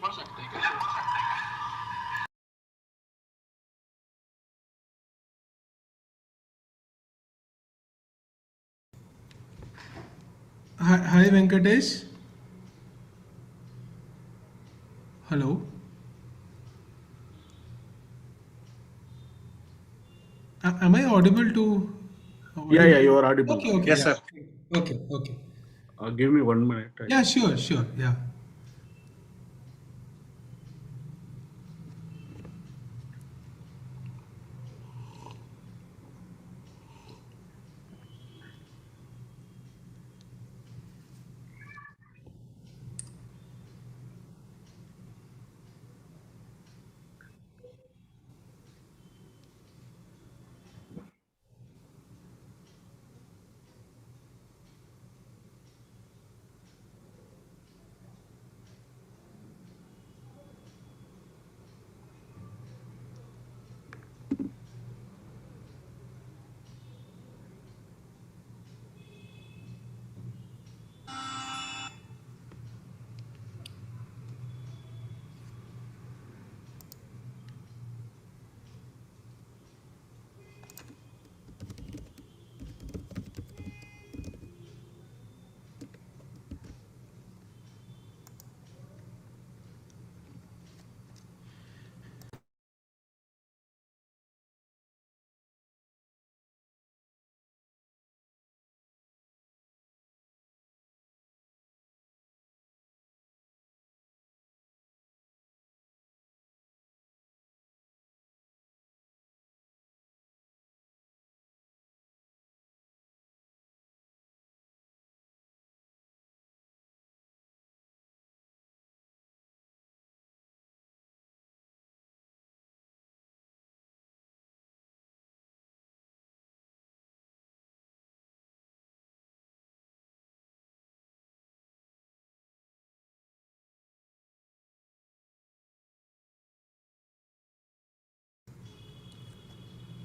Hi Venkatesh. Hello. Am I audible to? Yeah, Audible? yeah, you are audible. Okay, okay, Yes, yeah. sir. Okay, okay. Give me 1 minute. Yeah, sure, sure, yeah.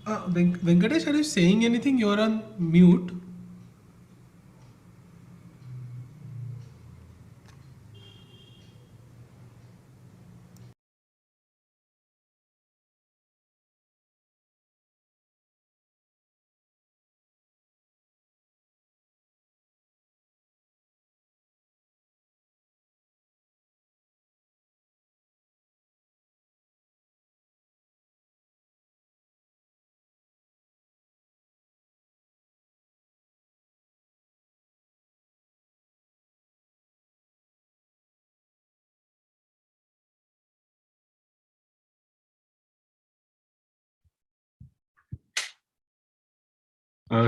Venkatesh, are you saying anything? You're on mute.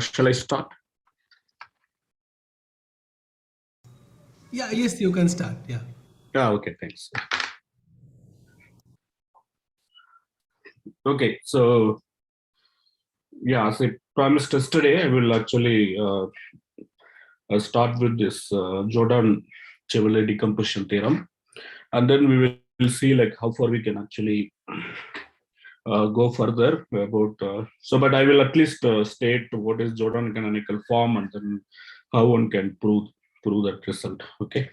Shall I start? Yeah, yes, you can start. Yeah. Yeah, okay, thanks. Okay, so yeah, as I promised yesterday, I will actually start with this Jordan-Chevalier decomposition theorem, and then we will see like how far we can actually go further about. So, but I will at least state what is Jordan canonical form, and then how one can prove that result. Okay.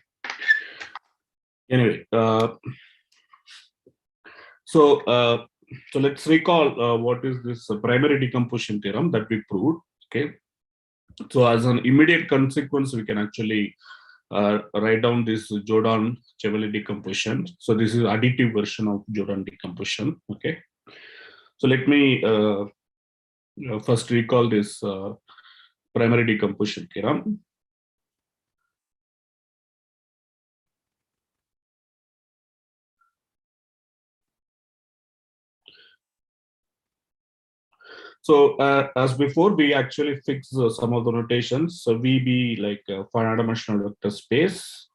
Anyway, so so let's recall what is this primary decomposition theorem that we proved. Okay. So as an immediate consequence, we can actually write down this Jordan Chevalier decomposition. So this is additive version of Jordan decomposition. Okay. So let me first recall this primary decomposition theorem. So as before, we actually fix some of the notations. So V be like a finite dimensional vector space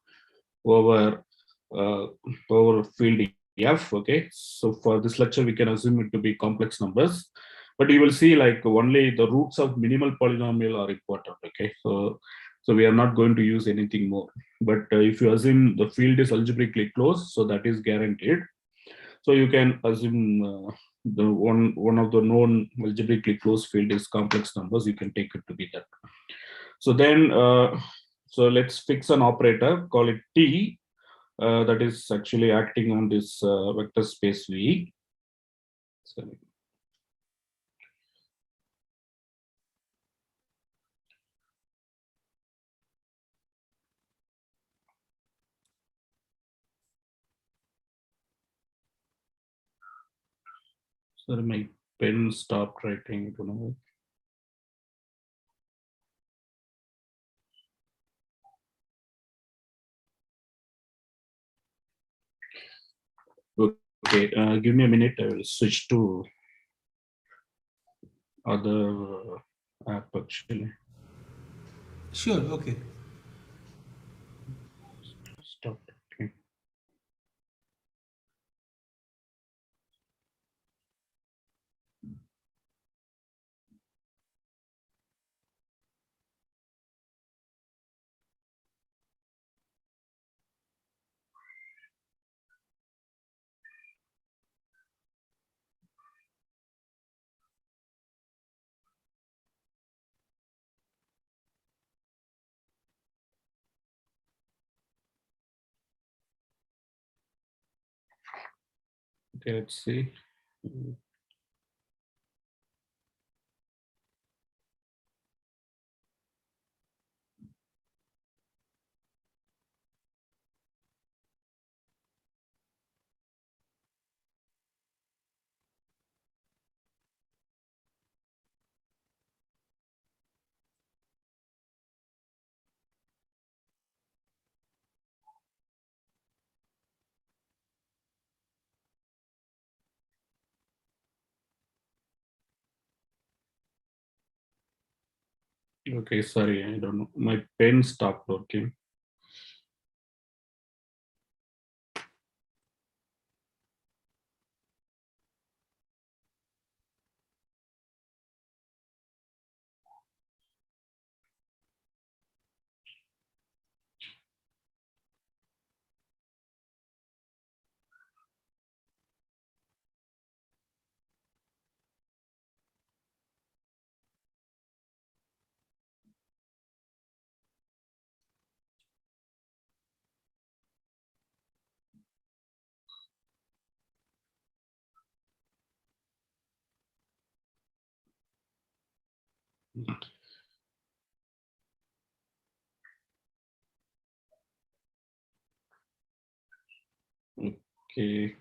over over field F. Okay. So for this lecture, we can assume it to be complex numbers, but you will see like only the roots of minimal polynomial are important. Okay. So we are not going to use anything more. But if you assume the field is algebraically closed, so that is guaranteed. So you can assume the one of the known algebraically closed field is complex numbers. You can take it to be that. So then, so let's fix an operator, call it T, that is actually acting on this vector space V. Sorry. Sorry, my pen stopped writing. I don't know. Okay, give me a minute. I will switch to other app actually. Sure, okay. Stop. Okay. Okay, let's see. Okay, sorry, I don't know. My pen stopped working. Okay.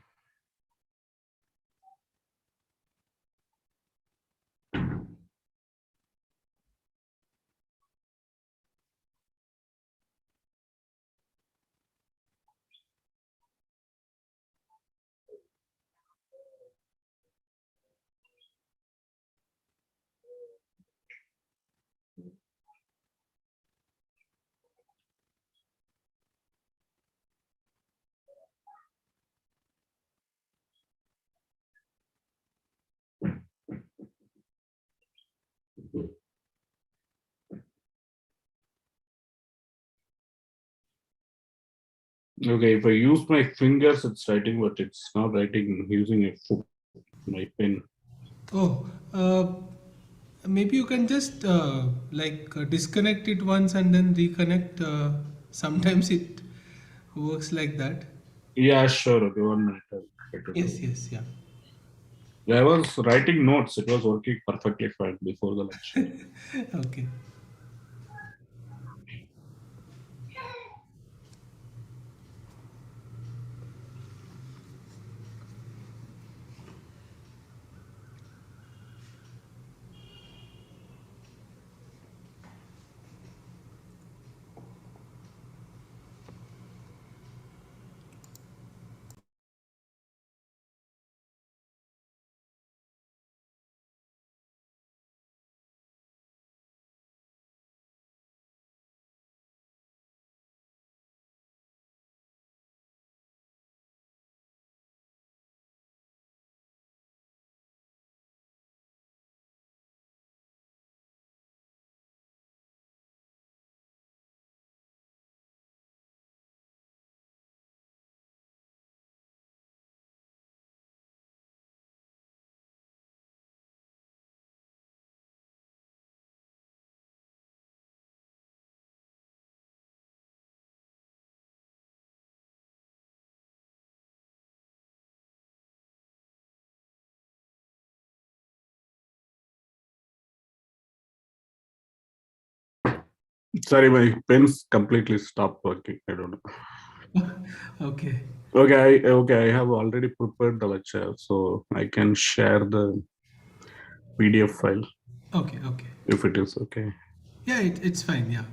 Okay, if I use my fingers, it's writing, but it's not writing using a foot, my pen. Oh, maybe you can just disconnect it once and then reconnect. Sometimes it works like that. Yeah, sure. Okay, 1 minute. I'll try to Yes, do. yes, yeah. I was writing notes. It was working perfectly fine before the lecture. Okay. Sorry, my pens completely stopped working. I don't know. Okay. Okay, I have already prepared the lecture, so I can share the PDF file Okay. Okay. if it is okay. Yeah, it's fine. Yeah.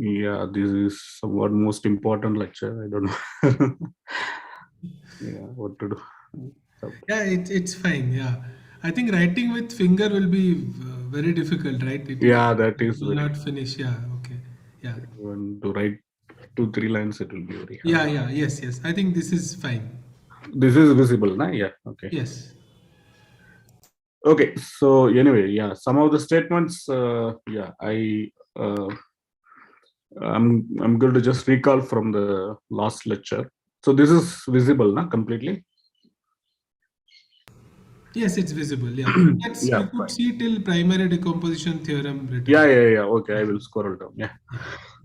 Yeah, this is somewhat most important lecture. I don't know. Yeah, what to do. So, Yeah, it's fine. Yeah. I think writing with finger will be very difficult, right? yeah, that It is will very not finish. Yeah. Okay. Yeah. when to write 2 3 lines, it will be very hard. Yeah. Yeah. Yes. Yes. I think this is fine. This is visible, na? Yeah. Okay. Yes. Okay. So anyway, yeah, some of the statements. Yeah, I'm going to just recall from the last lecture. So this is visible, na? Completely. Yes, it's visible. Yeah. You can Yeah. you could Fine. see till primary decomposition theorem Yeah. written. Yeah. Yeah. Okay. I will scroll down. Yeah.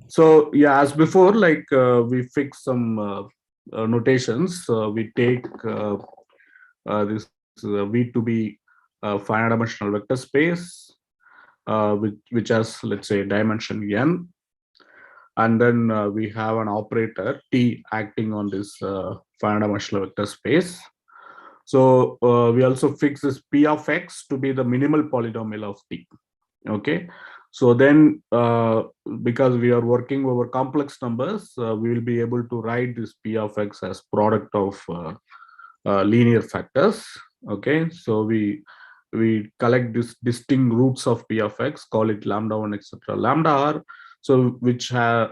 So yeah, as before, like we fix some notations. We take this V to be a finite dimensional vector space, which has, let's say, dimension n, and then we have an operator T acting on this finite dimensional vector space. So we also fix this P of x to be the minimal polynomial of T. Okay, so then because we are working over complex numbers, we will be able to write this P of x as product of linear factors. Okay, so we collect these distinct roots of P of x, call it lambda 1, etc., lambda r, so which have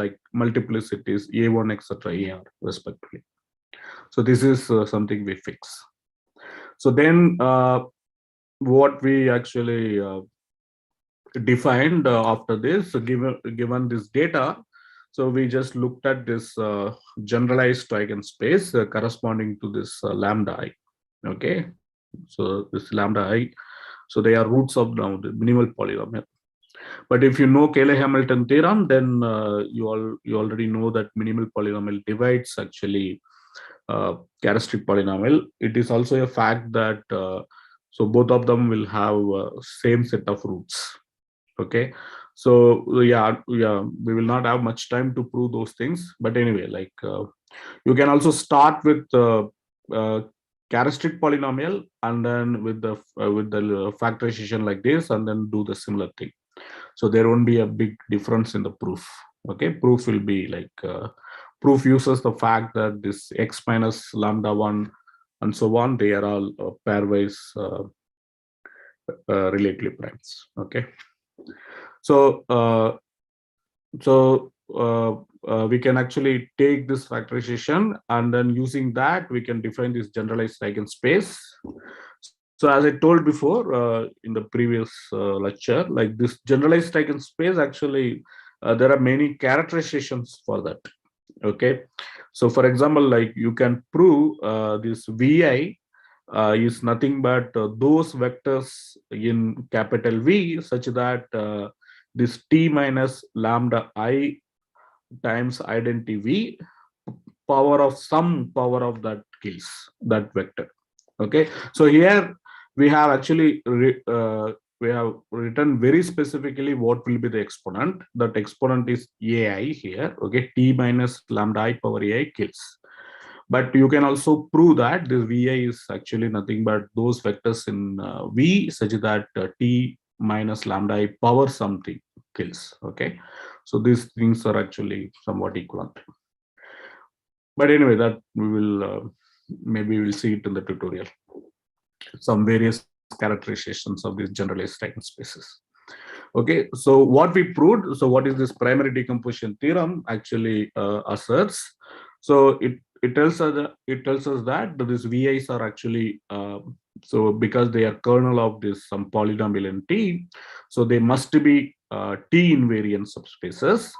like multiplicities a1, etc., ar respectively. So this is something we fix. So then what we actually defined after this, so given this data, so we just looked at this generalized eigenspace corresponding to this lambda I. Okay, so this lambda I, so they are roots of now the minimal polynomial. But if you know Cayley-Hamilton theorem, then you already know that minimal polynomial divides actually characteristic polynomial. It is also a fact that so both of them will have same set of roots. Okay, so yeah, we will not have much time to prove those things, but anyway, like you can also start with uh, characteristic polynomial, and then with the factorization like this, and then do the similar thing. So there won't be a big difference in the proof. Okay, proof will be like proof uses the fact that this x minus lambda 1 and so on, they are all pairwise relatively primes. Okay, so so we can actually take this factorization, and then using that we can define this generalized eigenspace. So as I told before in the previous lecture, like this generalized eigenspace, actually there are many characterizations for that. Okay, so for example, like you can prove this vi is nothing but those vectors in capital V, such that this t minus lambda I times identity V, power of some power of that kills that vector. Okay, so here we have actually we have written very specifically what will be the exponent. That exponent is ai here. Okay, t minus lambda I power ai kills. But you can also prove that this vi is actually nothing but those vectors in V, such that t minus lambda I power something kills. Okay, so these things are actually somewhat equivalent. But anyway, that we will maybe we'll see it in the tutorial. Some various characterizations of these generalized eigenspaces. Okay, so what we proved, so what is this primary decomposition theorem actually asserts? So it tells us that these VIs are actually so because they are kernel of this some polynomial in T, so they must be T invariant subspaces.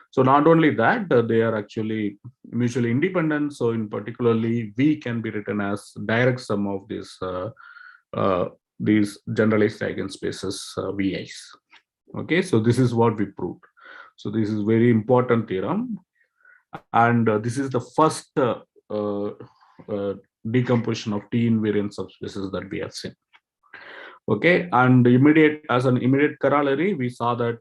So not only that, they are actually mutually independent. So in particularly, V can be written as direct sum of uh, these generalized eigenspaces VIs. Okay, so this is what we proved. So this is very important theorem, And this is the first decomposition of T invariant subspaces that we have seen. Okay, and as an immediate corollary, we saw that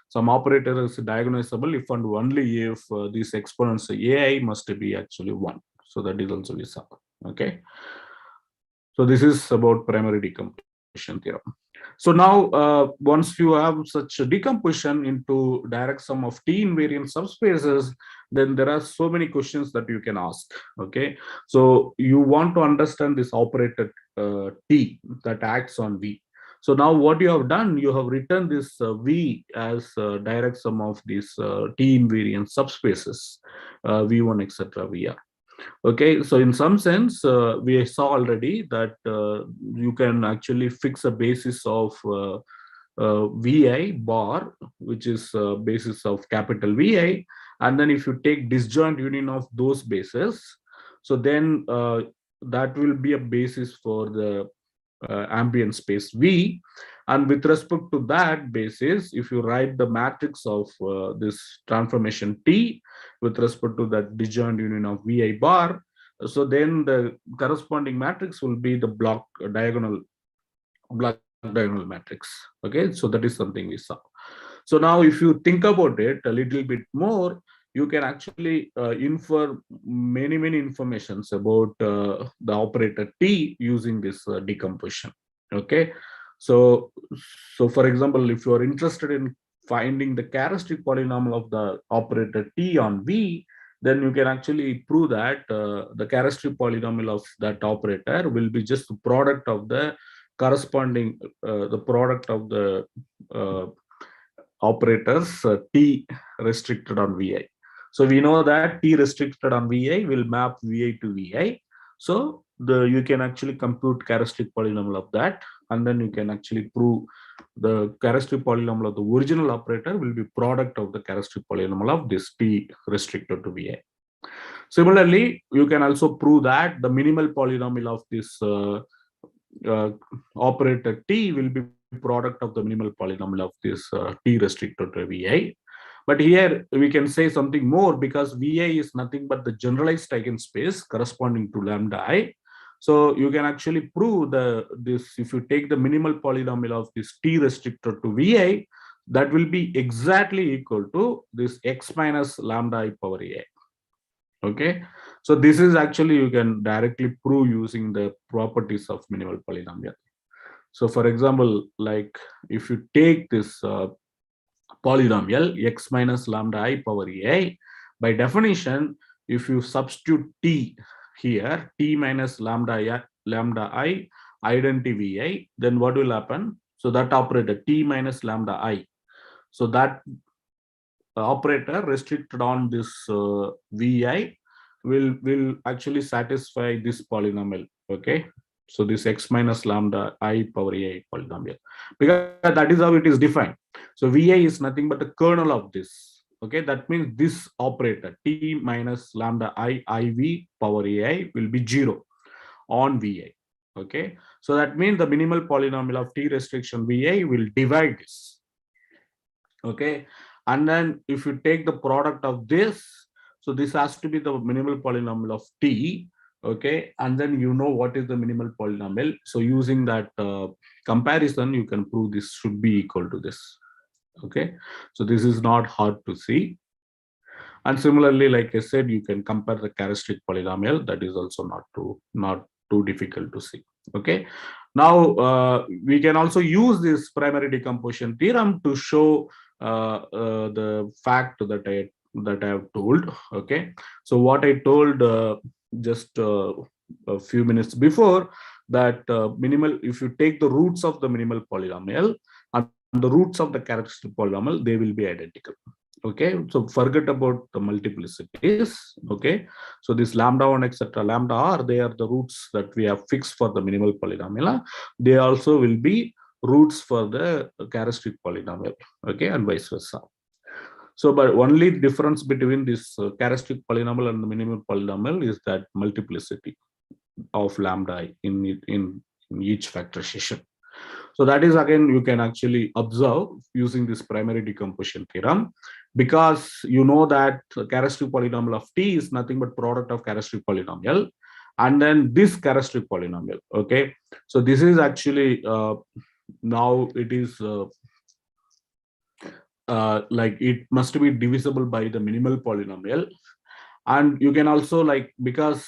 some operator is diagnosable if and only if these exponents ai must be actually 1. So that is also we saw. Okay, so this is about primary decomposition theorem. So now once you have such a decomposition into direct sum of T invariant subspaces, then there are so many questions that you can ask. Okay, so you want to understand this operator T that acts on V. So now what you have done, you have written this V as direct sum of these T invariant subspaces, V1, etc., Vr. Okay, so in some sense, we saw already that you can actually fix a basis of Vi bar, which is basis of capital Vi, and then if you take disjoint union of those bases, so then that will be a basis for the ambient space V. And with respect to that basis, if you write the matrix of this transformation T with respect to that disjoint union of Vi bar, so then the corresponding matrix will be the diagonal matrix. Okay, so that is something we saw. So now if you think about it a little bit more, you can actually infer many informations about the operator T using this decomposition. Okay, so for example, if you are interested in finding the characteristic polynomial of the operator T on V, then you can actually prove that the characteristic polynomial of that operator will be just the product of the corresponding the product of the operators T restricted on Vi. So we know that T restricted on Vi will map Vi to Vi. So you can actually compute characteristic polynomial of that, and then you can actually prove the characteristic polynomial of the original operator will be product of the characteristic polynomial of this T restricted to Vi. Similarly, you can also prove that the minimal polynomial of this operator T will be product of the minimal polynomial of this T restricted to Vi. But here we can say something more, because Vi is nothing but the generalized eigenspace corresponding to lambda I. So you can actually prove this if you take the minimal polynomial of this T restricted to Vi, that will be exactly equal to this x minus lambda I power ai. Okay, so this is actually you can directly prove using the properties of minimal polynomial. So for example, like if you take this polynomial x minus lambda I power ai, by definition, if you substitute T here, T minus lambda I identity Vi, then what will happen? So that operator T minus lambda I, so that operator restricted on this Vi will actually satisfy this polynomial. Okay, so this x minus lambda I power ai polynomial, because that is how it is defined. So Vi is nothing but the kernel of this. Okay, that means this operator T minus lambda I IV power ai will be 0 on Vi. Okay, so that means the minimal polynomial of T restriction Vi will divide this. Okay, and then if you take the product of this, so this has to be the minimal polynomial of T. Okay, and then you know what is the minimal polynomial. So using that comparison, you can prove this should be equal to this. Okay, so this is not hard to see. And similarly, like I said, you can compare the characteristic polynomial. That is also not too difficult to see. Okay, now we can also use this primary decomposition theorem to show the fact that I have told. Okay, so what I told just a few minutes before, that minimal, if you take the roots of the minimal polynomial and the roots of the characteristic polynomial, they will be identical. Okay, so forget about the multiplicities. Okay, so this lambda 1 etc lambda r, they are the roots that we have fixed for the minimal polynomial. They also will be roots for the characteristic polynomial. Okay, and vice versa. So but only difference between this characteristic polynomial and the minimal polynomial is that multiplicity of lambda in each factorization. So that is again, you can actually observe using this primary decomposition theorem, because you know that the characteristic polynomial of T is nothing but product of characteristic polynomial and then this characteristic polynomial. Okay, so this is actually now it is like it must be divisible by the minimal polynomial, and you can also like, because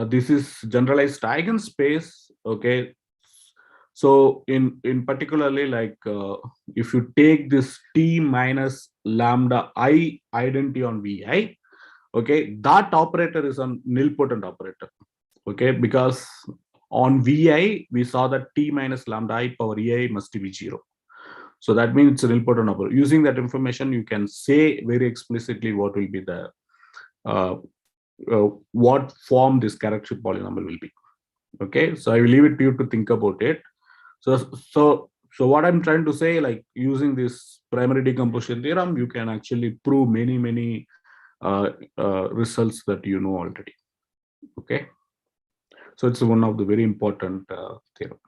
this is generalized eigenspace. Okay, so in particularly like if you take this T minus lambda I identity on Vi, okay, that operator is a nilpotent operator. Okay, because on Vi we saw that T minus lambda I power Ei must be 0. So that means it's an nilpotent operator. Using that information, you can say very explicitly what will be the uh, what form this characteristic polynomial will be. Okay, so I will leave it to you to think about it. So what I'm trying to say, like using this primary decomposition theorem, you can actually prove many results that you know already. Okay, so it's one of the very important theorem.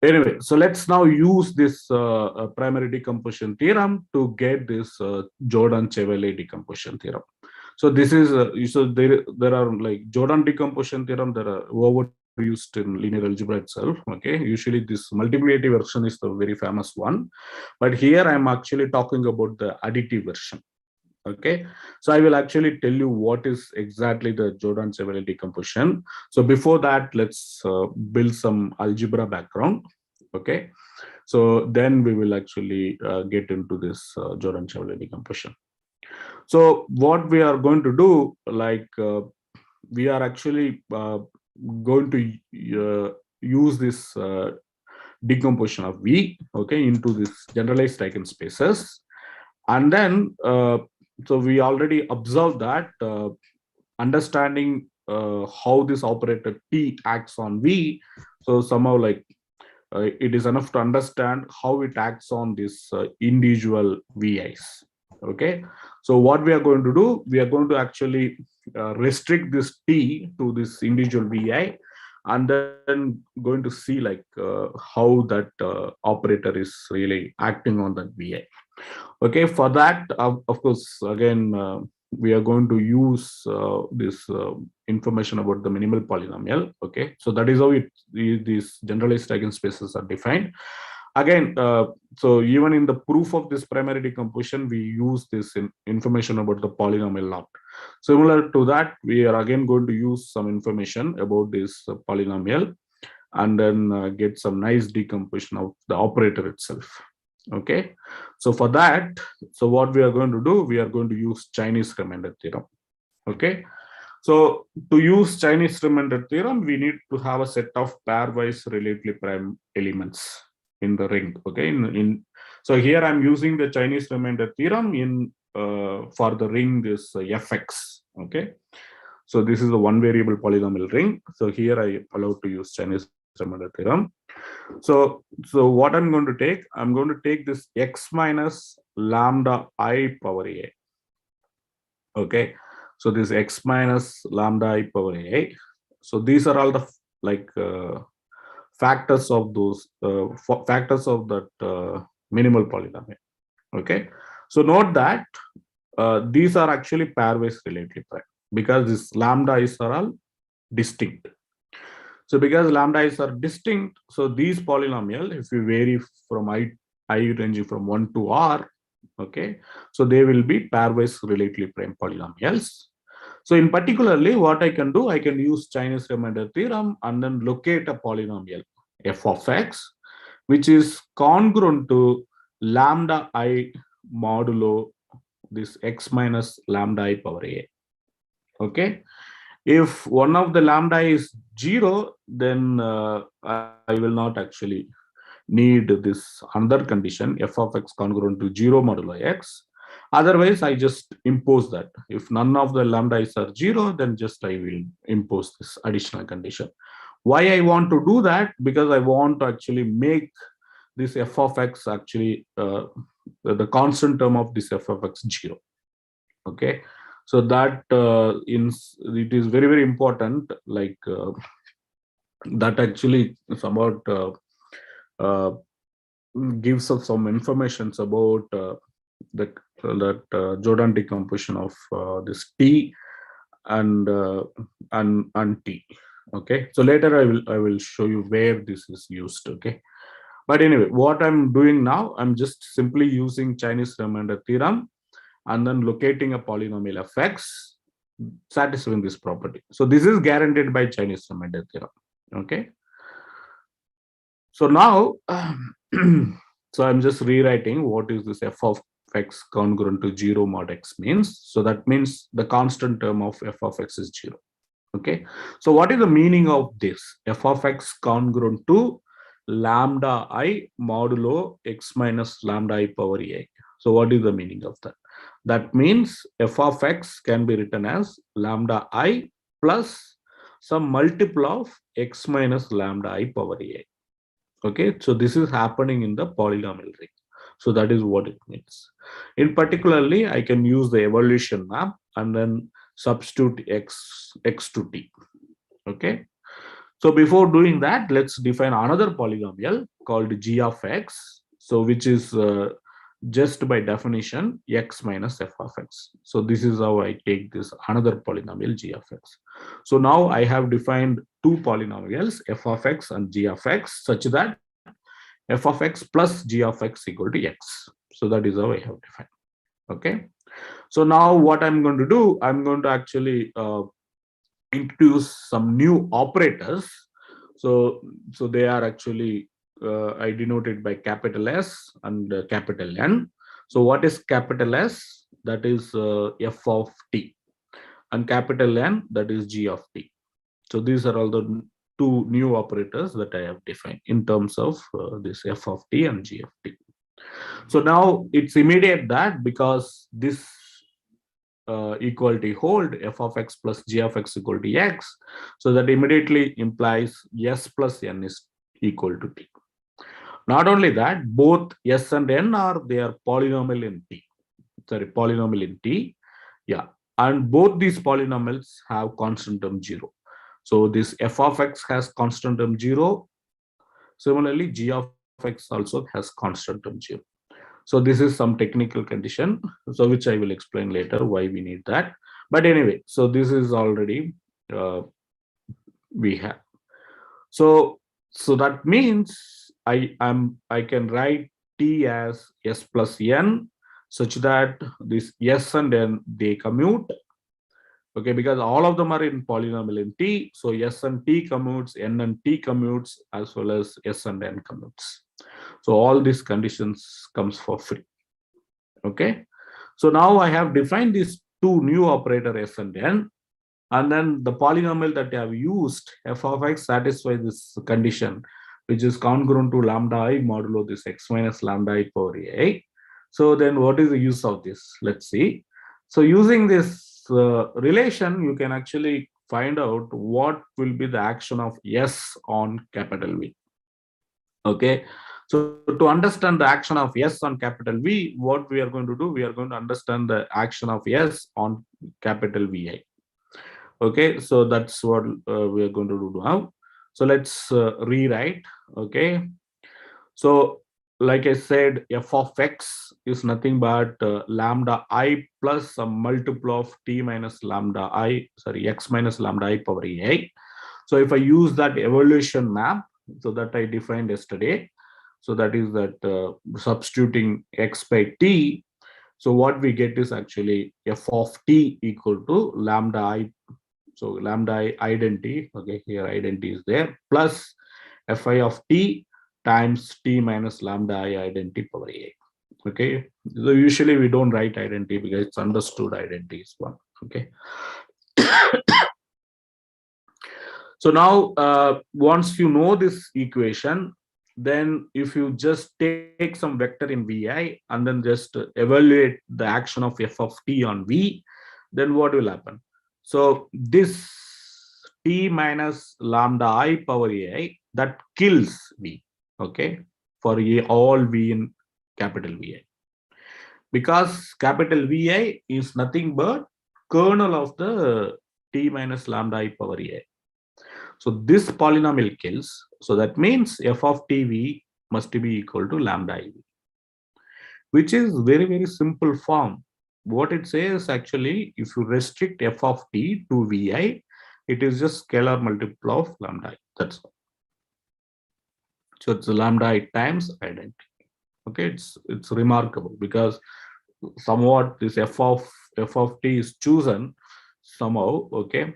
Anyway, so let's now use this primary decomposition theorem to get this Jordan-Chevalier decomposition theorem. So this is so there are like Jordan decomposition theorem that are overused in linear algebra itself. Okay, usually this multiplicative version is the very famous one, but here I'm actually talking about the additive version. Okay, so I will actually tell you what is exactly the Jordan-Chevalier decomposition. So before that, let's build some algebra background. Okay, so then we will actually get into this Jordan-Chevalier decomposition. So what we are going to do, like we are actually going to use this decomposition of V, okay, into this generalized eigenspaces, and then so we already observed that understanding how this operator T acts on V. So somehow like it is enough to understand how it acts on this individual VIs. Okay, so what we are going to do, we are going to actually restrict this T to this individual VI, and then going to see like how that operator is really acting on that VI. Okay, for that, of course, again, we are going to use this information about the minimal polynomial. Okay, so that is how these generalized eigenspaces are defined. Again, so even in the proof of this primary decomposition, we use this information about the polynomial lot. Similar to that, we are again going to use some information about this polynomial, and then get some nice decomposition of the operator itself. Okay, so for that, so what we are going to do, we are going to use Chinese remainder theorem. Okay, so to use Chinese remainder theorem, we need to have a set of pairwise relatively prime elements in the ring. Okay, so here I'm using the Chinese remainder theorem in for the ring this fx. Okay, so this is a one variable polynomial ring. So here I allowed to use Chinese remainder theorem. So what I'm going to take, I'm going to take this x minus lambda I power a. Okay, so this x minus lambda I power a. So these are all the like factors of those factors of that minimal polynomial. Okay, so note that these are actually pairwise relatively prime, because this lambda is are all distinct. So because lambda is are distinct, so these polynomial, if we vary from I ranging from 1 to R, okay, so they will be pairwise relatively prime polynomials. So in particularly, what I can do, I can use Chinese remainder theorem and then locate a polynomial f of x, which is congruent to lambda I modulo this x minus lambda I power a. Okay, if one of the lambda is 0, then I will not actually need this another condition f of x congruent to 0 modulo x. Otherwise, I just impose that. If none of the lambdas are 0, then just I will impose this additional condition. Why I want to do that? Because I want to actually make this f of x actually the constant term of this f of x 0. Okay, so that it is very important, like that actually somewhat uh, gives us some informations about the that Jordan decomposition of this T and T. Okay, so later I will show you where this is used. Okay, but anyway, what I'm doing now, I'm just simply using Chinese remainder theorem and then locating a polynomial fx satisfying this property. So this is guaranteed by Chinese remainder theorem. Okay, so now so I'm just rewriting what is this f of x congruent to 0 mod x means. So that means the constant term of f of x is 0. Okay, so what is the meaning of this f of x congruent to lambda I modulo x minus lambda I power a? So what is the meaning of that? That means f of x can be written as lambda I plus some multiple of x minus lambda I power a. Okay, so this is happening in the polynomial ring. So that is what it means. In particularly, I can use the evolution map and then substitute x to t. Okay, so before doing that, let's define another polynomial called g of x. So which is just by definition x minus f of x. So this is how I take this another polynomial g of x. So now I have defined two polynomials f of x and g of x such that f of x plus g of x equal to x. So that is how I have defined. Okay, so now what I'm going to do, I'm going to actually introduce some new operators. So they are actually I denoted by capital S and capital N. So what is capital S? That is f of t, and capital N, that is g of t. So these are all the two new operators that I have defined in terms of this f of t and g of t. So now it's immediate that because this equality hold f of x plus g of x equal to x, so that immediately implies s plus n is equal to t. Not only that, both s and n are polynomial in t. Sorry, polynomial in t. Yeah, and both these polynomials have constant term 0. So this f of x has constant term 0. Similarly, g of x also has constant term 0. So this is some technical condition, so which I will explain later why we need that. But anyway, so this is already we have. So that means I can write t as s plus n such that this s and n they commute. Okay, because all of them are in polynomial in t, so s and t commutes, n and t commutes, as well as s and n commutes. So all these conditions comes for free. Okay, so now I have defined these two new operator s and n, and then the polynomial that I have used f of x satisfies this condition, which is congruent to lambda I modulo this x minus lambda I power a. So then what is the use of this? Let's see. So using this relation, you can actually find out what will be the action of s on capital V. Okay, so to understand the action of s on capital V, what we are going to do, we are going to understand the action of s on capital Vi. Okay, so that's what we are going to do now. So let's rewrite. Okay, so like I said, f of x is nothing but lambda I plus some multiple of t minus lambda I, sorry, x minus lambda I power a. So if I use that evolution map, so that I defined yesterday, so that is that substituting x by t, so what we get is actually f of t equal to lambda I. So lambda identity, okay, here identity is there, plus fi of t times t minus lambda I identity power a. Okay, so usually we don't write identity because it's understood identity is one. Okay. So now once you know this equation, then if you just take some vector in Vi and then just evaluate the action of f of t on V, then what will happen? So this t minus lambda I power a, that kills V, okay, for all V in capital Vi, because capital Vi is nothing but kernel of the t minus lambda I power a. So this polynomial kills. So that means f of tv must be equal to lambda iv, which is very, very simple form. What it says actually, if you restrict f of t to vi, it is just scalar multiple of lambda I. That's all. So it's lambda I times identity. Okay, it's remarkable because somewhat this f of t is chosen somehow. Okay,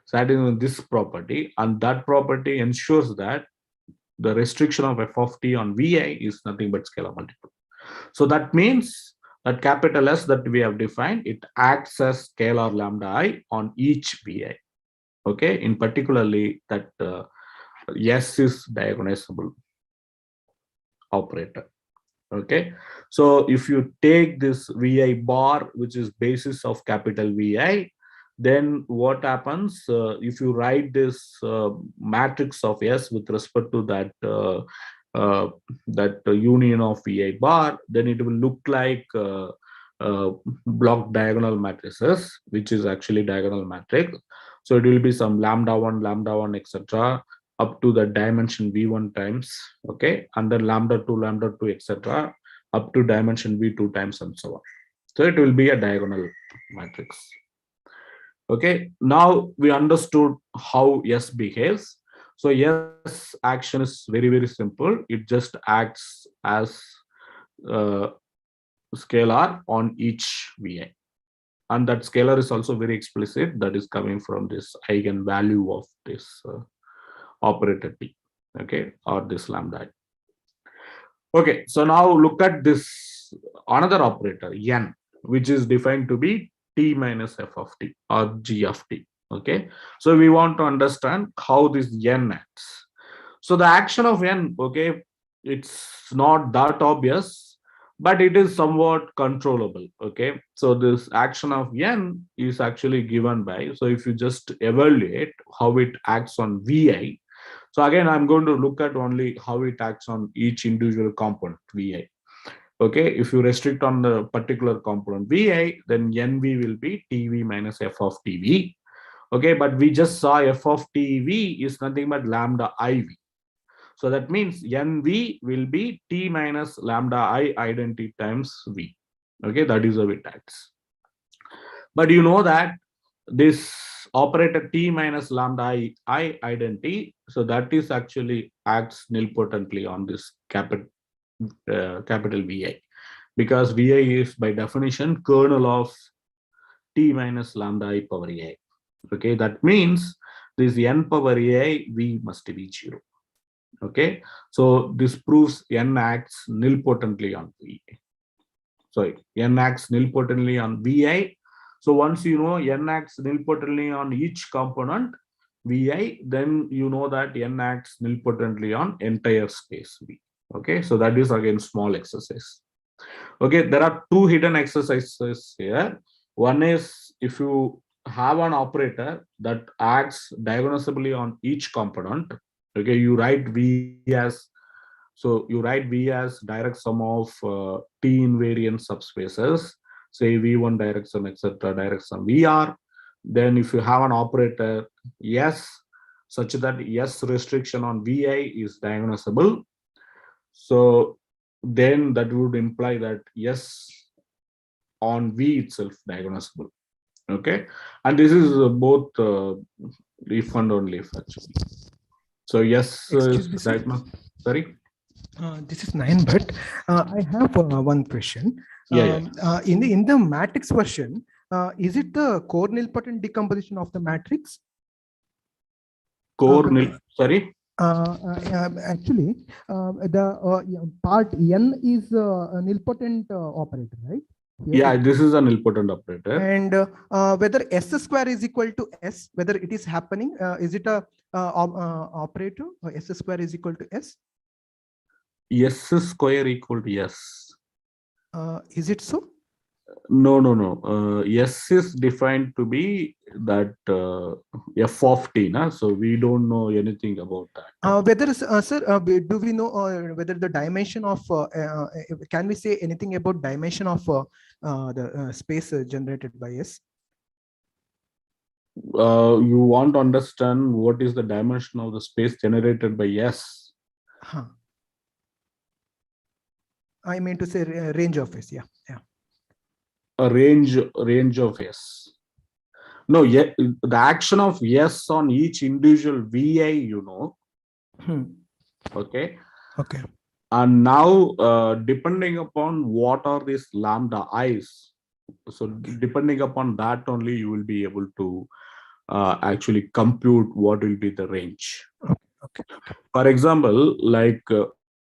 satisfying this property, and that property ensures that the restriction of f of t on vi is nothing but scalar multiple. So that means that capital S that we have defined, it acts as scalar lambda I on each vi. Okay, in particularly that S is diagonalizable operator. Okay, so if you take this vi bar, which is basis of capital Vi, then what happens if you write this matrix of S with respect to uh, that union of Vi bar, then it will look like block diagonal matrices, which is actually diagonal matrix. So it will be some lambda 1, etc., up to the dimension v1 times, okay, and then lambda 2, etc., up to dimension v2 times, and so on. So it will be a diagonal matrix. Okay, now we understood how S behaves. So S action is very, very simple. It just acts as uh, scalar on each vi, and that scalar is also very explicit. That is coming from this eigenvalue of this operator t, okay, or this lambda. Okay, so now look at this another operator n, which is defined to be t minus f of t or g of t. Okay, so we want to understand how this n acts. So the action of n, okay, it's not that obvious, but it is somewhat controllable. Okay, so this action of n is actually given by, so if you just evaluate how it acts on vi. So again, I'm going to look at only how it acts on each individual component vi. Okay, if you restrict on the particular component vi, then nv will be tv minus f of tv. Okay, but we just saw f of tv is nothing but lambda iv. So that means nv will be t minus lambda I identity times v. Okay, that is how it acts. But you know that this operator t minus lambda I identity, so that is actually acts nilpotently on this capital Vi, because Vi is by definition kernel of t minus lambda I power ai. Okay, that means this n power ai v must be 0. Okay, so this proves n acts nilpotently on Vi. Sorry, n acts nilpotently on Vi. So once you know n acts nilpotently on each component Vi, then you know that n acts nilpotently on entire space V. Okay, so that is again small exercise. Okay, there are two hidden exercises here. One is if you have an operator that acts diagonalizably on each component. Okay, you write V as, so you write V as direct sum of T invariant subspaces, say V1 direct sum, etc., direct sum VR. Then if you have an operator S such that S restriction on Vi is diagonalizable, so then that would imply that S on V itself diagonalizable. Okay, and this is both if and only if actually. So yes, Excuse me, sir. sorry. This is 9, but I have one question. Yeah. In the matrix version, is it the core nilpotent decomposition of the matrix? Core nil, sorry. Actually, the part n is a nilpotent operator, right? Here Yeah, this is a nilpotent operator. And whether s square is equal to s, whether it is happening, is it a operator? S square is equal to s? S square equal to S. Is it so? No. S is defined to be that f of t. Na? So we don't know anything about that. Whether, sir, do we know whether the dimension of, can we say anything about dimension of the space generated by S? You want to understand what is the dimension of the space generated by S? Huh. I mean to say range of S. Yeah. Yeah. A range of S. No, yeah, the action of S on each individual VI, okay. Okay. And now, depending upon what are these lambda i's, so depending upon that only you will be able to actually compute what will be the range. Okay. Okay. For example, like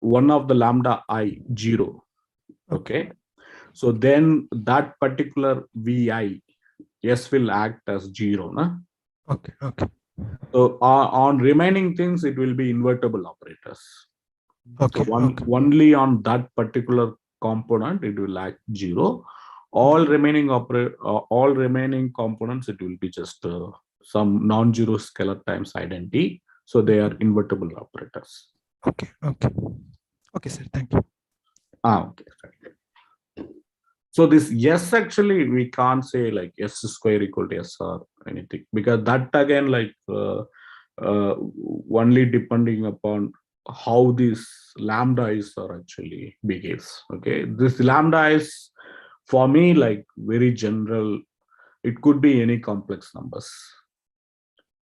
one of the lambda I 0, okay. So then that particular VI S will act as 0, na? Okay. Okay. So on remaining things, it will be invertible operators. Okay. So Okay. only on that particular component, it will act 0. All remaining all remaining components, it will be just some non-zero scalar times identity. So they are invertible operators. Okay. Okay. Okay, sir. Thank you. Okay. So this yes, actually, we can't say like S square equal to S or anything, because that again, like only depending upon how these lambda is are actually behaves. Okay, this lambda is for me like very general. It could be any complex numbers,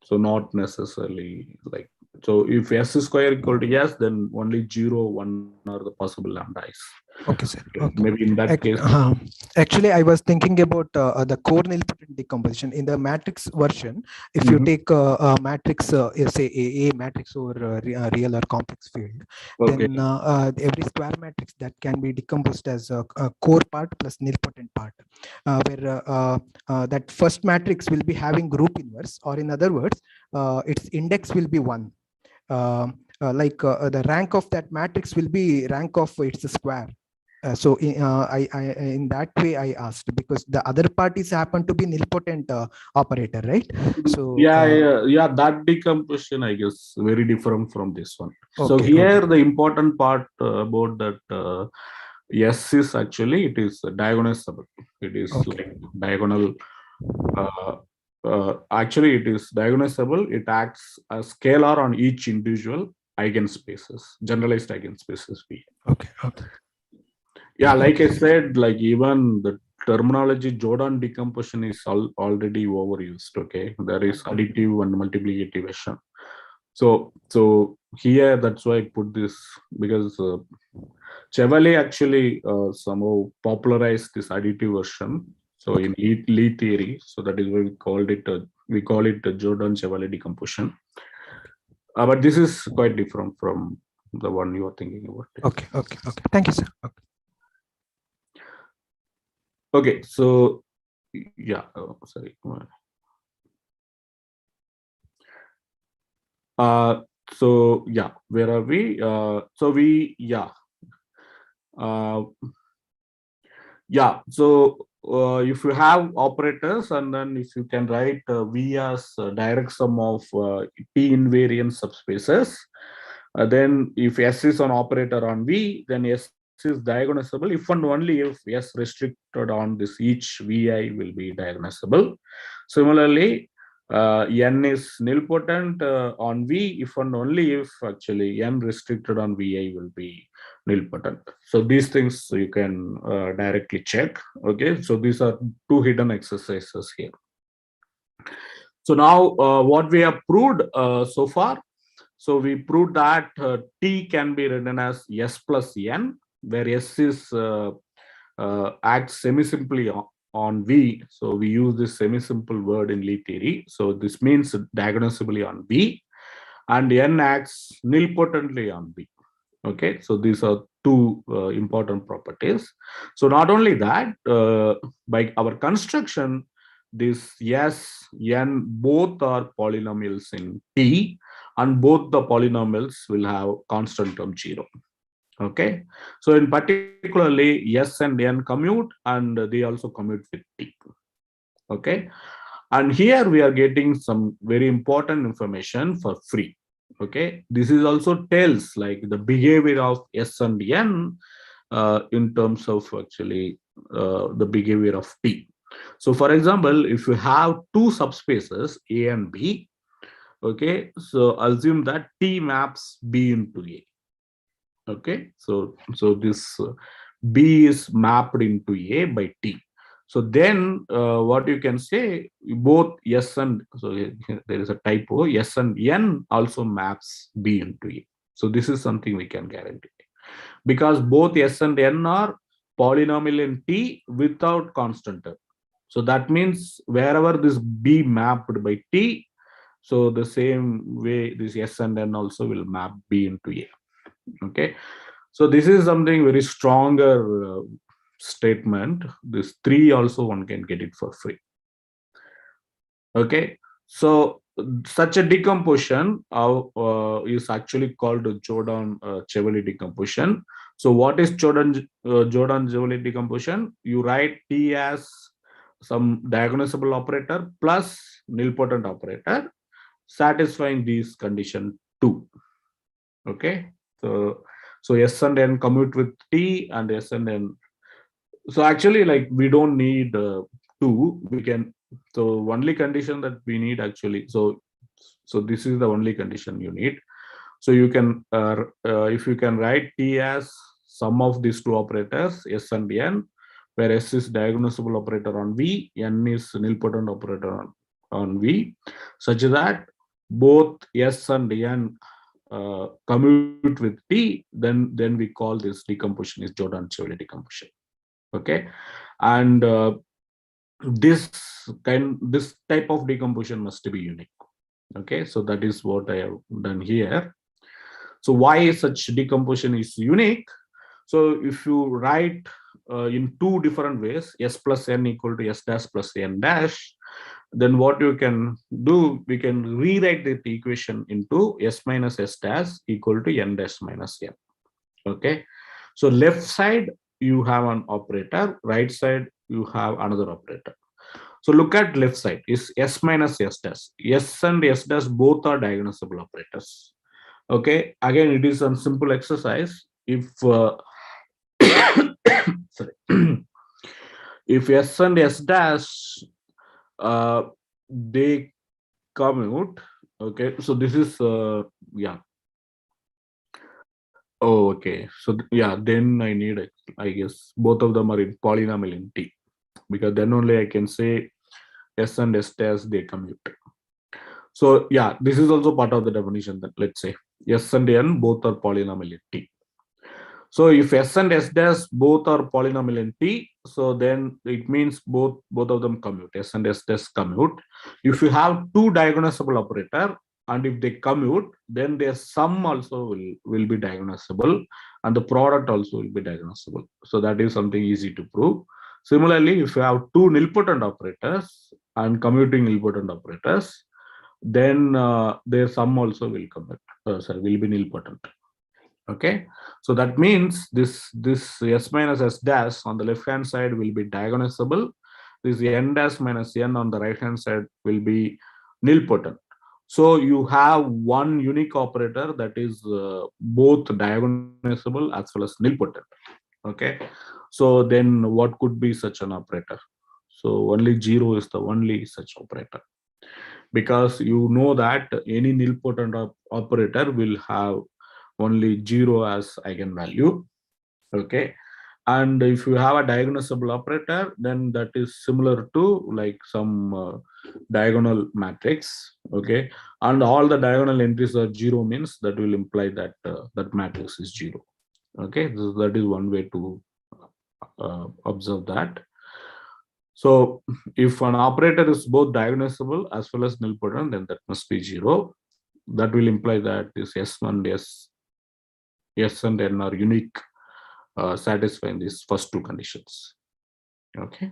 so not necessarily like, so if S square equal to yes, then only 0, 1 are the possible lambda is. Okay, sir. Okay. Okay. Maybe in that case. Actually, I was thinking about the core nilpotent decomposition in the matrix version. If you take a matrix, say a matrix over real or complex field, Okay. then every square matrix that can be decomposed as a core part plus nilpotent part, where that first matrix will be having group inverse, or in other words, its index will be 1. The rank of that matrix will be rank of its square. So in that way I asked, because the other parties happen to be nilpotent operator, right? So yeah, that decomposition I guess very different from this one. So okay, here okay. the important part about that S is actually it is diagonalizable. It is Okay. like diagonal. Actually, it is diagonalizable. It acts as scalar on each individual eigenspaces, generalized eigenspaces V. Okay. Okay. Yeah, like I said, like even the terminology Jordan decomposition is already overused. Okay, there is additive and multiplication. So here that's why I put this, because Chevalier actually somehow popularized this additive version. So in Lee theory, so that is why we call it the Jordan Chevalier decomposition. But this is quite different from the one you are thinking about. Okay. Okay. Okay. Thank you, sir. Okay. Okay, so yeah, sorry. So yeah, where are we? So we So if you have operators, and then if you can write V as direct sum of P invariant subspaces, then if S is an operator on V, then S is diagonalizable if and only if S restricted on this each VI will be diagonalizable. Similarly, N is nilpotent on V if and only if actually N restricted on VI will be nilpotent. So these things you can directly check. Okay, so these are two hidden exercises here. So now what we have proved so far, so we proved that T can be written as S plus N, where S is acts semi-simply on V. So we use this semi-simple word in Lie theory. So this means diagonalizably on V, and N acts nilpotently on V. Okay, so these are two important properties. So not only that, by our construction, this S, N both are polynomials in T, and both the polynomials will have constant term 0. Okay, so in particularly S and N commute, and they also commute with T. Okay, and here we are getting some very important information for free. Okay, this is also tells like the behavior of S and N in terms of actually the behavior of T. So for example, if you have two subspaces A and B, okay, so assume that T maps B into A. Okay, so this B is mapped into A by T. So then what you can say, both S and, so there is a typo, S and N also maps B into A. So this is something we can guarantee, because both S and N are polynomial in T without constant term. So that means wherever this B mapped by T, so the same way this S and N also will map B into A. Okay, so this is something very stronger statement. This 3 also one can get it for free. Okay, so such a decomposition is actually called Jordan-Chevalier decomposition. So what is Jordan-Chevalier decomposition? You write T as some diagnosable operator plus nilpotent operator satisfying these condition 2. Okay, so S and N commute with T and S and N. So actually, like, we don't need 2. We can, so only condition that we need actually, so this is the only condition you need. So you can if you can write T as sum of these two operators S and N, where S is diagnosable operator on V, N is nilpotent operator on V, such that both S and N commute with T, then we call this decomposition is Jordan-Chevalier decomposition. Okay, and this type of decomposition must be unique. Okay, so that is what I have done here. So why such decomposition is unique? So if you write in two different ways, S plus N equal to S dash plus N dash, then what you can do, we can rewrite the equation into S minus S dash equal to N dash minus N. Okay, so left side you have an operator, right side you have another operator. So look at left side is S minus S dash. S and S dash both are diagnosable operators. Okay, again it is a simple exercise. If sorry, if S and S dash they commute. Okay, so this is yeah. Oh, okay. So yeah, then I need, I guess both of them are in polynomial in T, because then only I can say S and S dash they commute. So yeah, this is also part of the definition that, let's say S and N both are polynomial in T. So if S and S dash both are polynomial in T, so then it means both of them commute. S and S dash commute. If you have two diagnosable operator and if they commute, then their sum also will be diagnosable and the product also will be diagnosable. So that is something easy to prove. Similarly, if you have two nilpotent operators and commuting nilpotent operators, then their sum also will commute. Will be nilpotent. Okay, so that means this S minus S dash on the left hand side will be diagnosable. This N dash minus N on the right hand side will be nilpotent. So you have one unique operator that is both diagnosable as well as nilpotent. Okay, so then what could be such an operator? So only 0 is the only such operator, because you know that any nilpotent operator will have only 0 as eigenvalue. Okay, and if you have a diagnosable operator, then that is similar to like some diagonal matrix. Okay, and all the diagonal entries are 0 means that will imply that that matrix is 0. Okay, so that is one way to observe that. So if an operator is both diagnosable as well as nilpotent, then that must be 0. That will imply that this S1, S and N are unique, satisfying these first two conditions. Okay.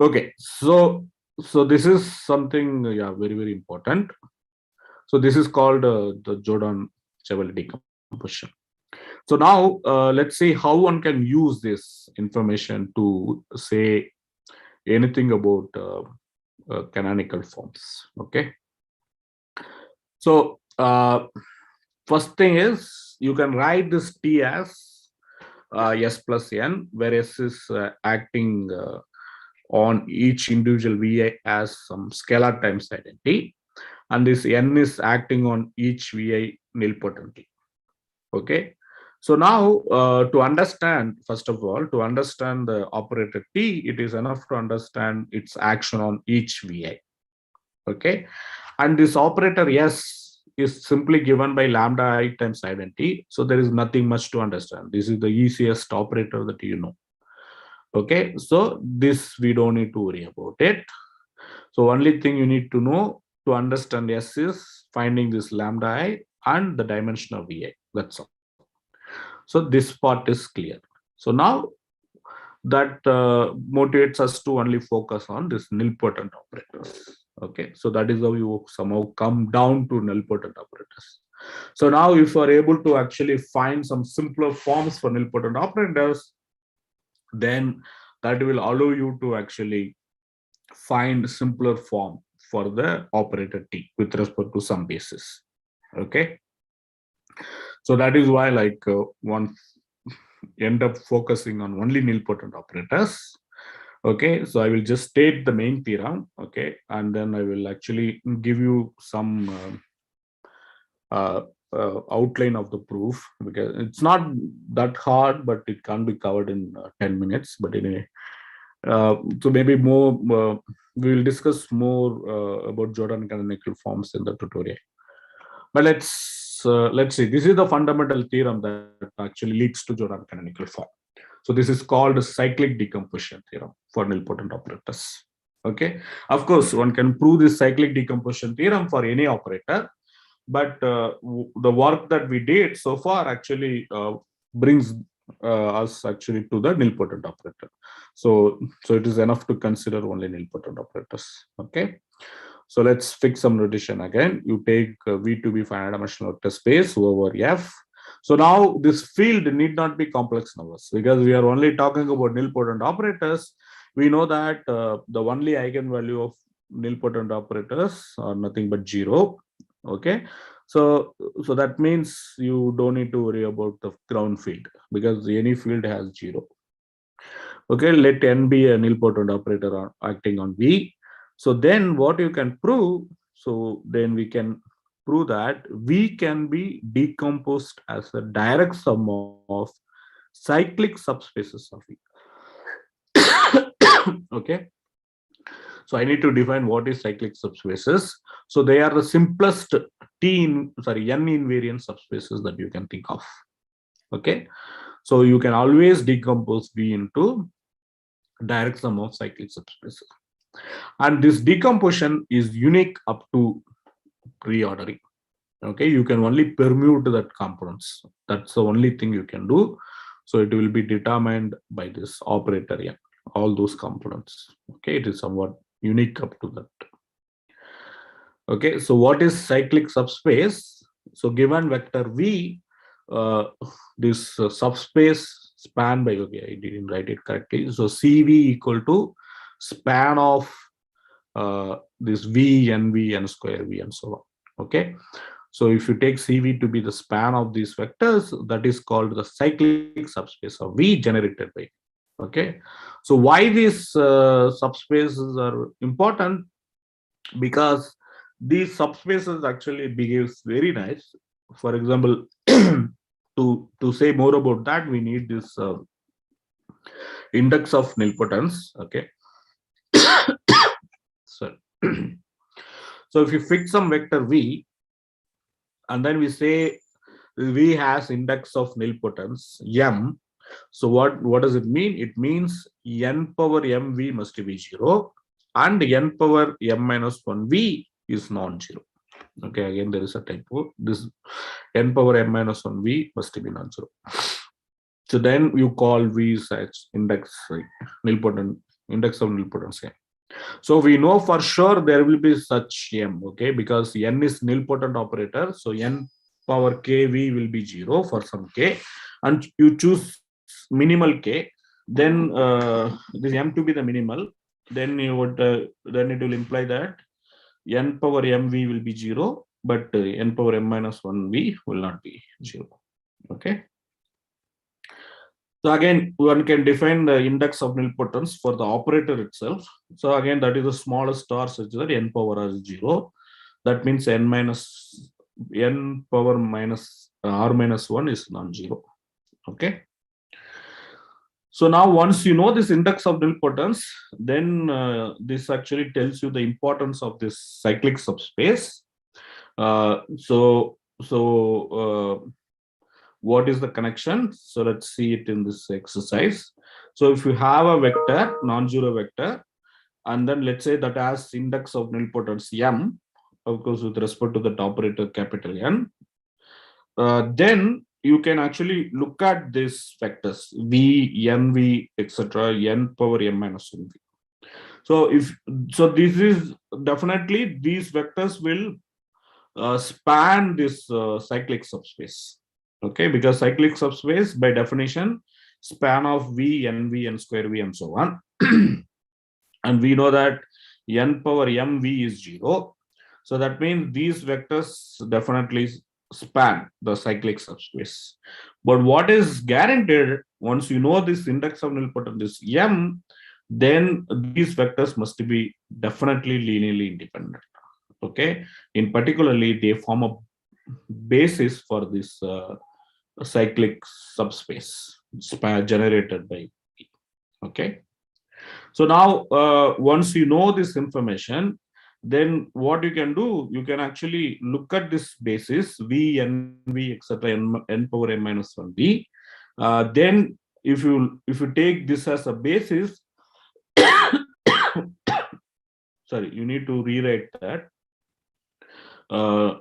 Okay. So this is something, yeah, very, very important. So this is called the Jordan-Chevalier decomposition. So now let's see how one can use this information to say anything about canonical forms. Okay. So first thing is you can write this T as s plus n, where s is acting on each individual vi as some scalar times identity, and this n is acting on each vi nilpotently. Okay, so now to understand, first of all, to understand the operator t, it is enough to understand its action on each vi. Okay, and this operator s is simply given by lambda I times identity, so there is nothing much to understand. This is the easiest operator that you know. Okay, so this we don't need to worry about it. So only thing you need to know to understand s is finding this lambda I and the dimension of vi. That's all. So this part is clear. So now that motivates us to only focus on this nilpotent operators. Okay, so that is how you somehow come down to nilpotent operators. So now if you are able to actually find some simpler forms for nilpotent operators, then that will allow you to actually find simpler form for the operator t with respect to some basis. Okay, so that is why like one end up focusing on only nilpotent operators. Okay, so I will just state the main theorem. Okay, and then I will actually give you some outline of the proof, because it's not that hard, but it can't be covered in 10 minutes. But anyway, so maybe more we will discuss more about Jordan canonical forms in the tutorial. But let's see. This is the fundamental theorem that actually leads to Jordan canonical form. So this is called cyclic decomposition theorem for nilpotent operators. Okay, of course one can prove this cyclic decomposition theorem for any operator, but the work that we did so far actually brings us actually to the nilpotent operator. So it is enough to consider only nilpotent operators. Okay, so let's fix some notation again. You take V to be finite dimensional vector space over F. So now this field need not be complex numbers, because we are only talking about nilpotent operators. We know that the only eigenvalue of nilpotent operators are nothing but 0. Okay, so that means you don't need to worry about the ground field, because any field has 0. Okay, let n be a nilpotent operator acting on V. So then what you can prove, so then we can prove that V can be decomposed as a direct sum of cyclic subspaces of V. Okay, so I need to define what is cyclic subspaces. So they are the simplest n invariant subspaces that you can think of. Okay, so you can always decompose V into direct sum of cyclic subspaces, and this decomposition is unique up to reordering. Okay, you can only permute that components. That's the only thing you can do. So it will be determined by this operator n, all those components. Okay, it is somewhat unique up to that. Okay, so what is cyclic subspace? So given vector V, this subspace span by, okay, I didn't write it correctly. So CV equal to span of this V, NV, N square V, and so on. Okay, so if you take CV to be the span of these vectors, that is called the cyclic subspace of V generated by. Okay, so why these subspaces are important? Because these subspaces actually behaves very nice. For example, to say more about that, we need this index of nilpotence. Okay, so so if you fix some vector V, and then we say V has index of nilpotence m, so what does it mean? It means n power mv must be 0 and n power m minus 1v is non-zero. Okay, again there is a typo. This n power m minus 1v must be non-zero. So then you call V such index nilpotent, index of nilpotence m. So we know for sure there will be such m. Okay, because n is nilpotent operator, so n power kv will be 0 for some k, and you choose minimal k, then this m to be the minimal, then you would then it will imply that n power mv will be 0, but n power m minus 1v will not be 0. Okay, So again, one can define the index of nilpotence for the operator itself. So again, that is the smallest star such that n power is 0. That means n power minus r minus 1 is non-zero. Okay. So now once you know this index of nilpotence, then this actually tells you the importance of this cyclic subspace. What is the connection? So let's see it in this exercise. So if you have a vector, non-zero vector, and then let's say that has index of nilpotence m, of course with respect to the operator capital N, then you can actually look at these vectors v, nv, etc., n power m minus 1v. So this is definitely, these vectors will span this cyclic subspace. Okay, because cyclic subspace by definition span of v, nv, n square v, and so on. And we know that n power mv is 0. So that means these vectors definitely span the cyclic subspace. But what is guaranteed, once you know this index of nilpotence is m, then these vectors must be definitely linearly independent. Okay, in particularly they form a basis for this cyclic subspace generated by P. Okay, so now once you know this information, then what you can do, you can actually look at this basis v, nv, etc., n power m minus 1v. Then if you take this as a basis, sorry, you need to rewrite that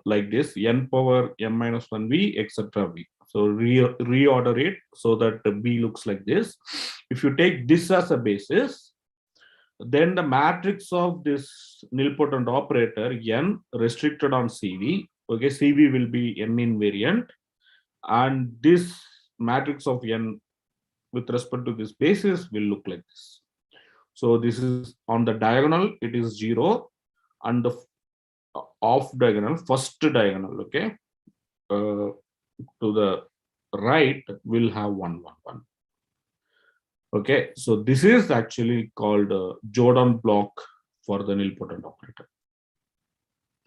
like this: n power m minus 1v, etc., v. So reorder it so that b looks like this. If you take this as a basis, then the matrix of this nilpotent operator n restricted on cv, okay, cv will be n invariant, and this matrix of n with respect to this basis will look like this. So this is on the diagonal, it is 0, and the off diagonal, first diagonal, okay, to the right will have 1 1 1. Okay, so this is actually called Jordan block for the nilpotent operator.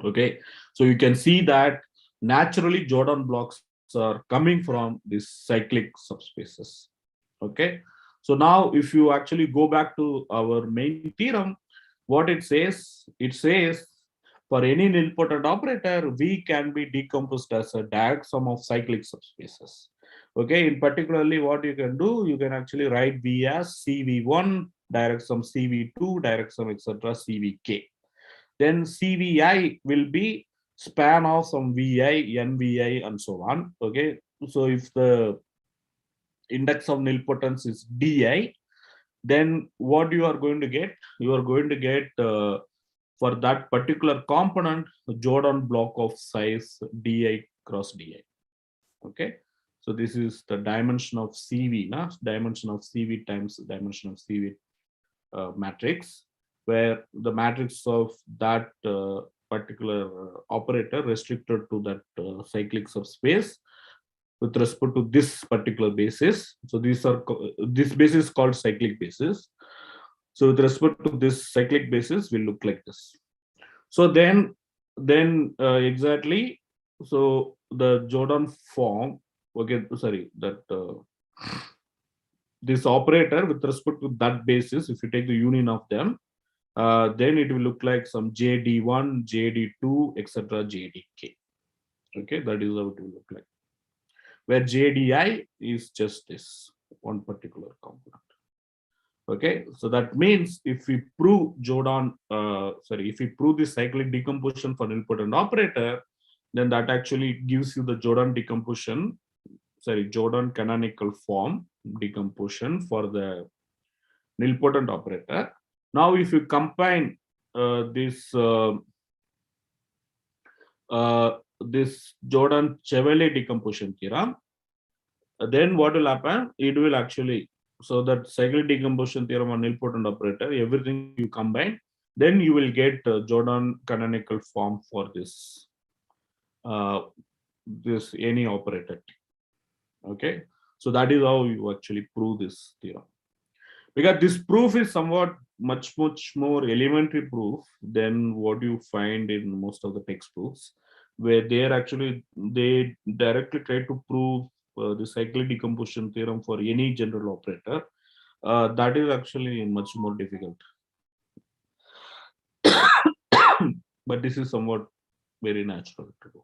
Okay, so you can see that naturally Jordan blocks are coming from these cyclic subspaces. Okay, so now if you actually go back to our main theorem, what it says for any nilpotent operator, V can be decomposed as a direct sum of cyclic subspaces. Okay, in particularly what you can do, you can actually write V as CV1, direct sum CV2, direct sum, etc., CVK. Then CVI will be span of some VI, NVI, and so on. Okay, so if the index of nilpotence is DI, then what you are going to get? You are going to get for that particular component Jordan block of size DI cross DI. Okay, so this is the dimension of CV, dimension of CV times dimension of CV matrix, where the matrix of that particular operator restricted to that cyclic subspace with respect to this particular basis. So this basis is called cyclic basis. So with respect to this cyclic basis will look like this. So then exactly, so the Jordan form, okay, sorry, that this operator with respect to that basis, if you take the union of them, then it will look like some JD1, JD2, etc., JDK. Okay, that is how it will look like, where JDI is just this one particular component. Okay, so that means if we prove if we prove the cyclic decomposition for nilpotent operator, then that actually gives you the Jordan canonical form decomposition for the nilpotent operator. Now, if you combine this Jordan Chevalier decomposition theorem, then what will happen? It will actually, so that cyclic decomposition theorem on nilpotent operator, everything you combine, then you will get Jordan canonical form for this any operator. Okay, So that is how you actually prove this theorem. Because this proof is somewhat much more elementary proof than what you find in most of the textbooks, where they directly try to prove the cyclic decomposition theorem for any general operator. That is actually much more difficult. But this is somewhat very natural to do.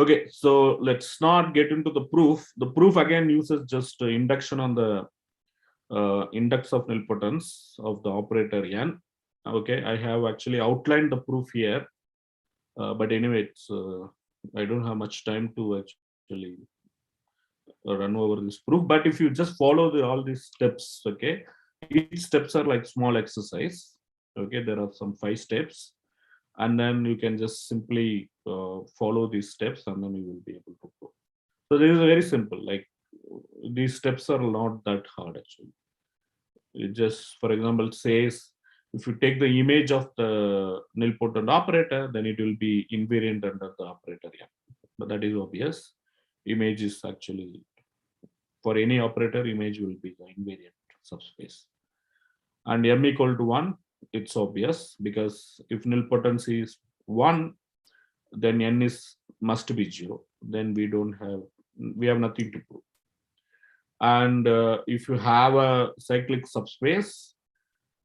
Okay, so let's not get into the proof. The proof again uses just induction on the index of nilpotence of the operator n. Okay, I have actually outlined the proof here, but anyway, I don't have much time to actually run over this proof. But if you just follow all these steps, okay, each steps are like small exercise. Okay, there are some 5 steps, and then you can just simply follow these steps, and then you will be able to prove. So this is very simple. Like these steps are not that hard actually. It just, for example, says if you take the image of the nilpotent operator, then it will be invariant under the operator. Yeah, but that is obvious. Image is actually, for any operator, image will be the invariant subspace. And m equal to 1, it's obvious, because if nilpotence is 1, then n is must be 0. Then we have nothing to prove. And if you have a cyclic subspace,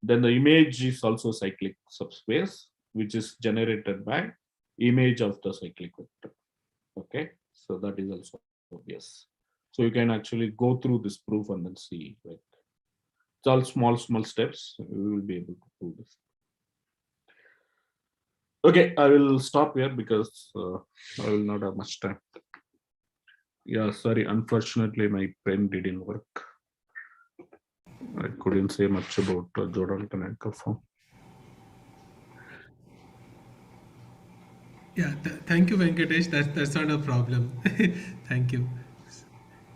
then the image is also cyclic subspace, which is generated by image of the cyclic vector. Okay, so that is also obvious. So you can actually go through this proof and then see, like, it's all small steps. We will be able to prove this. Okay, I will stop here because I will not have much time. Yeah, sorry, unfortunately my pen didn't work. I couldn't say much about Jordan canonical form. Yeah, thank you, Venkatesh. That's not a problem. Thank you.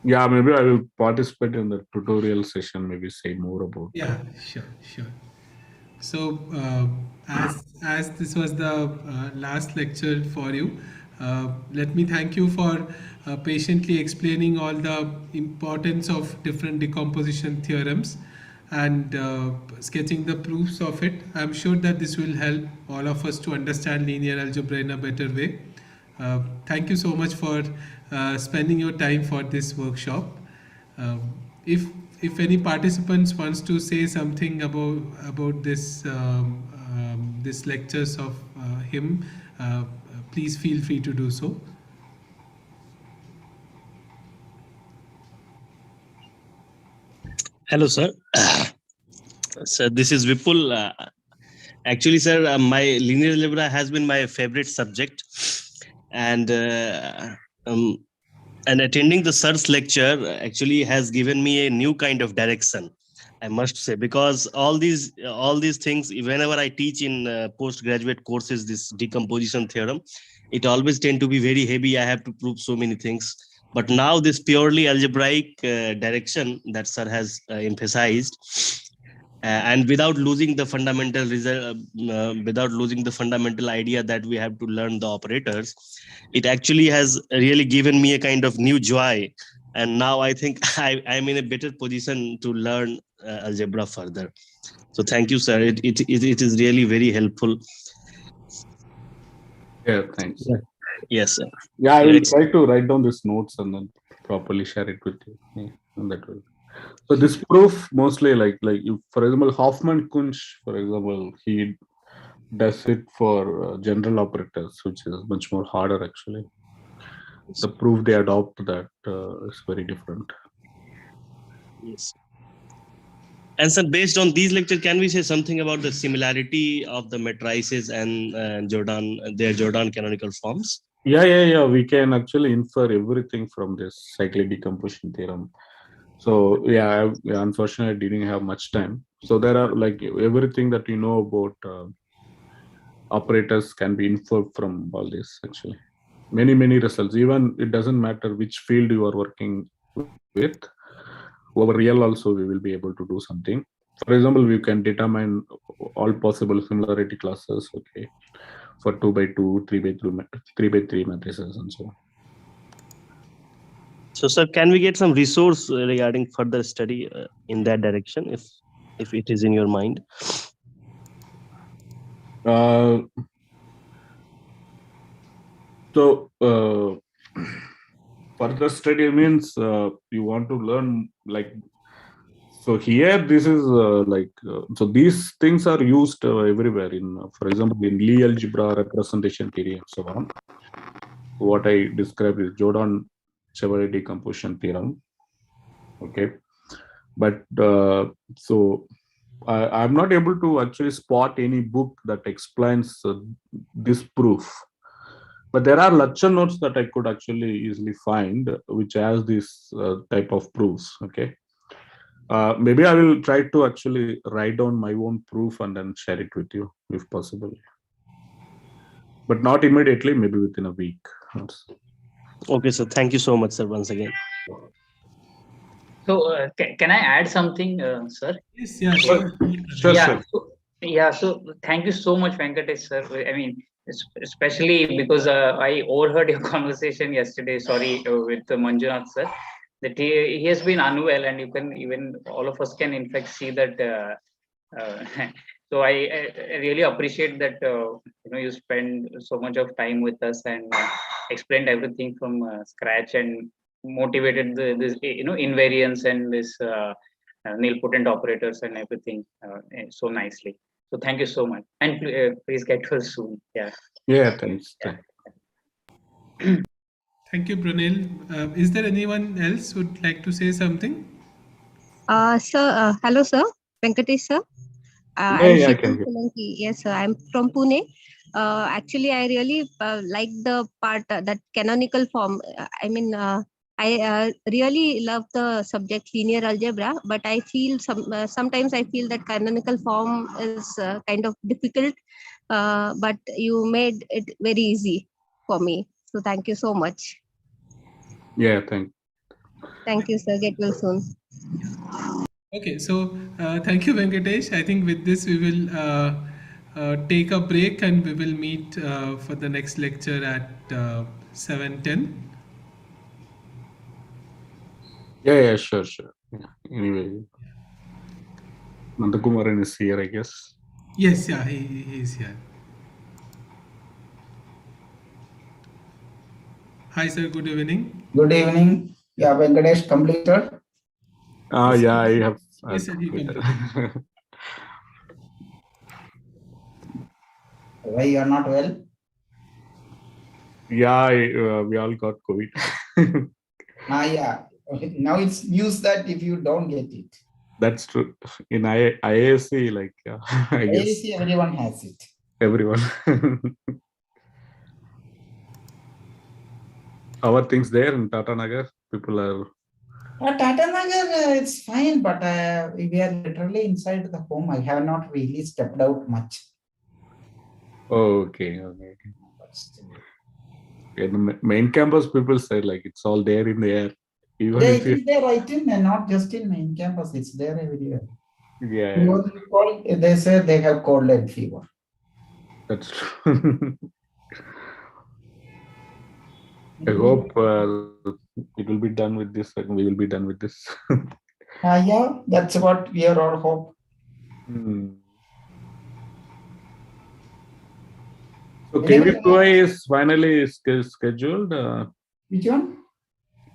Yeah, maybe I will participate in the tutorial session, maybe say more about it. Yeah, sure. So, as this was the last lecture for you, let me thank you for patiently explaining all the importance of different decomposition theorems and sketching the proofs of it. I'm sure that this will help all of us to understand linear algebra in a better way. Thank you so much for spending your time for this workshop. Um, if if any participants wants to say something about this lectures of him, please feel free to do so. Hello, sir. Sir, this is Vipul. Actually, sir, my linear algebra has been my favorite subject, and attending the sir's lecture actually has given me a new kind of direction, I must say, because all these things, whenever I teach in postgraduate courses, this decomposition theorem, it always tend to be very heavy. I have to prove so many things. But now this purely algebraic direction that sir has emphasized, and without losing the fundamental without losing the fundamental idea that we have to learn the operators, it actually has really given me a kind of new joy. And now I think I'm in a better position to learn algebra further. So thank you, sir. It is really very helpful. Yeah, thanks. Yeah. Yes, sir. Yeah, I will try to write down these notes and then properly share it with you. Yeah, in that way. So this proof mostly like if, for example, Hoffman-Kunz, for example, he does it for general operators, which is much more harder actually. The proof they adopt that is very different. Yes. And sir, based on these lectures, can we say something about the similarity of the matrices and their Jordan canonical forms? Yeah. We can actually infer everything from this cyclic decomposition theorem. So yeah, unfortunately, I didn't have much time. So there are like everything that you know about operators can be inferred from all this actually. Many results. Even it doesn't matter which field you are working with. Over real also we will be able to do something. For example, we can determine all possible similarity classes, okay, for 2 by 2, 3 by 3 matrices and so on. So, sir, can we get some resource regarding further study in that direction, if it is in your mind? Uh, so further study means you want to learn like, so here this is so these things are used everywhere in for example in Lie algebra, representation theory, and so on. What I described is Jordan Chevalier decomposition theorem. Okay, but so I'm not able to actually spot any book that explains this proof. But there are lecture notes that I could actually easily find, which has this type of proofs. Okay, maybe I will try to actually write down my own proof and then share it with you if possible. But not immediately, maybe within a week. Okay, so thank you so much, sir, once again. So can I add something, sir? Yes, yeah, Sure. sure. Yeah. So thank you so much, Venkatesh, sir. I mean, especially because I overheard your conversation yesterday. Sorry, with Manjunath, sir. That he has been unwell, and you can even all of us can in fact see that. So I really appreciate that you spend so much of time with us and explained everything from scratch and motivated this invariance and this nilpotent operators and everything so nicely. So thank you so much, and please get well soon. Yeah. Yeah, thanks. Thank you, Brunel. Is there anyone else who would like to say something? Sir, hello, sir. Venkatesh, sir. Yeah, I'm I Shikha can hear. Solanki. Yes, sir. I'm from Pune. Actually, I really like the part that canonical form. I really love the subject linear algebra, but I feel sometimes I feel that canonical form is kind of difficult. But you made it very easy for me. So thank you so much. Yeah, Thank you, sir. Get well soon. Okay, so thank you, Venkatesh. I think with this we will take a break and we will meet for the next lecture at 7:10. Yeah, sure. Yeah. Anyway, Nandakumaran is here, I guess. Yes, yeah, he's here. Hi, sir. Good evening. Good evening. Yeah, Venkatesh completed. Yeah, I have. Yes, sir. He completed. completed. Why you are not well? Yeah, we all got COVID. Yeah. Now it's news that if you don't get it, That's true. In IAC, like, I guess AAC, everyone has it. everyone. Our things there in Tata Nagar, people are. Tata Nagar, it's fine, but we are literally inside the home. I have not really stepped out much. Oh, okay. But still. In the main campus, people say like it's all there in the air. Even Yeah, if it you, is there, I think, and not just in main campus, it's there everywhere. yeah, What you call, they say they have cold and fever. that's true. I hope it will be done with this, and we will be done with this. Yeah, that's what we are all hope. So KVPI is finally scheduled. Which one?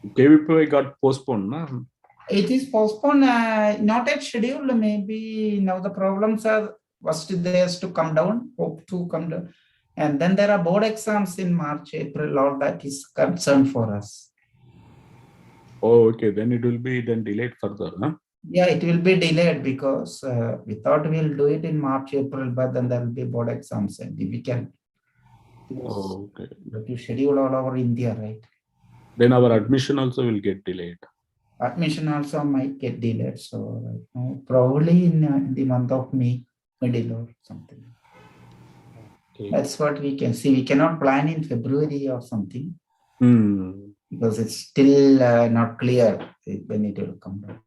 KVPI got postponed, no? It is postponed, not yet scheduled. Maybe now the problems are first theirs to come down, hope to come down. And then there are board exams in March, April, all that is concern for us. Oh, okay. Then it will be then delayed further, huh? Yeah, it will be delayed because we thought we'll do it in March, April, but then there will be board exams and we can. Oh, okay. But you schedule all over India, right? Then our admission also will get delayed. Admission also might get delayed. So right now, probably in the month of May, middle or something. Okay. That's what we can see. We cannot plan in February or something because it's still not clear when it will come down.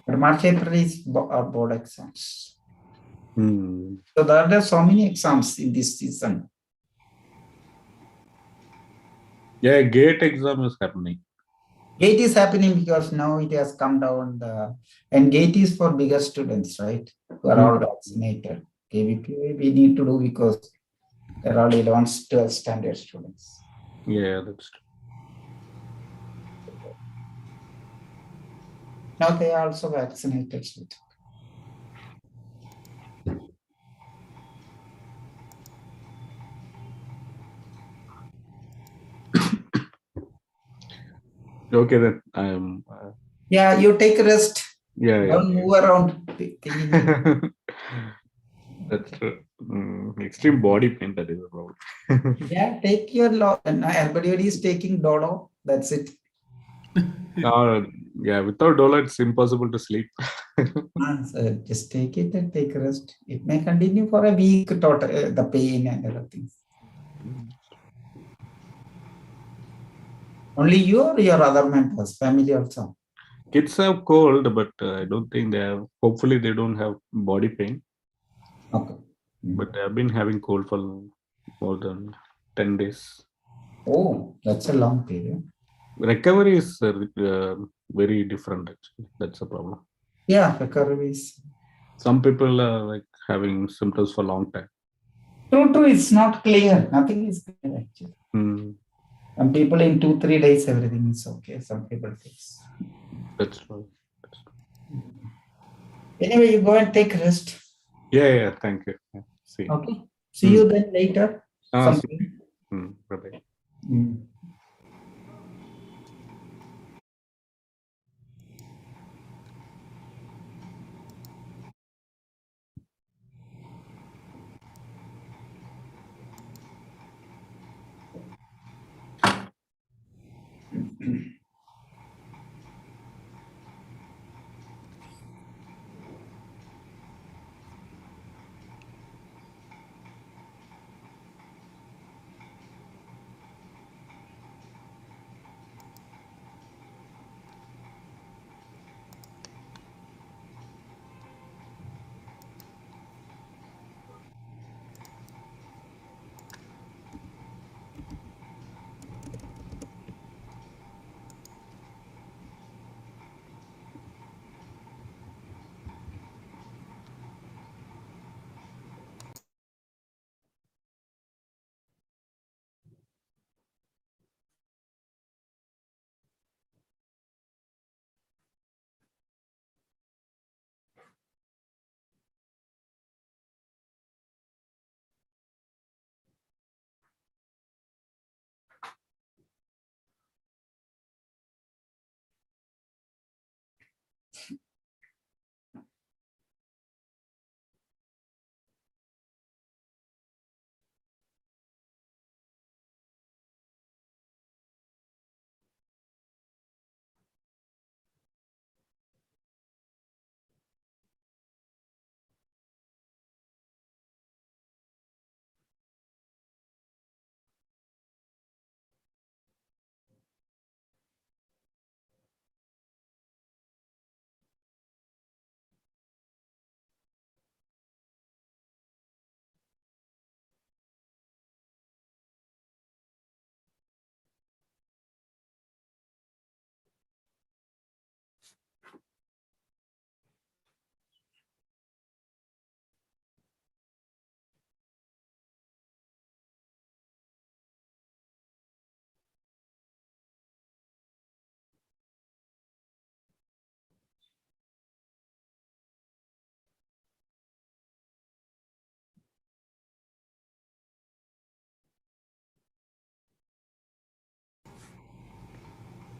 But March, April is board exams. So there are so many exams in this season. Yeah, GATE exam is happening. Gate is happening because now it has come down, and gate is for bigger students, right? Who are all vaccinated. KVP we need to do because they're all 11th, 12th standard students. Yeah, that's true. Now they are also vaccinated. Okay, then I'm. Yeah, you take a rest. Yeah, Don't move around. That's true. Extreme body pain, that is a problem. Yeah, take your everybody is taking Dodo. That's it. Yeah, without Dola, it's impossible to sleep. So just take it and take a rest. It may continue for a week, total, the pain and other things. Only you or your other members, family also? Kids have cold, but I don't think they have. Hopefully, they don't have body pain. Okay. But I've been having cold for more than 10 days. Oh, that's a long period. Recovery is very different, actually. That's a problem. Yeah, recovery is. Some people are like having symptoms for a long time. True, it's not clear. Nothing is clear actually. Some people in 2-3 days, everything is okay. Some people takes. That's true. Anyway, you go and take rest. Yeah, thank you. Yeah, see. Okay. See you then later. Bye-bye.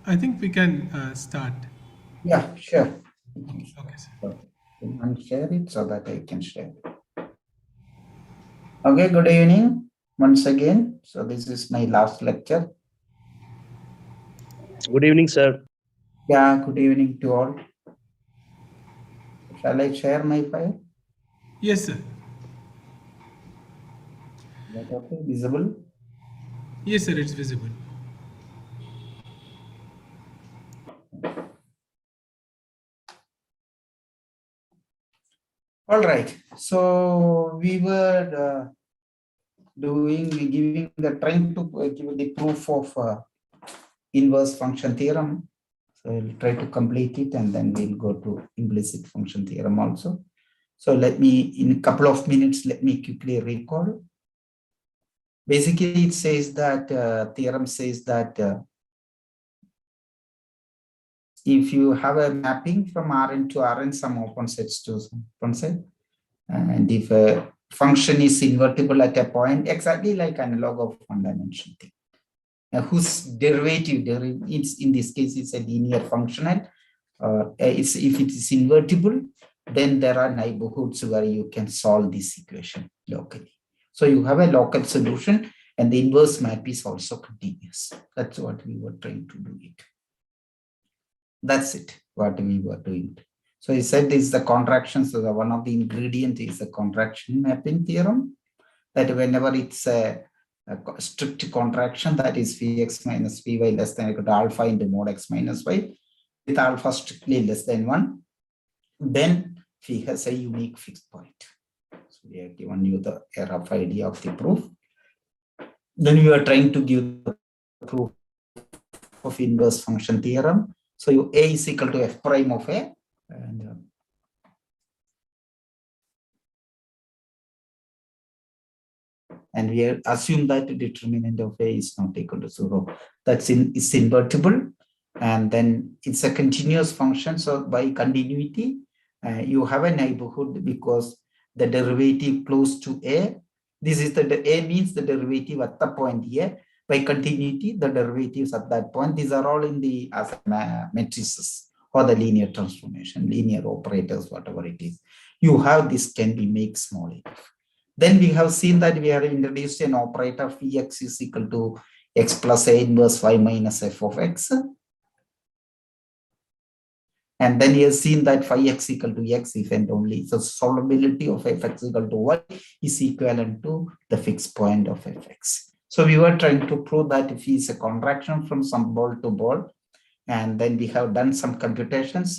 I think we can start. Yeah, sure. Okay, sir. And share it so that I can share. Okay, good evening once again. So this is my last lecture. Good evening, sir. Yeah, good evening to all. Shall I share my file? Yes, sir. Is that okay? Visible? Yes, sir, it's visible. All right. So we were trying to give the proof of inverse function theorem. So I'll try to complete it and then we'll go to implicit function theorem also. So let me, in a couple of minutes, let me quickly recall. Basically, it says that theorem says that if you have a mapping from Rn to Rn, some open sets to some open set, and if a function is invertible at a point, exactly like analog of one-dimensional thing, whose derivative, it's in this case, it's a linear functional. If it is invertible, then there are neighborhoods where you can solve this equation locally. So you have a local solution, and the inverse map is also continuous. That's what we were trying to do it. That's it, what we were doing. So I said this is the contraction. So the one of the ingredients is the contraction mapping theorem, that whenever it's a strict contraction, that is Vx minus Vy less than or equal to alpha into mod x minus y, with alpha strictly less than 1, then phi has a unique fixed point. So we have given you the rough idea of the proof. Then we are trying to give the proof of inverse function theorem. So you A is equal to f prime of A, and we assume that the determinant of A is not equal to 0. That's it's invertible, and then it's a continuous function. So by continuity, you have a neighborhood because the derivative close to A, this is the A means the derivative at the point here. By continuity, the derivatives at that point, these are all in the as matrices or the linear transformation, linear operators, whatever it is. You have this can be made small enough. Then we have seen that we have introduced an operator phi x is equal to x plus a inverse y minus f of x. And then you have seen that phi x equal to x if and only. So solvability of fx equal to y is equivalent to the fixed point of fx. So we were trying to prove that if is a contraction from some ball to ball, and then we have done some computations.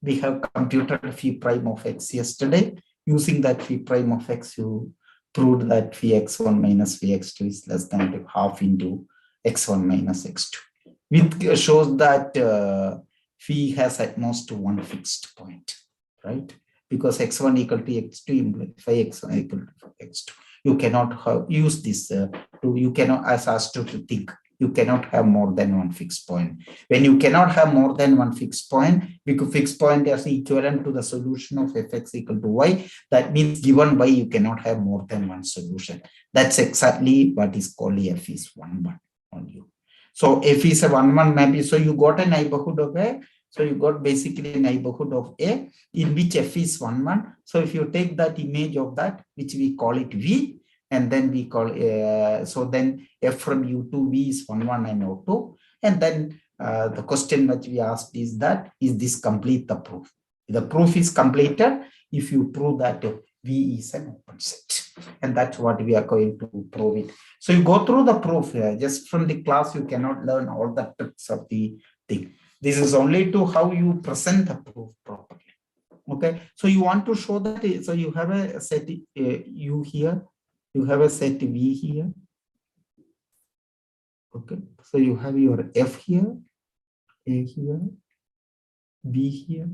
We have computed phi prime of x yesterday. Using that phi prime of x, you proved that phi x1 minus phi x2 is less than half into x1 minus x2. Which shows that phi has at most one fixed point, right? Because x1 equal to x2 implies phi x1 equal to x2. You cannot use this you cannot, as asked to think, you cannot have more than one fixed point. When you cannot have more than one fixed point, because fixed point is equivalent to the solution of fx equal to y, that means given y, you cannot have more than one solution. That's exactly what is called f is 1, 1 on you. So f is a 1, 1 maybe. So you got a neighborhood of A. So you got basically a neighborhood of A in which f is 1, 1. So if you take that image of that, which we call it V, and then we call, so then f from u to v is 1, 1 and o2. And then the question that we asked is that, is this complete the proof? The proof is completed if you prove that V is an open set. And that's what we are going to prove it. So you go through the proof here. Just from the class, you cannot learn all the tricks of the thing. This is only to how you present the proof properly. Okay. So you want to show that, so you have a set U here. You have a set V here. Okay. So you have your F here, A here, B here.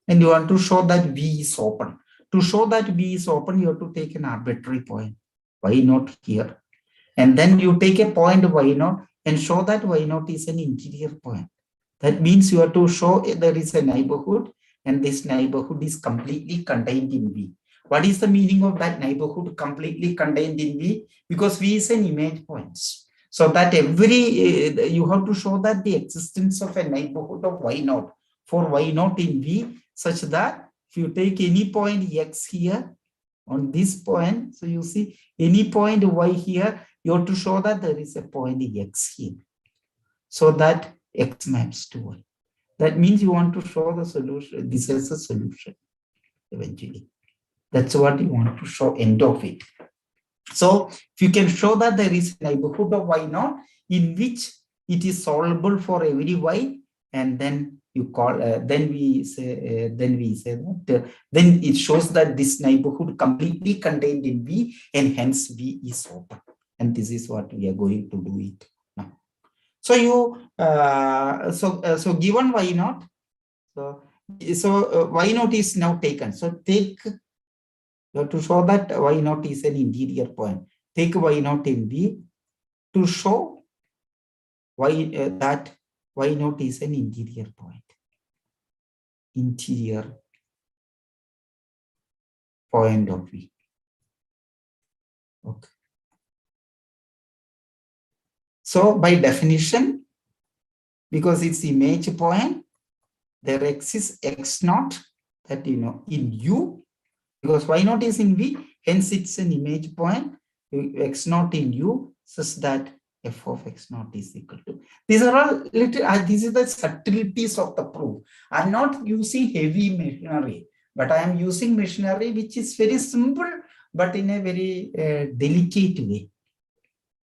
And you want to show that V is open. To show that V is open, you have to take an arbitrary point. Why not here? And then you take a point Y naught and show that Y naught is an interior point. That means you have to show there is a neighborhood, and this neighborhood is completely contained in V. What is the meaning of that neighborhood completely contained in V? Because V is an image points. So that you have to show that the existence of a neighborhood of Y naught for Y naught in V, such that if you take any point X here on this point, so you see any point Y here, you have to show that there is a point X here. So that X maps to Y. That means you want to show the solution. This is a solution eventually. That's what you want to show end of it. So if you can show that there is a neighborhood of Y naught in which it is solvable for every Y, and then you call then we say that then it shows that this neighborhood completely contained in V, and hence V is open. And this is what we are going to do it now. So you so given y naught, so y naught is now taken. So take, you have to show that y naught is an interior point. Take y naught in V to show that y naught is an interior point. Interior point of V. Okay. So by definition, because it's image point, there exists x naught that you know in U, because y naught is in V, hence it's an image point, x naught in U, such that f of x naught is equal to. These are all little, these are the subtleties of the proof. I'm not using heavy machinery, but I am using machinery which is very simple, but in a very delicate way.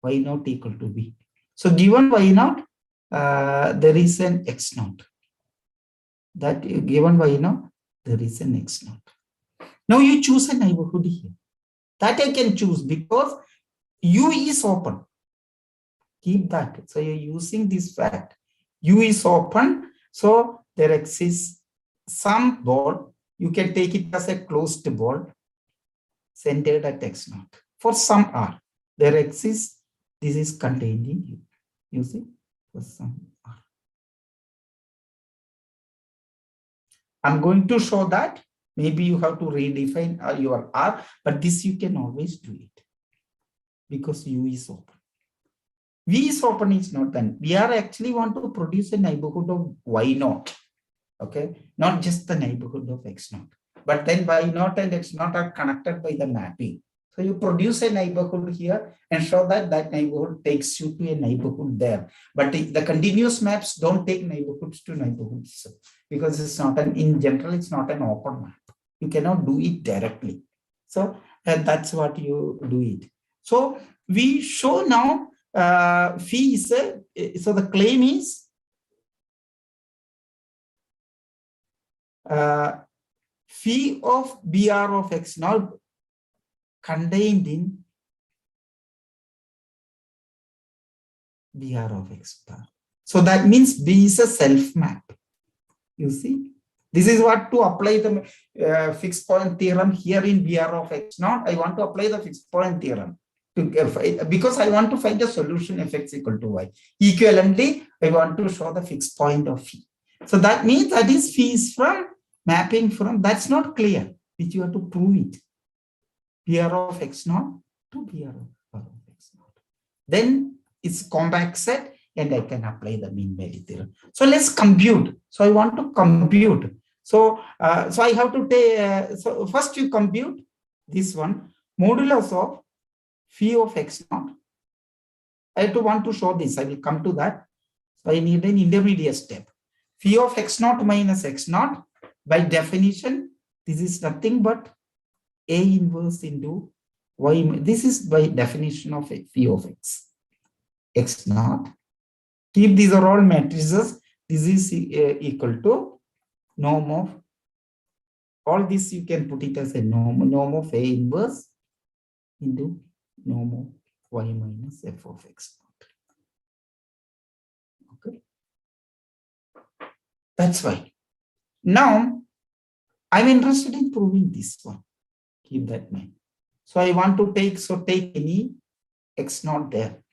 Y naught equal to B. So given y naught, there is an x naught. That given y naught, there is an x naught. Now you choose a neighborhood here. That I can choose because U is open. Keep that. So you're using this fact. U is open. So there exists some ball. You can take it as a closed ball centered at x naught. For some R, there exists, this is contained in U. You see? For some R. I'm going to show that. Maybe you have to redefine your R, but this you can always do it because U is open. V is open is not done. We are actually want to produce a neighborhood of y naught, okay? Not just the neighborhood of x naught, but then y naught and x naught are connected by the mapping. So you produce a neighborhood here and show that that neighborhood takes you to a neighborhood there. But the continuous maps don't take neighborhoods to neighborhoods because it's not an, in general, it's not an open map. You cannot do it directly. So that's what you do it. So we show now phi is a, so the claim is phi of BR of x naught contained in BR of x bar. So that means B is a self map. You see, this is what to apply the fixed point theorem here in BR of x naught. I want to apply the fixed point theorem to, because I want to find a solution f x equal to y. Equivalently, I want to show the fixed point of phi. So that means that is phi is from mapping from, that's not clear, which you have to prove it. BR of x naught to BR of x naught. Then it's compact set and I can apply the mean value theorem. So let's compute. So I want to compute. So, so I have to take, so first you compute this one, modulus of phi of x naught. I want to show this, I will come to that. So I need an intermediate step. Phi of x naught minus x naught, by definition, this is nothing but A inverse into y. This is by definition of phi of x naught. Keep these are all matrices. This is equal to norm of, all this you can put it as a norm of A inverse into norm of y minus f of x naught. Okay. That's why. Now, I'm interested in proving this one. Keep that in mind. So I want to take, so take any x naught there.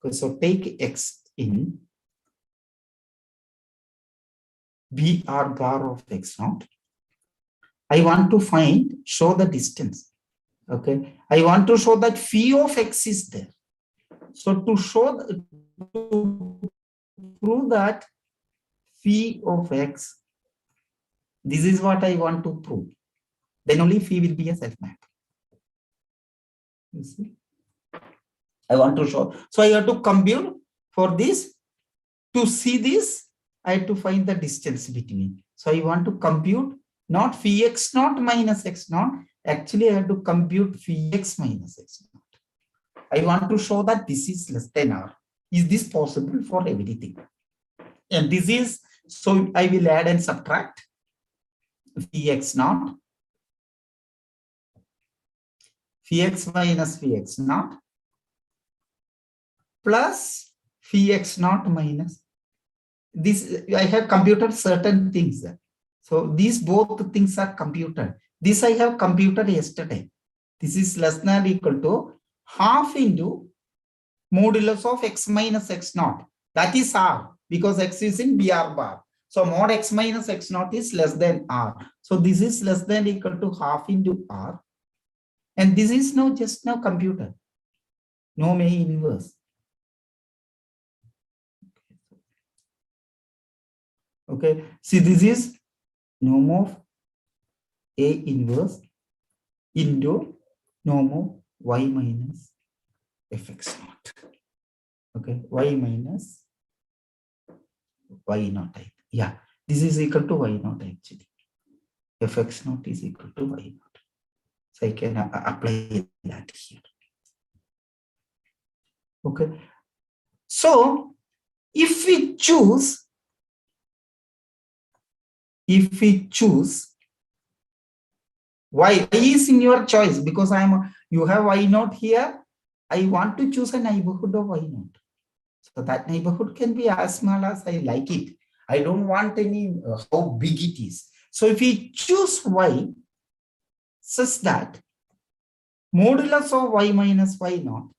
Okay, so take x in BR bar of x naught. I want to find, show the distance. Okay. I want to show that phi of x is there. So to show, to prove that phi of x, this is what I want to prove. Then only phi will be a self map. You see? I want to show. So I have to compute for this. To see this, I have to find the distance between. So I want to compute not phi x naught minus x naught. Actually, I have to compute phi x minus x naught. I want to show that this is less than r. Is this possible for everything? And this is, so I will add and subtract phi x naught, phi x minus phi x naught, plus phi x naught minus this. I have computed certain things. So these both things are computed. This I have computed yesterday. This is less than or equal to half into modulus of x minus x naught. That is r, because x is in BR bar. So mod x minus x naught is less than r. So this is less than or equal to half into r. And this is now just now computed. No may inverse. Okay. See, this is norm of A inverse into norm of y minus fx naught. Okay, y minus y naught. Yeah, this is equal to y naught actually. Fx naught is equal to y naught. So I can apply that here. Okay. So if we choose y is in your choice, because you have y naught here. I want to choose a neighborhood of y naught. So that neighborhood can be as small as I like it. I don't want any how big it is. So if we choose y such that modulus of y minus y naught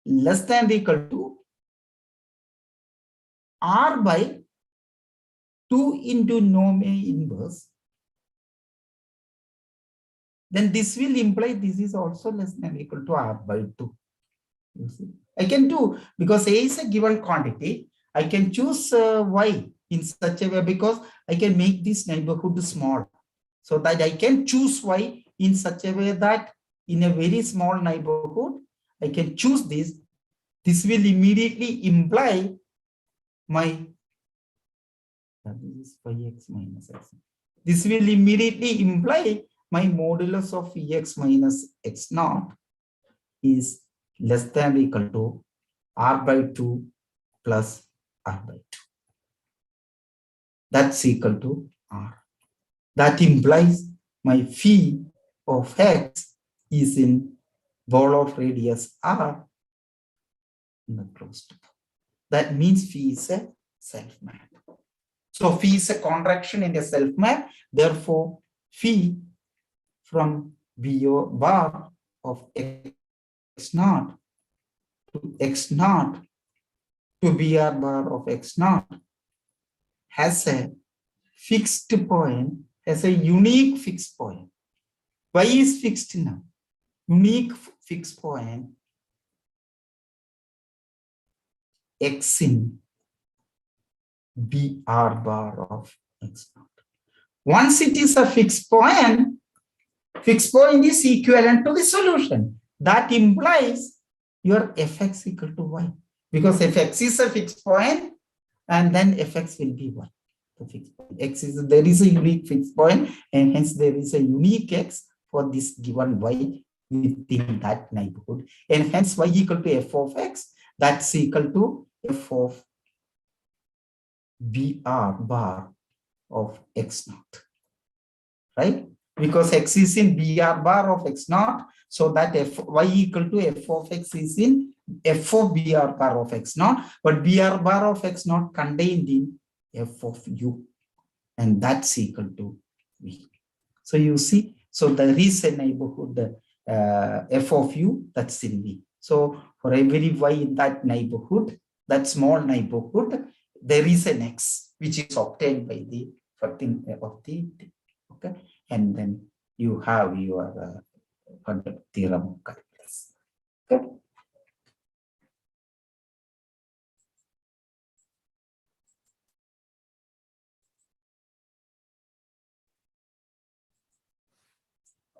less than or equal to r by 2 into norm A inverse, then this will imply this is also less than or equal to r by 2. You see? I can do, because A is a given quantity, I can choose y in such a way, because I can make this neighborhood small, so that I can choose y in such a way that in a very small neighborhood, I can choose this. This will immediately imply my, this is phi x minus x. This will immediately imply my modulus of x minus x naught is less than or equal to r by 2 plus r by 2. That's equal to r. That implies my phi of x is in ball of radius r in the closed. That means phi is a self-map. So phi is a contraction in a self-map. Therefore, phi from BO bar of x naught to x naught to BR bar of x naught has a fixed point, has a unique fixed point. Y is fixed now. Unique fixed point x in BR bar of x naught. Once it is a fixed point is equivalent to the solution. That implies your fx equal to y, because if x is a fixed point, and then fx will be y. The fixed point x is, there is a unique fixed point, and hence there is a unique x for this given y within that neighborhood, and hence y equal to f of x. That's equal to f of BR bar of x naught, right? Because x is in BR bar of x naught, so that y equal to f of x is in f of BR bar of x naught, but BR bar of x naught contained in f of u, and that's equal to v. So you see, so there is a neighborhood f of u that's in v. So for every y in that neighborhood, that small neighborhood, there is an x which is obtained by the okay, and then you have your theorem of calculus. Okay.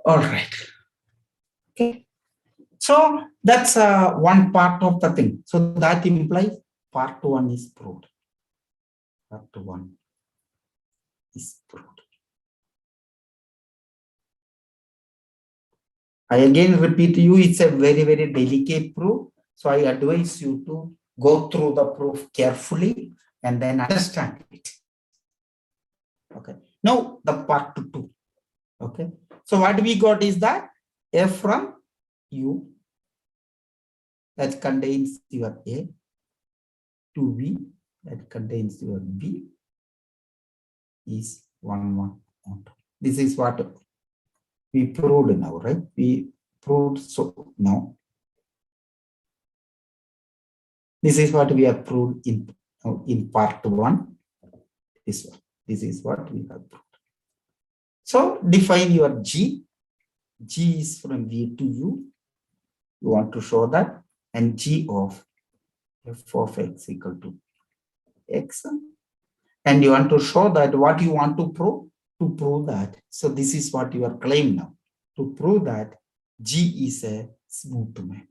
All right. Okay. So that's one part of the thing. So that implies part 1 is proved. Part 1 is proved. I again repeat to you, it's a very, very delicate proof. So I advise you to go through the proof carefully and then understand it. Okay. Now the part 2. Okay. So what we got is that f from u that contains your A, 2V that contains your B is 1, 1, 1. This is what we proved now, right? We proved so now. This is what we have proved in part 1. This one. This is what we have proved. So define your G. G is from V to U. You want to show that, and G of f of x equal to x. And you want to show that what you want to prove that. So this is what you are claiming now. To prove that G is a smooth map.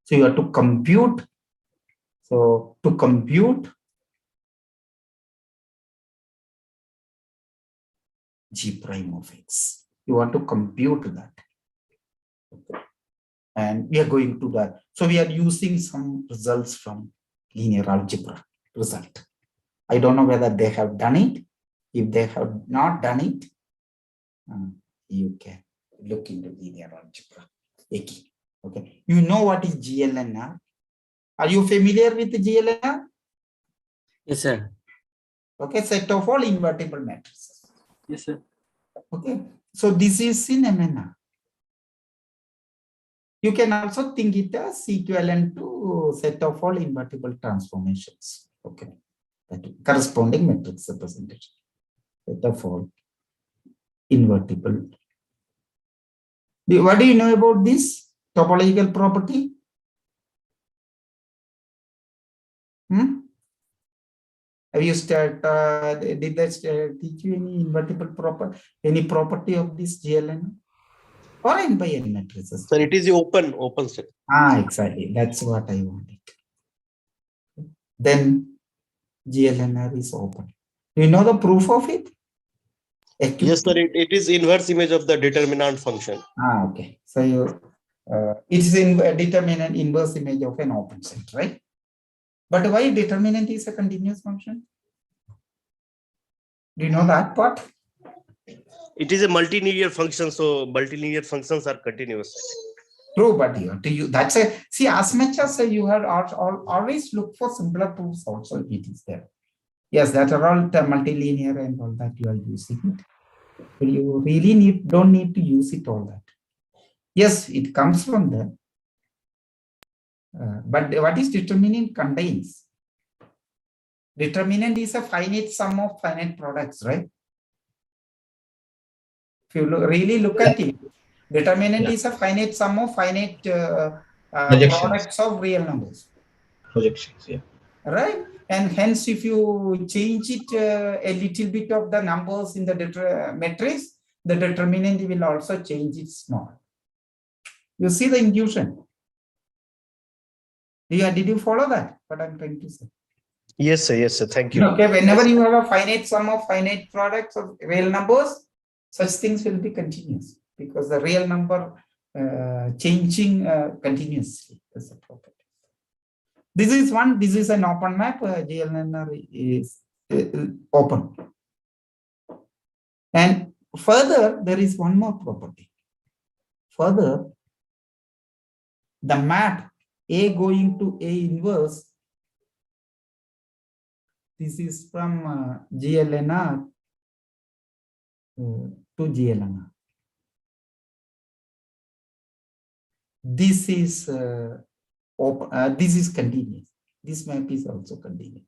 So you have to compute. So to compute G prime of x, you want to compute that. Okay. And we are going to that. So we are using some results from linear algebra result. I don't know whether they have done it. If they have not done it, you can look into linear algebra. Okay. You know what is GLNR? Are you familiar with GLNR? Yes, sir. Okay, set of all invertible matrices. Yes, sir. Okay, so this is in MNR. You can also think it as equivalent to set of all invertible transformations. Okay, that corresponding matrix representation. Set of all invertible. What do you know about this topological property? Have you did that teach you any invertible property of this GLN or n by n matrices? Sir, it is the open set. Exactly. That's what I wanted. Then GLNR is open. Do you know the proof of it? Yes, sir. It is inverse image of the determinant function. Okay. So you it's in determinant inverse image of an open set, right? But why determinant is a continuous function? Do you know that part? It is a multilinear function, so multilinear functions are continuous. True, but you have to use that's a see as much as you have always look for simpler proofs also it is there. Yes, that are all multilinear and all that you are using it. But you really don't need to use it all that. Yes, it comes from there. But what is determinant contains? Determinant is a finite sum of finite products, right? If you really look at it, determinant is a finite sum of finite products of real numbers. Projections, yeah. Right? And hence, if you change it a little bit of the numbers in the matrix, the determinant will also change it small. You see the intuition? Did you follow that? What I'm trying to say? Yes, sir. Yes, sir. Thank you. Okay, whenever you have a finite sum of finite products of real numbers, such things will be continuous because the real number changing continuously. That's the property. This is one. This is an open map. GLNR is open. And further, there is one more property. Further, the map A going to A inverse. This is from GLNR to GLNR. This is open. This is continuous. This map is also continuous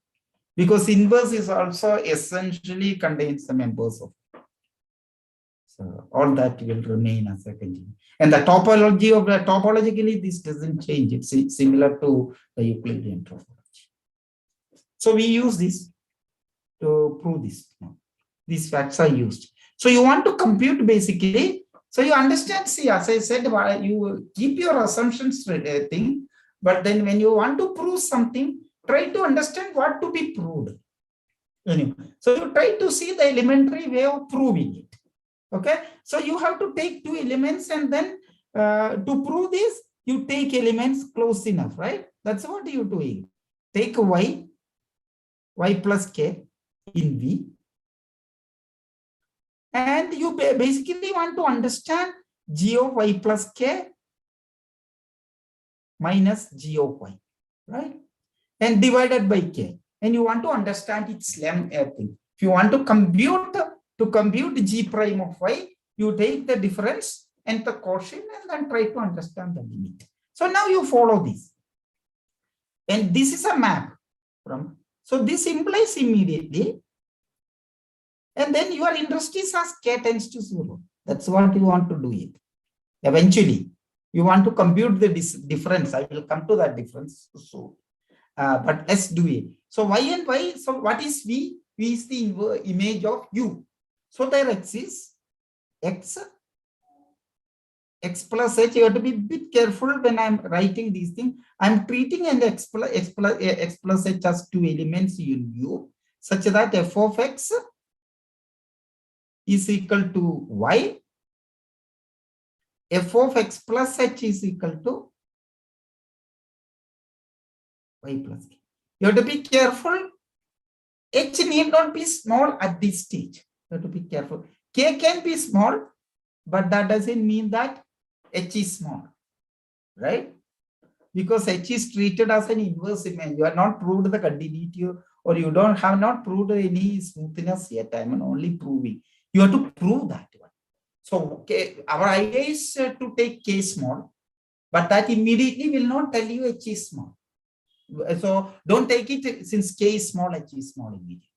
because inverse is also essentially contains the members of. So all that will remain as a continuous. And the topology of the topologically this doesn't change. It's similar to the Euclidean topology. So we use this to prove this. These facts are used. So you want to compute basically. So you understand, see, as I said, you keep your assumptions thing, but then when you want to prove something, try to understand what to be proved. Anyway, so you try to see the elementary way of proving it. Okay, so you have to take two elements and then to prove this, you take elements close enough, right? That's what you're doing. Take y plus k in V. And you basically want to understand g of y plus k minus g of y, right? And divided by k. And you want to understand its length thing. If you want to compute g prime of y, you take the difference and the quotient and then try to understand the limit. So now you follow this. And this is a map from, so this implies immediately. And then your interest is as k tends to 0. That's what you want to do it. Eventually, you want to compute the difference. I will come to that difference. So, but let's do it. So y and y, so what is v? V is the image of u. So there exists x plus h. You have to be a bit careful when I'm writing these things. I'm treating an x plus h as two elements in u, such that f of x is equal to y, f of x plus h is equal to y plus k. You have to be careful. H need not be small at this stage. You have to be careful. K can be small, but that doesn't mean that h is small, right? Because h is treated as an inverse image. You have not proved the continuity, or you have not proved any smoothness yet. I am only proving. You have to prove that one. So our idea is to take k small, but that immediately will not tell you h is small. So don't take it since k is small, h is small immediately.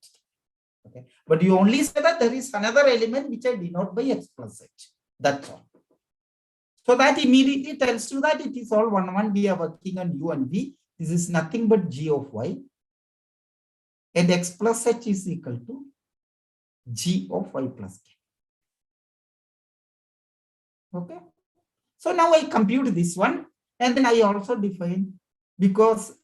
Okay, but you only say that there is another element which I denote by x plus h. That's all. So that immediately tells you that it is all 1, 1. We are working on u and v. This is nothing but g of y, and x plus h is equal to g of y plus k. Okay. So now I compute this one, and then I also define, because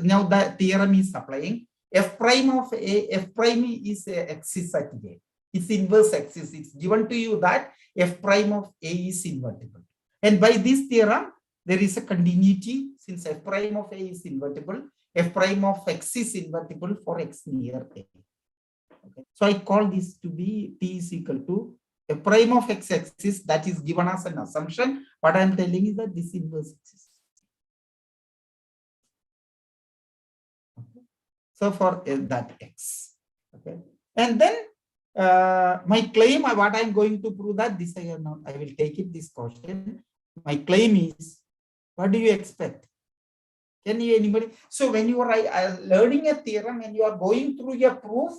now the theorem is applying, f prime of a, f prime is a axis at a. It's inverse axis. It's given to you that f prime of a is invertible. And by this theorem, there is a continuity. Since f prime of a is invertible, f prime of x is invertible for x near a. Okay. So I call this to be t is equal to f prime of x axis, that is given as an assumption. What I am telling is that this inverse axis. Okay. So for that x. Okay. And then my claim, what I'm going to prove that this I have not, I will take it this question. My claim is, what do you expect? Can you anybody? So when you are learning a theorem and you are going through your proof,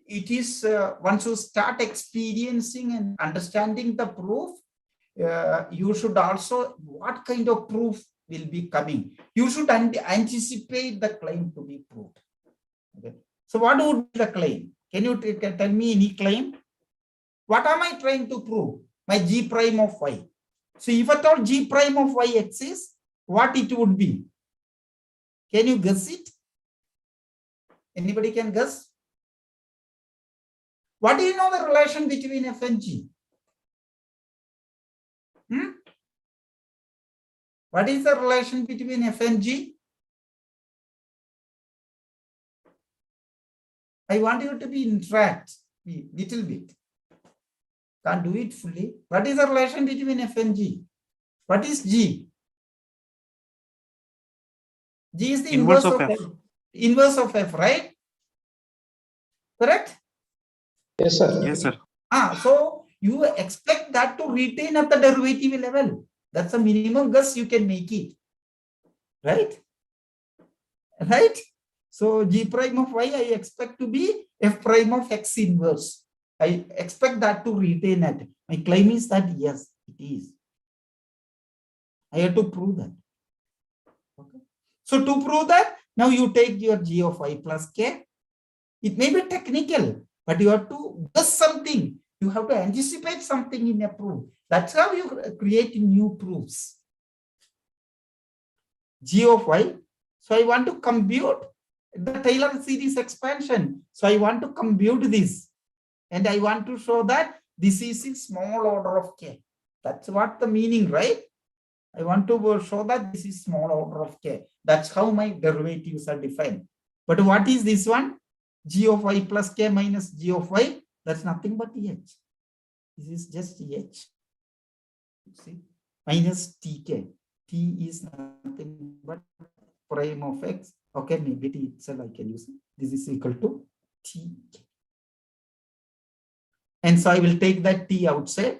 it is once you start experiencing and understanding the proof, you should also, what kind of proof will be coming? You should anticipate the claim to be proved. Okay. So what would be the claim? Can you tell me any claim? What am I trying to prove? My g prime of y. So if at all g prime of y exists, what it would be? Can you guess it? Anybody can guess? What do you know the relation between f and g? What is the relation between f and g? I want you to be interact a little bit. Can't do it fully. What is the relation between f and g? What is g? G is the inverse of f. Inverse of f, right? Correct? Yes, sir. Yes, sir. So you expect that to retain at the derivative level. That's the minimum guess you can make it. Right? Right? So g prime of y, I expect to be f prime of x inverse. I expect that to retain it. My claim is that yes, it is. I have to prove that. Okay. So to prove that, now you take your g of y plus k. It may be technical, but you have to guess something. You have to anticipate something in a proof. That's how you create new proofs. G of y. So I want to compute the Taylor series expansion. So I want to compute this. And I want to show that this is in small order of k. That's what the meaning, right? I want to show that this is small order of k. That's how my derivatives are defined. But what is this one? G of y plus k minus g of y. That's nothing but h. This is just h. See? Minus tk. T is nothing prime of x. Okay, maybe t itself I can use it. This is equal to t. And so I will take that t outside.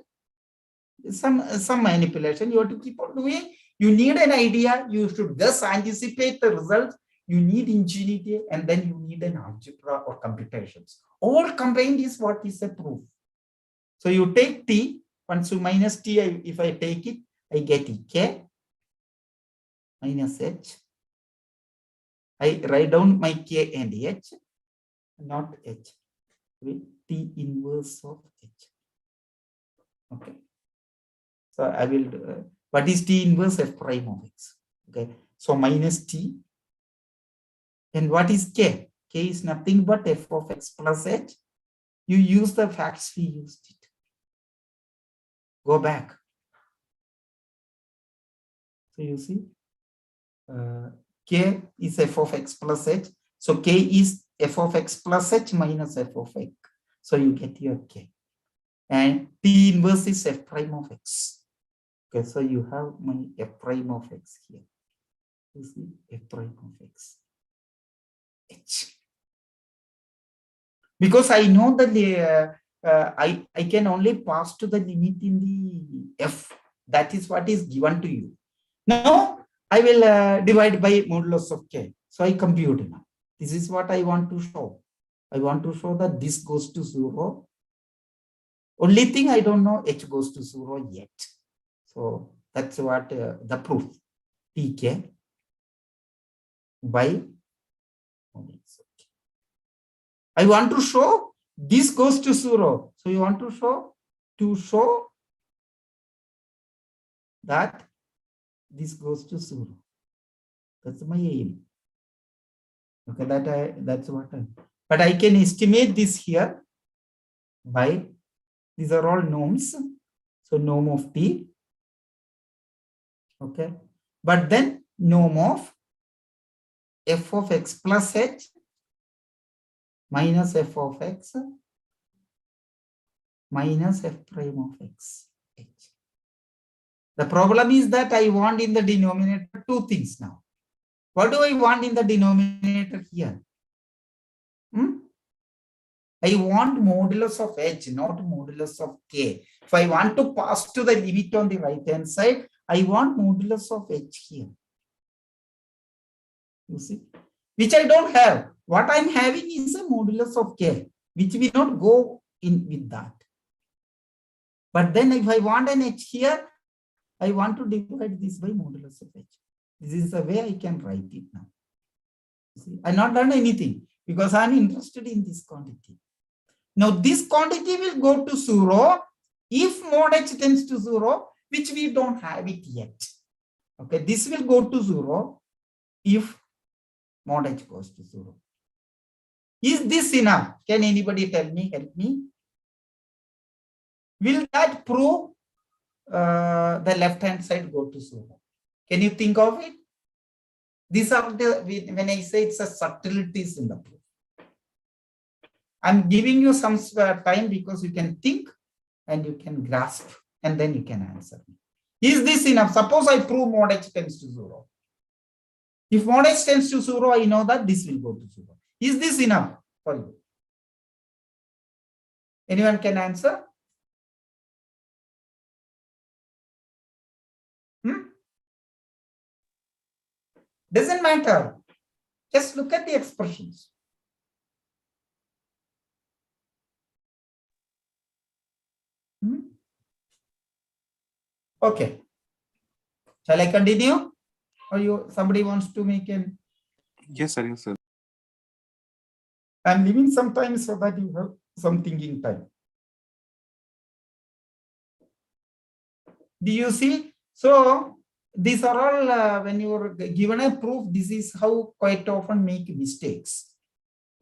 Some manipulation you have to keep on doing. You need an idea. You should just anticipate the results. You need ingenuity, and then you need an algebra or computations. All combined is what is a proof. So you take t, once you minus t, if I take it, I get ek minus h. I write down my k and h, not h, with t inverse of h. Okay. So I will, what is t inverse? F prime of x. Okay. So minus t. And what is k? K is nothing but f of x plus h. You use the facts we used it. Go back. So you see, k is f of x plus h. So k is f of x plus h minus f of x. So you get your k. And t inverse is f prime of x. Okay, so you have my f prime of x here. You see, f prime of x. H. Because I know that I can only pass to the limit in the f. That is what is given to you. Now I will divide by modulus of k. So I compute now. This is what I want to show. I want to show that this goes to 0. Only thing I don't know, h goes to 0 yet. So that's what the proof. Tk by modulus of k. I want to show this goes to 0. So you want to show that this goes to 0. That's my aim. Okay, that's what but I can estimate this here by, these are all norms. So norm of t. Okay. But then norm of f of x plus h minus f of x minus f prime of x h. The problem is that I want in the denominator two things now. What do I want in the denominator here? I want modulus of h, not modulus of k. If I want to pass to the limit on the right hand side, I want modulus of h here. You see, which I don't have. What I'm having is a modulus of k, which will not go in with that. But then if I want an h here, I want to divide this by modulus of h. This is the way I can write it now. See, I've not done anything because I'm interested in this quantity. Now this quantity will go to 0 if mod h tends to 0, which we don't have it yet. Okay, this will go to 0 if mod h goes to 0. Is this enough? Can anybody tell me, help me? Will that prove the left hand side go to 0? Can you think of it? These are the, when I say it's a subtleties in the proof. I'm giving you some time because you can think and you can grasp and then you can answer me. Is this enough? Suppose I prove mod h tends to 0. If mod h tends to 0, I know that this will go to 0. Is this enough for you? Anyone can answer? Doesn't matter. Just look at the expressions. Okay. Shall I continue? Or somebody wants to make an? Yes, sir. Yes, sir. I'm leaving some time so that you have some thinking time. Do you see? So these are all, when you are given a proof, this is how quite often make mistakes.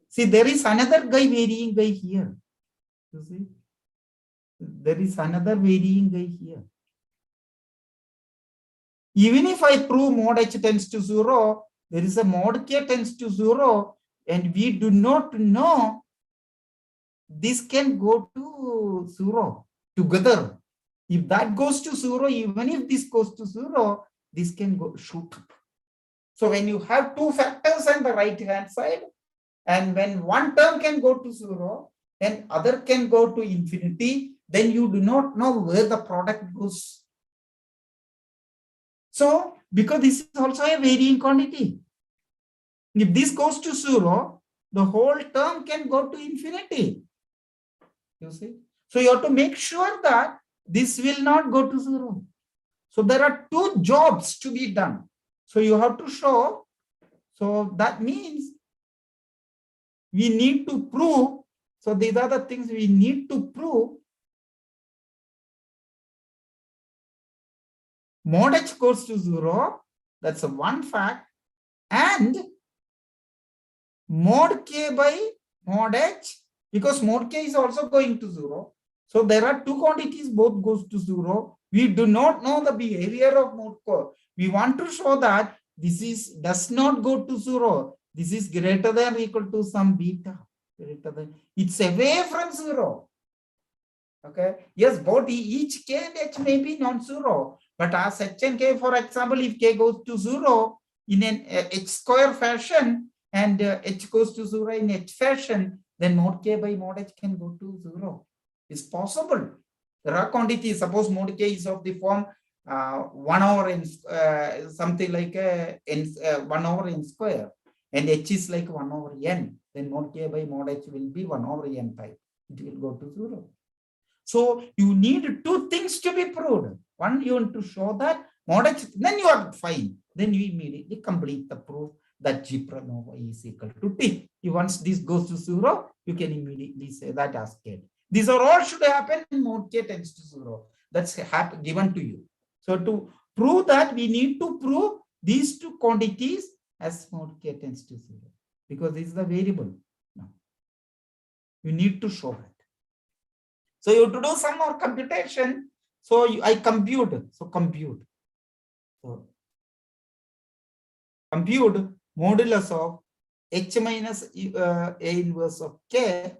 See, there is another guy varying guy here. You see? There is another varying guy here. Even if I prove mod h tends to 0, there is a mod k tends to 0, and we do not know this can go to 0 together. If that goes to 0, even if this goes to 0, this can go shoot up. So when you have two factors on the right hand side, and when one term can go to 0 and other can go to infinity, then you do not know where the product goes. So because this is also a varying quantity. If this goes to 0, the whole term can go to infinity. You see? So you have to make sure that this will not go to 0. So there are two jobs to be done. So you have to show. So that means we need to prove. So these are the things we need to prove. Mod h goes to 0. That's a one fact. And mod k by mod h, because mod k is also going to 0. So there are two quantities, both goes to 0. We do not know the behavior of mod k. We want to show that this does not go to 0. This is greater than or equal to some beta. Greater than, it's away from 0. Okay. Yes, both each k and h may be non-zero. But as h and k, for example, if k goes to 0 in an h square fashion and h goes to 0 in h fashion, then mod k by mod h can go to 0. It's possible. There are quantities. Suppose mod k is of the form 1 over n, something like n, 1 over n square, and h is like 1 over n. Then mod k by mod h will be 1 over n type. It will go to 0. So you need two things to be proved. One, you want to show that mod h, then you are fine. Then you immediately complete the proof that G prime of y is equal to t. Once this goes to 0, you can immediately say that as k. These are all should happen in mod k tends to 0. That's given to you. So to prove that, we need to prove these two quantities as mod k tends to 0, because this is the variable. Now, you need to show that. So you have to do some more computation. So I compute. So compute. So compute modulus of h minus a inverse of k.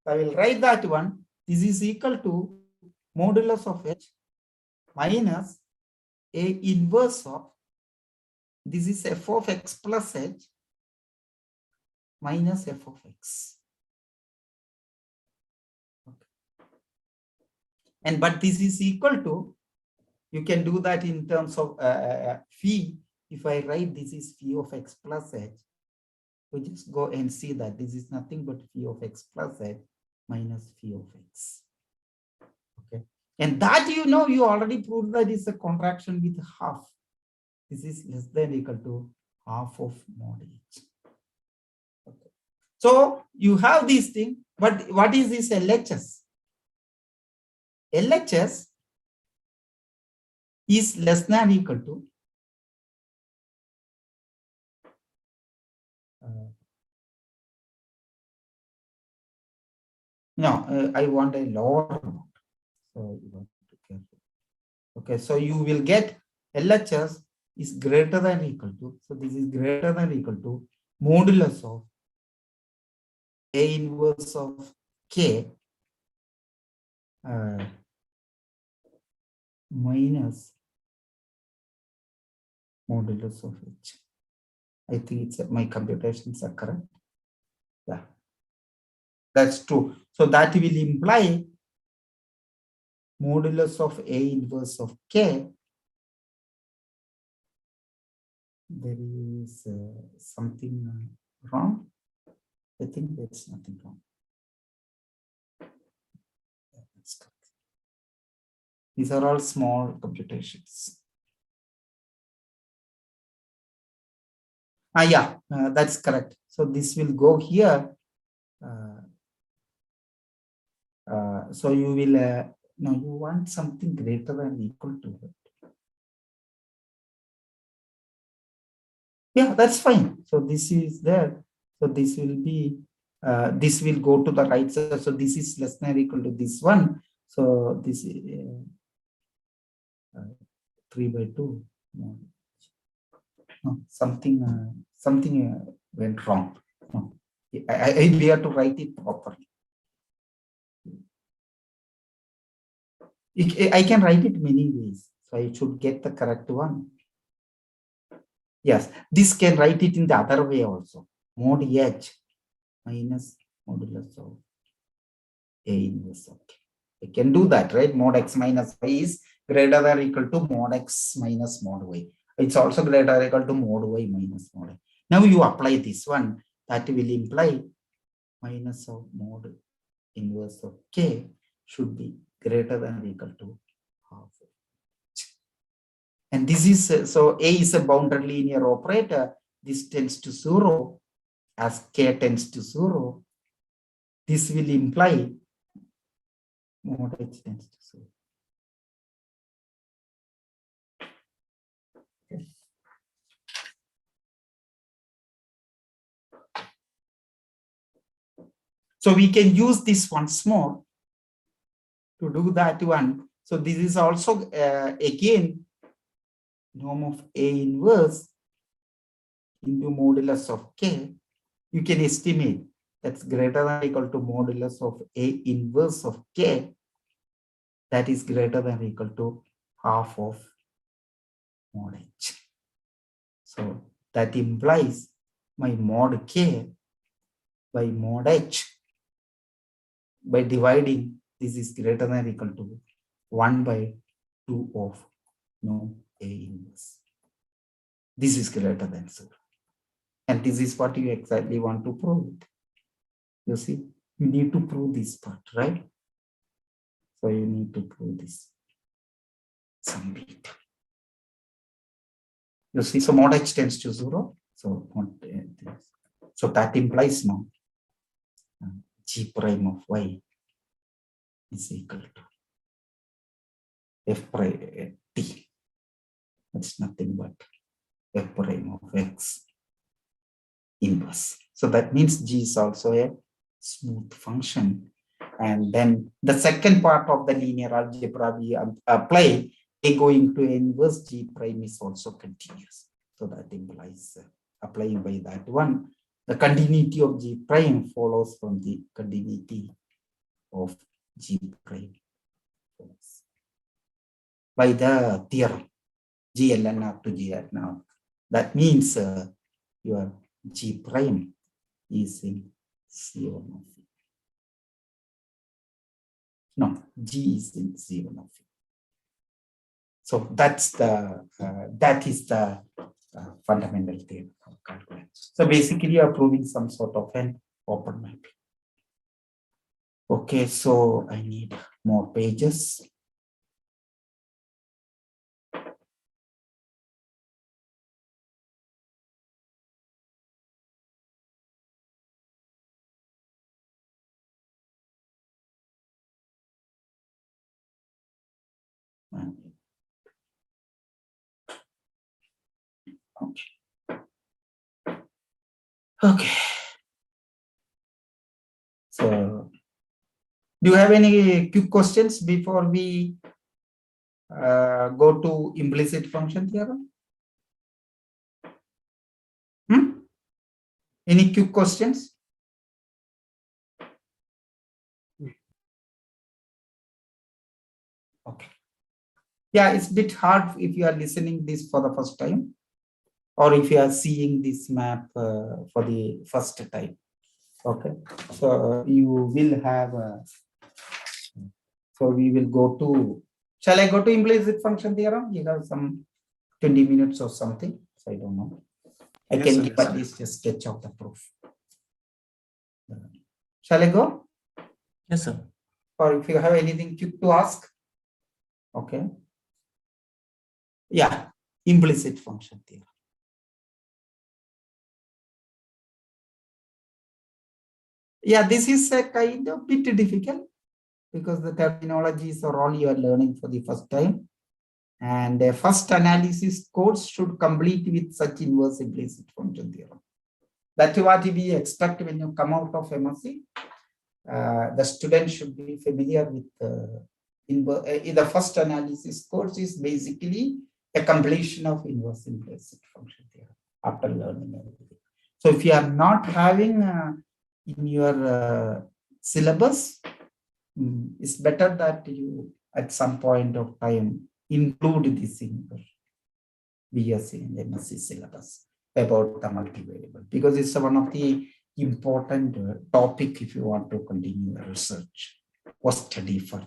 I will write that one. This is equal to modulus of h minus a inverse of, this is f of x plus h minus f of x. Okay. And but this is equal to, you can do that in terms of phi. If I write this is phi of x plus h, we just go and see that this is nothing but phi of x plus h minus phi of x. Okay. And that you already proved that is a contraction with half. This is less than or equal to half of mod h. Okay. So you have these things, but what is this LHS? LHS is less than or equal to I want a lower amount. So you want to be careful. Okay, so you will get LHS is greater than or equal to, so this is greater than or equal to modulus of A inverse of K minus modulus of H. I think it's my computations are correct. Yeah, that's true. So that will imply modulus of A inverse of K. There is something wrong. I think there's nothing wrong. Yeah, that's correct. These are all small computations. Yeah, that's correct. So this will go here. So you will, no, you want something greater than or equal to it. Yeah, that's fine. So this is there. So this will be, this will go to the right side. So this is less than or equal to this one. So this is 3 by 2. No, something went wrong. No, we have to write it properly. I can write it many ways. So I should get the correct one. Yes, this can write it in the other way also. Mod H minus modulus of A inverse of K. I can do that, right? Mod X minus Y is greater than or equal to mod X minus mod Y. It's also greater or equal to mod Y minus mod Y. Now you apply this one, that will imply minus of mod inverse of K should be greater than or equal to half. And this is, so A is a bounded linear operator. This tends to 0 as K tends to 0. This will imply mod H tends to 0. Okay. So we can use this once more to do that one. So this is also again norm of A inverse into modulus of K. You can estimate that's greater than or equal to modulus of A inverse of K. That is greater than or equal to half of mod H. So that implies my mod K by mod H by dividing, this is greater than or equal to 1 by 2 of no A inverse. This is greater than 0. And this is what you exactly want to prove it. You see, you need to prove this part, right? So you need to prove this some bit. You see, so mod H tends to 0. So that implies now G prime of Y is equal to F prime T. That's nothing but F prime of X inverse. So that means G is also a smooth function. And then the second part of the linear algebra we apply, A going to inverse G prime is also continuous. So that implies applying by that one, the continuity of G prime follows from the continuity of G prime by the theorem G ln R to G ln R. That means your G prime is in C1 of E. No, G is in C1 of E. So that's the that is the fundamental theorem of calculus. So basically, you are proving some sort of an open mapping. Okay, so I need more pages. Okay. Okay. So, do you have any quick questions before we go to implicit function theorem? Any quick questions? Okay. Yeah, it's a bit hard if you are listening this for the first time, or if you are seeing this map for the first time. Okay, so you will have. So we will go to. Shall I go to implicit function theorem? You have some 20 minutes or something. So I don't know. I Yes, can sir, give yes, at sir. least a sketch of the proof. Shall I go? Yes, sir. Or if you have anything to ask? Okay. Yeah, implicit function theorem. Yeah, this is a kind of bit difficult because the terminologies are all you are learning for the first time. And the first analysis course should complete with such inverse implicit function theorem. That's what we expect when you come out of MSc. The student should be familiar with the first analysis course is basically a completion of inverse implicit function theorem after learning everything. So if you are not having in your syllabus, it's better that you at some point of time include this in BSc and MSc syllabus about the multivariable, because it's one of the important topic if you want to continue your research or study further.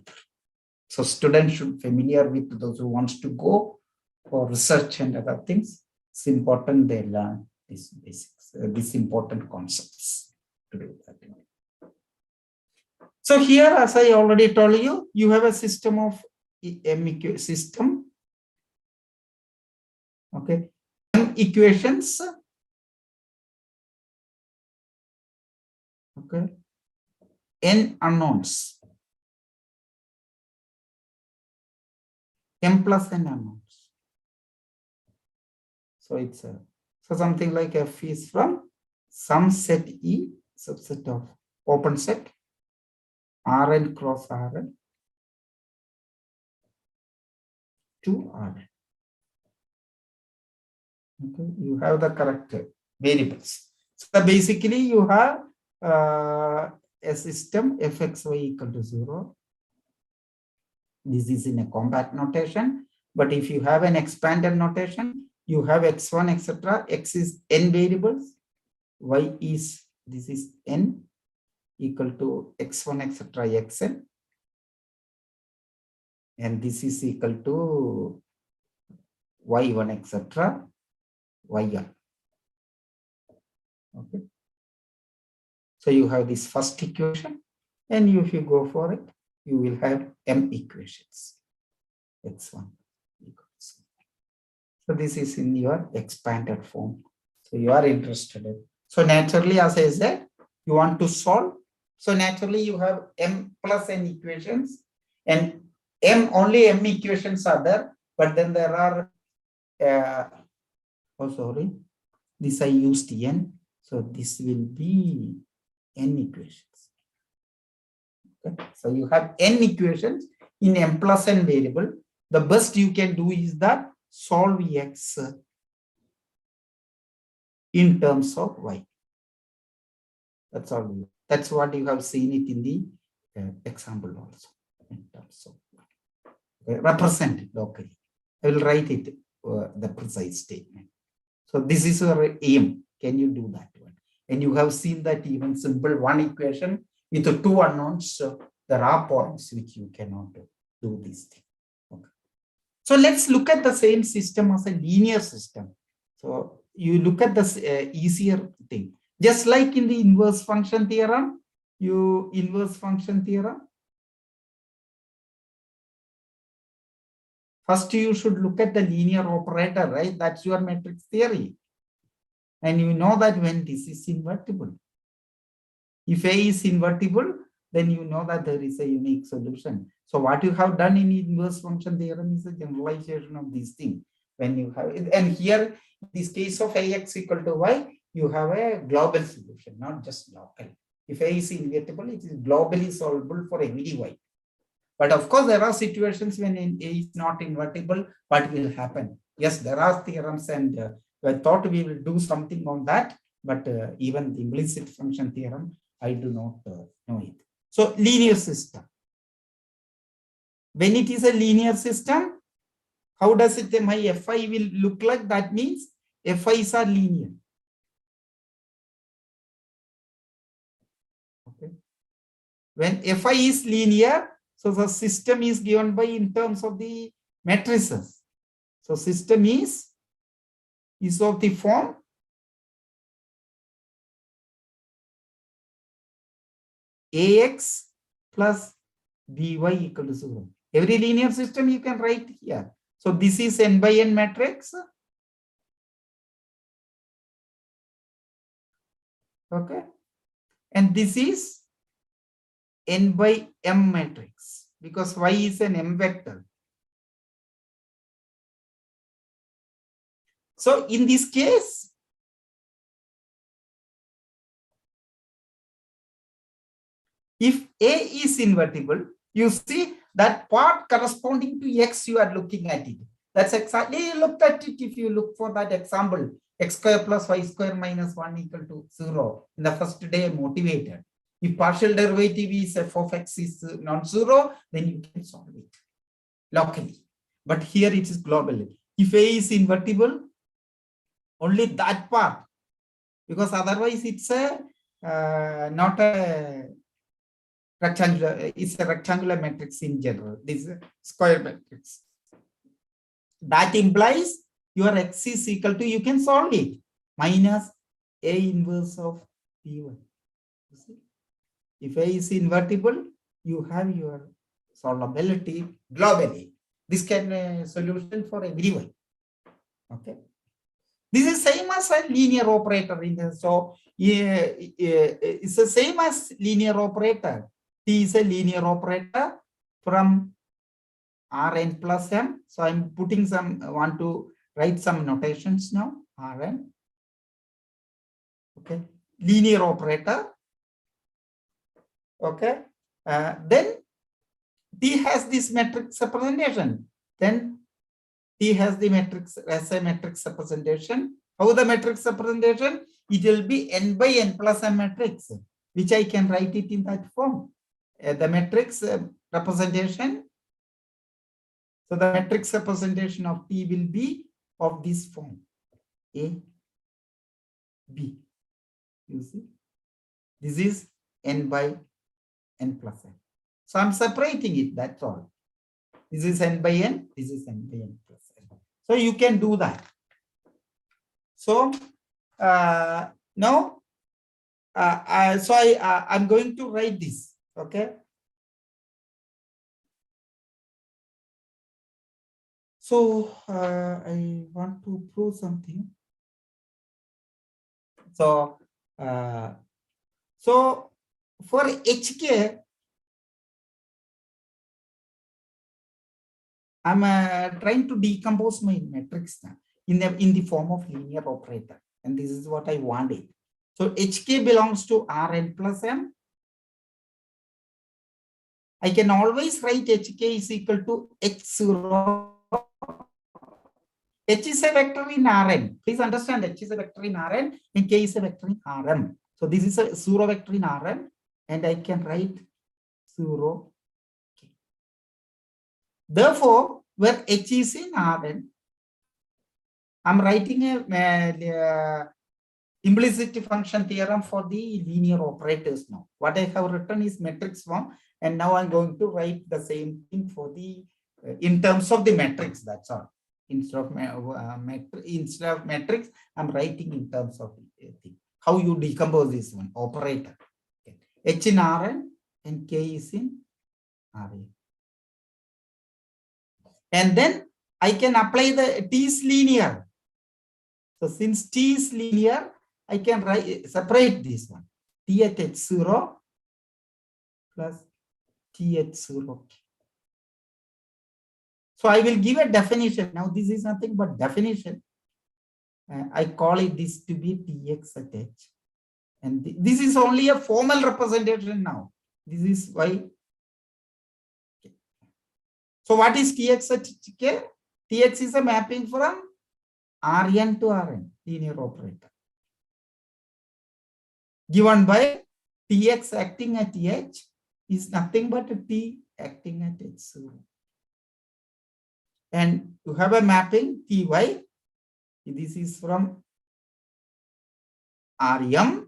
So students should familiar with those who wants to go for research and other things. It's important they learn these basics, these important concepts to do that. So here, as I already told you, you have a system of M system. Okay, M equations. Okay, N unknowns. M plus N unknowns. So it's a, so something like F is from some set E, subset of open set, Rn cross Rn to Rn. Okay, you have the correct variables. So basically you have a system fxy equal to 0. This is in a compact notation, but if you have an expanded notation, you have x1, etc. X is n variables, y is, this is n equal to x1, etc. xn, and this is equal to y1, etc. yn. Okay. So you have this first equation, and if you go for it, you will have m equations. X1 equals. So this is in your expanded form. So you are interested in. So naturally, as I said, you want to solve. So naturally, you have m plus n equations, and only m equations are there. But then there are, this I used n. So this will be n equations. Okay. So you have n equations in m plus n variable. The best you can do is that solve x in terms of y. That's all. That's what you have seen it in the example also. In terms of y. Represent it locally. I will write it the precise statement. So this is your aim. Can you do that one? And you have seen that even simple one equation with the two unknowns, there are points which you cannot do this thing. Okay. So let's look at the same system as a linear system. So you look at this easier thing. Just like in the inverse function theorem, first you should look at the linear operator, right? That's your matrix theory. And you know that when this is invertible. If A is invertible, then you know that there is a unique solution. So what you have done in inverse function theorem is a generalization of this thing. When you have it, and here, in this case of Ax equal to y, you have a global solution, not just local. If A is invertible, it is globally solvable for every y. But of course, there are situations when A is not invertible, what will happen? Yes, there are theorems, and I thought we will do something on that, but even the implicit function theorem, I do not know it. So linear system. When it is a linear system, how does it, my Fi will look like? That means Fi's are linear. Okay. When Fi is linear, so the system is given by in terms of the matrices. So system is of the form Ax plus By equal to 0. Every linear system you can write here. So this is n by n matrix. Okay. And this is n by m matrix, because y is an m vector. So in this case, if A is invertible, you see that part corresponding to x, you are looking at it. That's exactly, you looked at it if you look for that example, x square plus y square minus 1 equal to 0. In the first day, motivated. If partial derivative is f of x is non-zero, then you can solve it locally. But here it is globally. If A is invertible, only that part, because otherwise it's a not a rectangular, it's a rectangular matrix in general. This is a square matrix. That implies your X is equal to, you can solve it, minus A inverse of P1. If A is invertible, you have your solvability globally. This can be solution for everyone. Okay. This is same as a linear operator in the, so it's the same as linear operator. T is a linear operator from Rn plus M. So I'm putting some, I want to write some notations now. Rn. Okay. Linear operator. Okay. Then T has this matrix representation. Then T has the matrix as a matrix representation. How the matrix representation? It will be n by n plus m matrix, which I can write it in that form. The matrix representation. So the matrix representation of T will be of this form. A, B. You see? This is n by n plus m. So I'm separating it, that's all. This is n by n, this is n by n plus n. So you can do that. So now, I'm going to write this, okay? So I want to prove something. So, for HK, I'm trying to decompose my matrix now in the form of linear operator, and this is what I wanted. So HK belongs to Rn plus M. I can always write HK is equal to H0. H is a vector in Rn. Please understand, H is a vector in Rn and K is a vector in Rm. So this is a 0 vector in Rn, and I can write 0. Therefore, where H is in Rn, I'm writing a implicit function theorem for the linear operators now. What I have written is matrix form, and now I'm going to write the same thing for the in terms of the matrix. That's all. Instead of matrix, I'm writing in terms of the thing. How you decompose this one operator? Okay. H in Rn and K is in Rn. And then I can apply the T is linear. So since T is linear, I can separate this one. T at H0 plus T at 0. So I will give a definition. Now this is nothing but definition. I call it this to be Tx at H. And this is only a formal representation now. This is why. So what is Tx at K? Tx is a mapping from Rn to Rn, linear operator. Given by Tx acting at H is nothing but a T acting at H0. And you have a mapping Ty. This is from Rm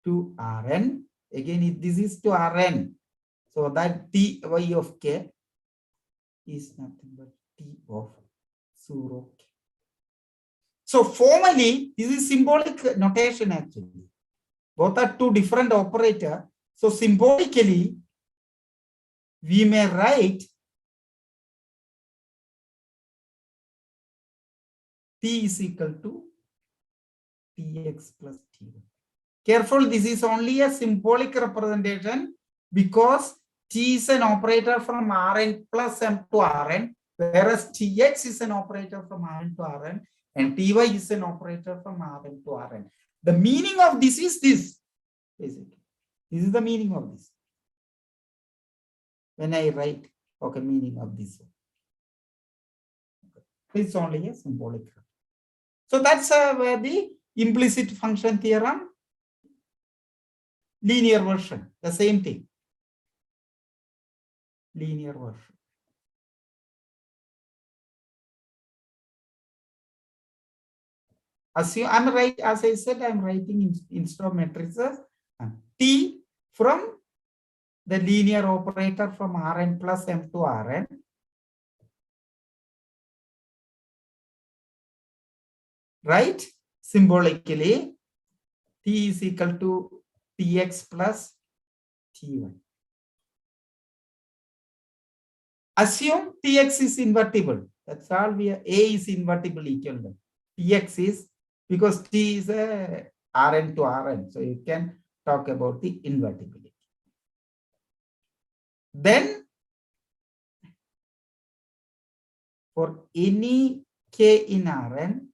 to Rn. Again, this is to Rn. So that Ty of K is nothing but T of 0. So formally, this is symbolic notation actually. Both are two different operators. So symbolically, we may write T is equal to Tx plus T1. Careful, this is only a symbolic representation because T is an operator from Rn plus M to Rn, whereas Tx is an operator from Rn to Rn, and Ty is an operator from Rn to Rn. The meaning of this is this, basically. This is the meaning of this. When I write, okay, meaning of this one. It's only a symbolic. So that's where the implicit function theorem, linear version, the same thing. Linear version. Assume I'm right, as I said, I'm writing instead of matrices T from the linear operator from Rn plus M to Rn. Right? Symbolically, T is equal to Tx plus Ty. Assume Tx is invertible. That's all we are. A is invertible equivalent. Tx is, because T is a Rn to Rn. So you can talk about the invertibility. Then for any K in Rn,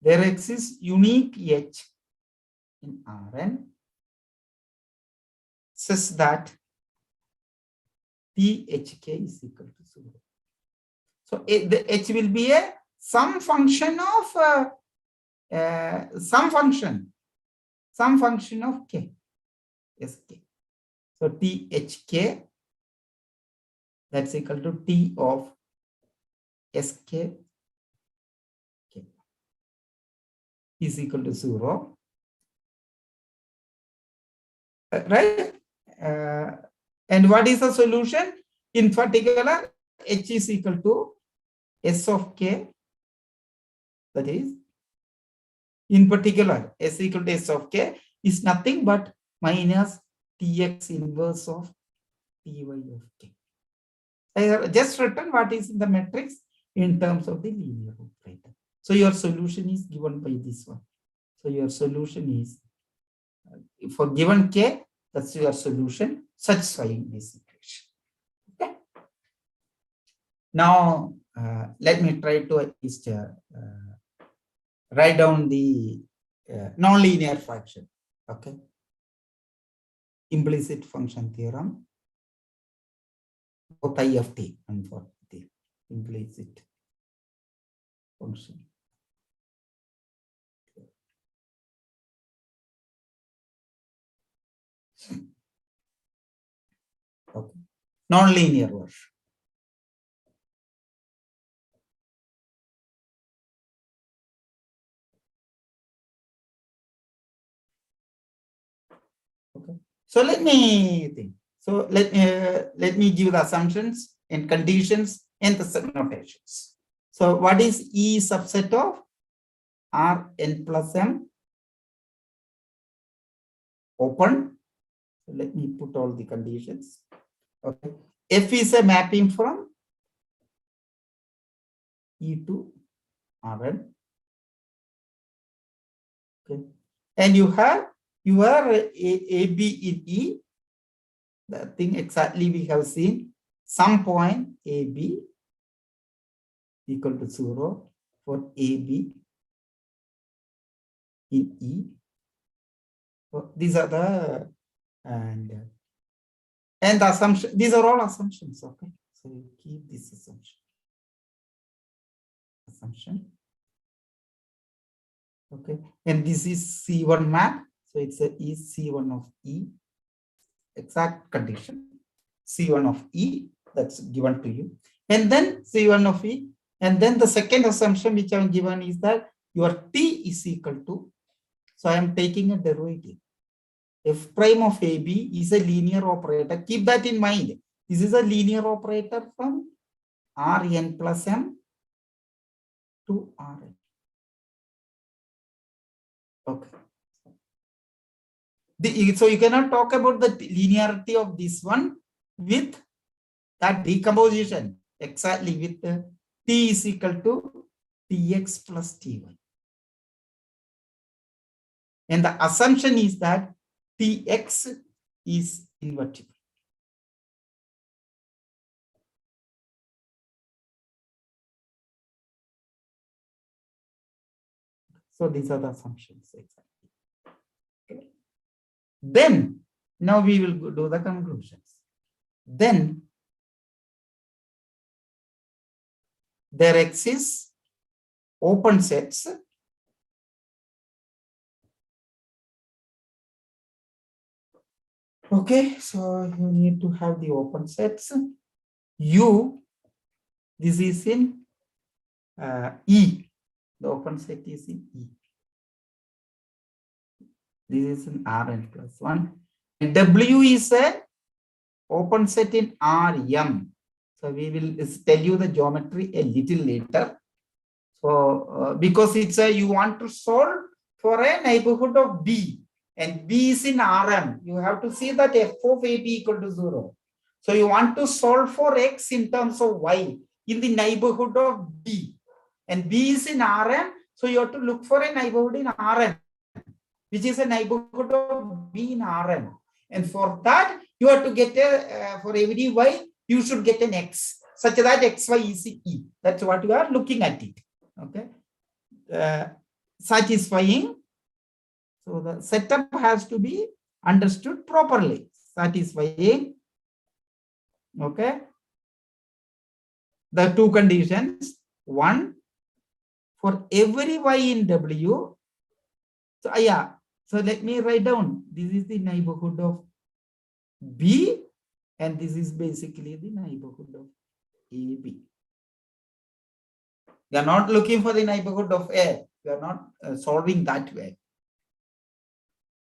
there exists unique H in Rn such that THK is equal to 0. So the H will be a some function of some function of K, Sk. So THK, that's equal to T of Sk K is equal to 0. Right? And what is the solution? In particular, H is equal to S of K. That is, in particular, S equal to S of K is nothing but minus Tx inverse of Ty of K. I have just written what is in the matrix in terms of the linear operator. So your solution is given by this one. So your solution is, for given K, that's your solution, satisfying this equation. Okay. Now, let me try to at least write down the nonlinear fraction. Okay. Implicit function theorem. Both I of t and for the implicit function. Okay. Nonlinear version. Okay. So let me think. So let me give the assumptions and conditions and the subnotations. So what is E subset of Rn plus M? Open. So let me put all the conditions. Okay. F is a mapping from E to Rn. Okay. And you have your AB in E. The thing exactly we have seen. Some point AB equal to 0 for AB in E. So these are the and the assumption. These are all assumptions. Okay, so you keep this assumption. Okay, and this is C1 map. So it's a E C1 of E. Exact condition. C1 of E, that's given to you. And then C1 of E. And then the second assumption which I am given is that your T is equal to, so I am taking a derivative. F prime of AB is a linear operator. Keep that in mind. This is a linear operator from Rn plus M to Rn. Okay. So you cannot talk about the linearity of this one with that decomposition exactly with T is equal to Tx plus Ty. And the assumption is that Tx is invertible. So these are the assumptions exactly. Okay. Then, now we will do the conclusions. Then, there exists open sets Okay, so you need to have the open sets. U This is in E. The open set is in E. This is in Rn plus 1. And W is a open set in Rm. So we will tell you the geometry a little later. So because it's a, you want to solve for a neighborhood of B, and B is in Rm. You have to see that f of AB equal to 0. So you want to solve for x in terms of y in the neighborhood of B, and B is in Rm. So you have to look for a neighborhood in Rm, which is a neighborhood of B in Rm. And for that, you have to get a, for every y, you should get an x, such that xy is in E. That's what you are looking at it. Okay. Satisfying. So the setup has to be understood properly. Satisfying. Okay. The two conditions. One, for every y in W. So yeah. So let me write down. This is the neighborhood of B, and this is basically the neighborhood of AB. We are not looking for the neighborhood of A. We are not solving that way.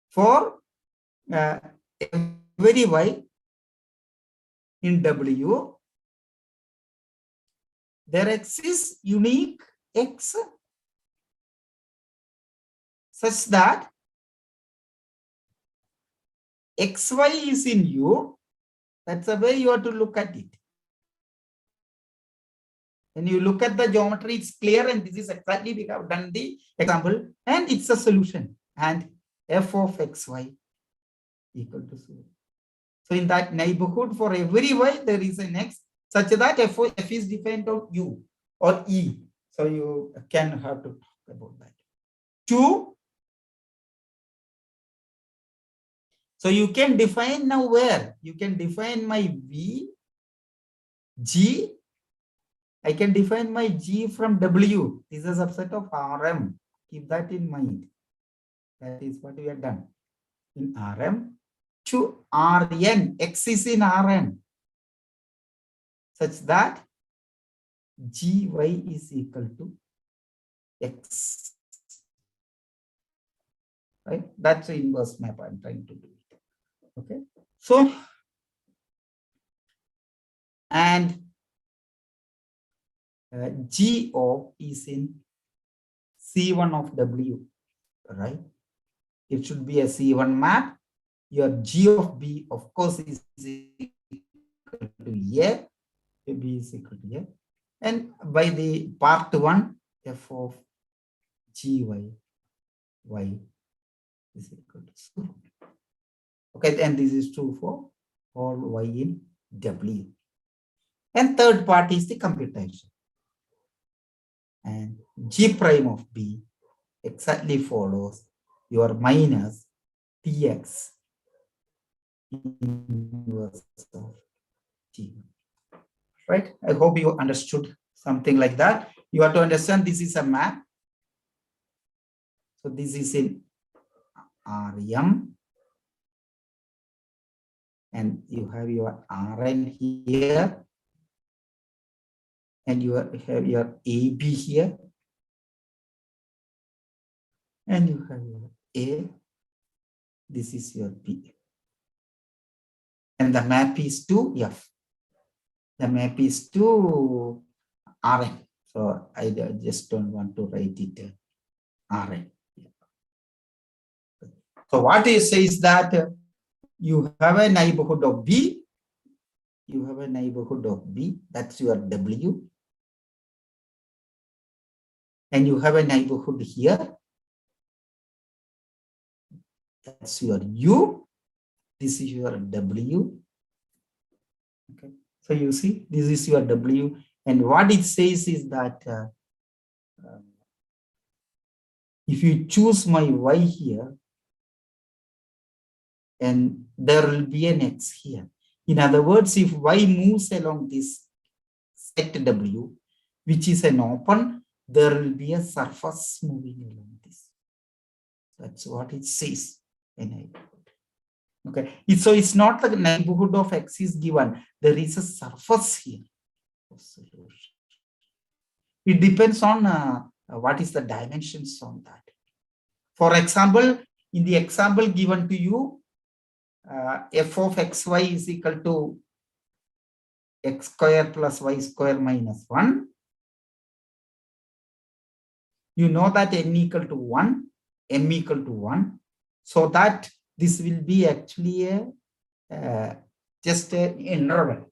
For every y in W, there exists unique x such that xy is in U. That's the way you have to look at it. When you look at the geometry, it's clear, and this is exactly we have done the example, and it's a solution. And f of xy equal to 0. So in that neighborhood, for every y, there is an x such that f is defined on U or E. So you can have to talk about that. 2. So you can define now where? You can define my V, G. I can define my G from W. This is a subset of Rm. Keep that in mind. That is what we have done. In Rm to Rn, X is in Rn, such that Gy is equal to X. Right? That's the inverse map I'm trying to do. Okay. So, and G of is in C1 of W, right? It should be a C1 map. Your G of B, of course, is equal to A. B is equal to A. And by the part 1, f of Gy, y is equal to 0. Okay, and this is true for all y in W. And third part is the computation. And G prime of B exactly follows your minus Tx inverse of G. Right? I hope you understood something like that. You have to understand this is a map. So this is in Rm. And you have your Rn here. And you have your AB here. And you have your A. This is your B. And the map is to F. The map is to Rn. So I just don't want to write it Rn. So what it says that you have a neighborhood of B. You have a neighborhood of B. That's your W. And you have a neighborhood here. That's your U. This is your W. Okay. So you see, this is your W. And what it says is that if you choose my Y here, and there will be an X here. In other words, if Y moves along this set W, which is an open, there will be a surface moving along this. That's what it says. Okay. So it's not the neighborhood of X is given. There is a surface here. It depends on what is the dimensions on that. For example, in the example given to you, f of xy is equal to x square plus y square minus 1. You know that n equal to 1, m equal to 1. So that this will be actually a just an interval.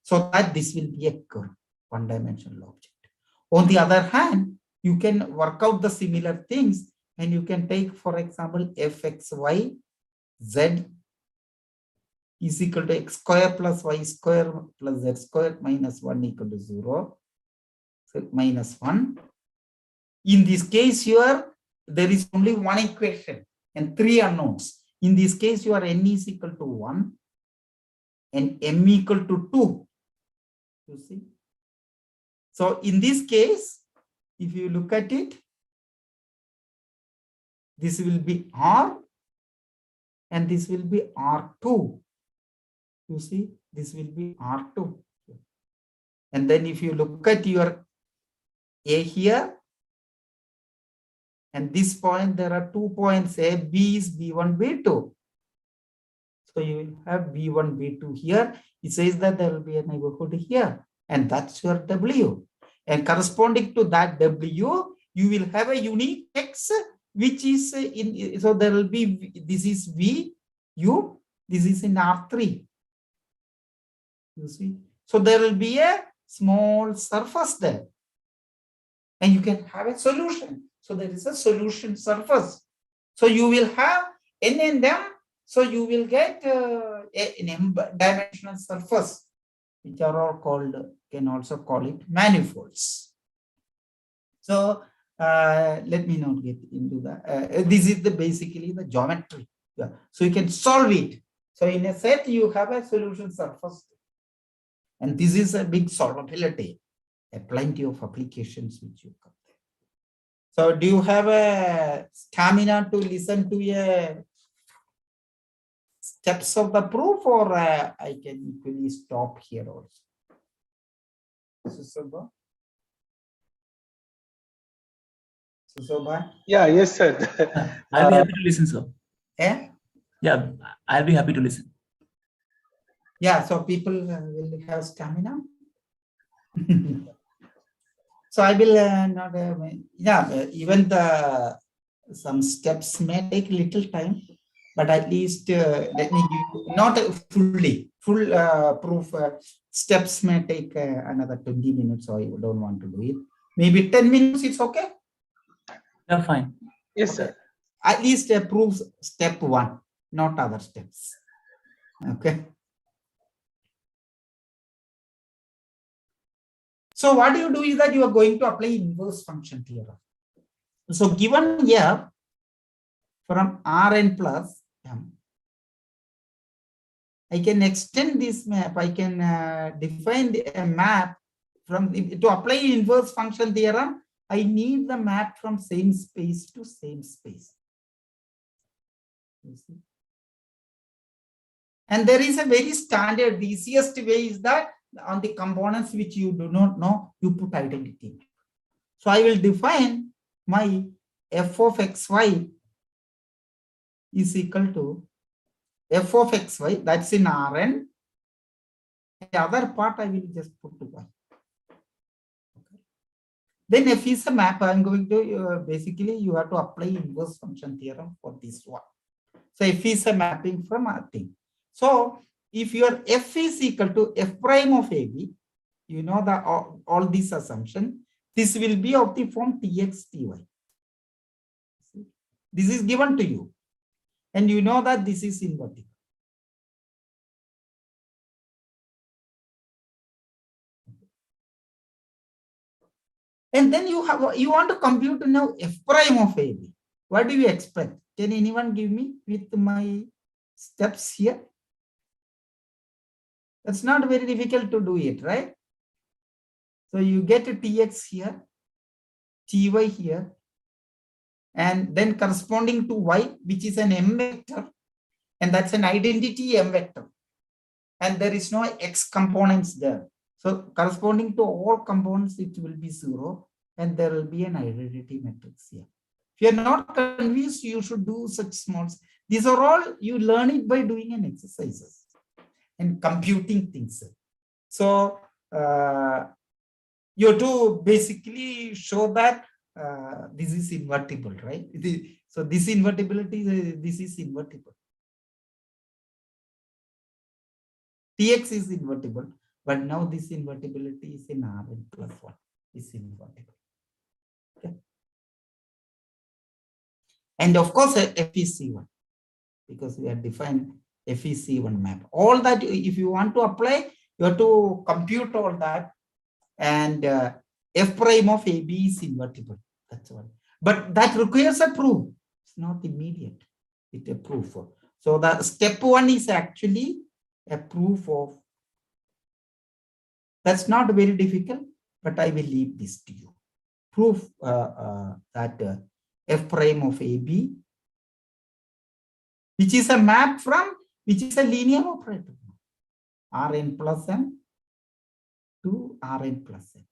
So that this will be a curve, one-dimensional object. On the other hand, you can work out the similar things and you can take, for example, fxy z is equal to x square plus y square plus z square minus 1 equal to 0. So minus 1. In this case here, there is only one equation and 3 unknowns. In this case, your n is equal to 1 and m equal to 2. You see? So in this case, if you look at it, this will be R and this will be R2. You see, this will be R2. And then if you look at your A here, and this point, there are 2 points A, B is B1, B2. So you will have B1, B2 here. It says that there will be a neighborhood here. And that's your W. And corresponding to that W, you will have a unique X, which is in, so there will be, this is V, U, this is in R3. You see? So there will be a small surface there. And you can have a solution. So there is a solution surface. So you will have n and m. So you will get an m-dimensional surface, which are all called, can also call it manifolds. So let me not get into that. This is the basically the geometry. Yeah. So you can solve it. So in a set, you have a solution surface. And this is a big solvability. Plenty of applications which you come. So do you have a stamina to listen to a steps of the proof, or I can equally stop here also? Susoba? Susoba? Yeah, yes, sir. I'll be happy to listen, sir. Yeah? Yeah, I'll be happy to listen. Yeah, so people will have stamina. So I will not, even the some steps may take little time, but at least let me give you, not fully, full proof. Steps may take another 20 minutes, so I don't want to do it. Maybe 10 minutes, it's okay? Yeah, fine. Yes, Okay. sir. At least prove step 1, not other steps. Okay. So what you do is that you are going to apply inverse function theorem. So given here from Rn plus m, I can extend this map. I can define a map from, to apply inverse function theorem, I need the map from same space to same space. You see? And there is a very standard, the easiest way is that on the components which you do not know, you put identity. So I will define my f of xy is equal to f of xy, that's in Rn. The other part I will just put to 1. Okay. Then f is a map. I'm going to basically you have to apply inverse function theorem for this one. So f is a mapping from a thing. So if your f is equal to f prime of AB, you know the all these assumption, this will be of the form Tx Ty. This is given to you. And you know that this is invertible. And then you want to compute now f prime of AB. What do you expect? Can anyone give me with my steps here? That's not very difficult to do it, right? So you get a Tx here, Ty here, and then corresponding to y, which is an m vector, and that's an identity m vector. And there is no x components there. So corresponding to all components, it will be 0, and there will be an identity matrix here. If you are not convinced, you should do such small. These are all you learn it by doing an exercises and computing things. So you have to basically show that this is invertible, right? So this invertibility, this is invertible. Tx is invertible, but now this invertibility is in Rn plus 1 is invertible. Okay. And of course, FEC1, because we have defined FEC1 map. All that, if you want to apply, you have to compute all that. And f prime of AB is invertible. That's all. But that requires a proof. It's not immediate. It's a proof. So the step 1 is actually a proof of. That's not very difficult, but I will leave this to you. Proof that f prime of AB, which is a map from, which is a linear operator, Rn plus m to Rn plus m.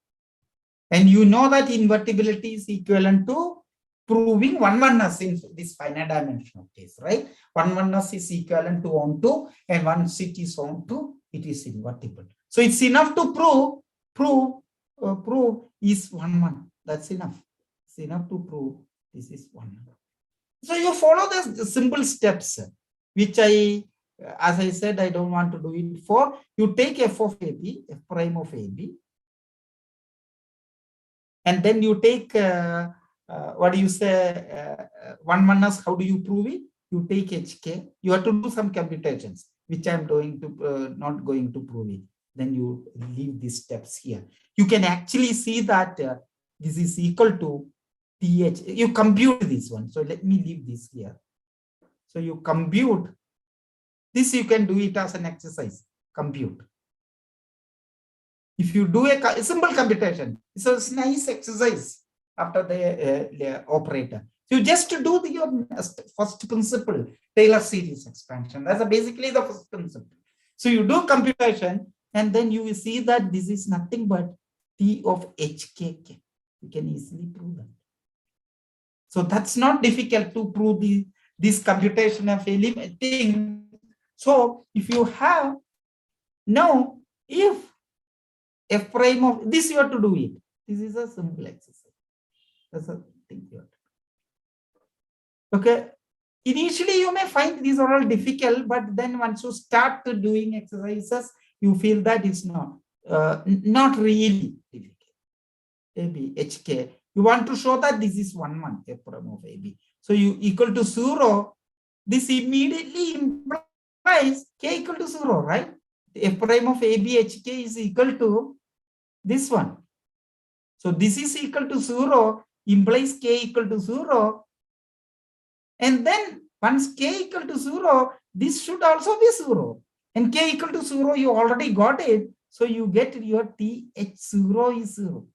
And you know that invertibility is equivalent to proving one-oneness in this finite dimensional case, right? One-oneness is equivalent to onto, and once it is onto, it is invertible. So it's enough to prove is 1-1. That's enough. It's enough to prove this is 1. So you follow the simple steps, which I, as I said, I don't want to do it for. You take f of AB, f prime of AB, and then you take, what do you say, one-oneness, how do you prove it? You take HK, you have to do some computations, which I'm going to, not going to prove it. Then you leave these steps here. You can actually see that this is equal to TH. You compute this one. So let me leave this here. So you compute this, you can do it as an exercise, compute. If you do a simple computation, it's a nice exercise after the operator. So you just do your first principle, Taylor series expansion. That's basically the first principle. So you do computation, and then you will see that this is nothing but T of HKK. You can easily prove that. So that's not difficult to prove this computation of thing. So if you have now, if f prime of this, you have to do it. This is a simple exercise. That's a thing you have to do. Okay. Initially, you may find these are all difficult, but then once you start doing exercises, you feel that it's not really difficult. AB, HK. You want to show that this is 1-1, f prime of AB. So you equal to 0. This immediately implies k equal to 0, right? F prime of AB, HK is equal to this one. So this is equal to 0, implies k equal to 0. And then once k equal to 0, this should also be 0. And k equal to 0, you already got it. So you get your TH0 is 0.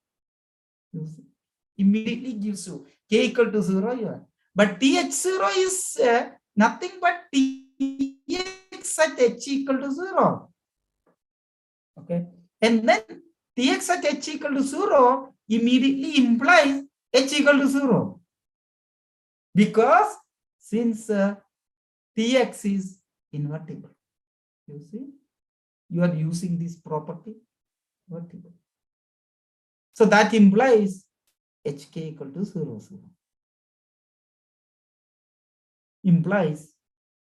Immediately gives you k equal to 0. But TH0 is nothing but Tx at h equal to 0. Okay. And then Tx at h equal to 0 immediately implies h equal to 0. Because since Tx is invertible, you see, you are using this property, invertible. So that implies hk equal to 0, 0. Implies,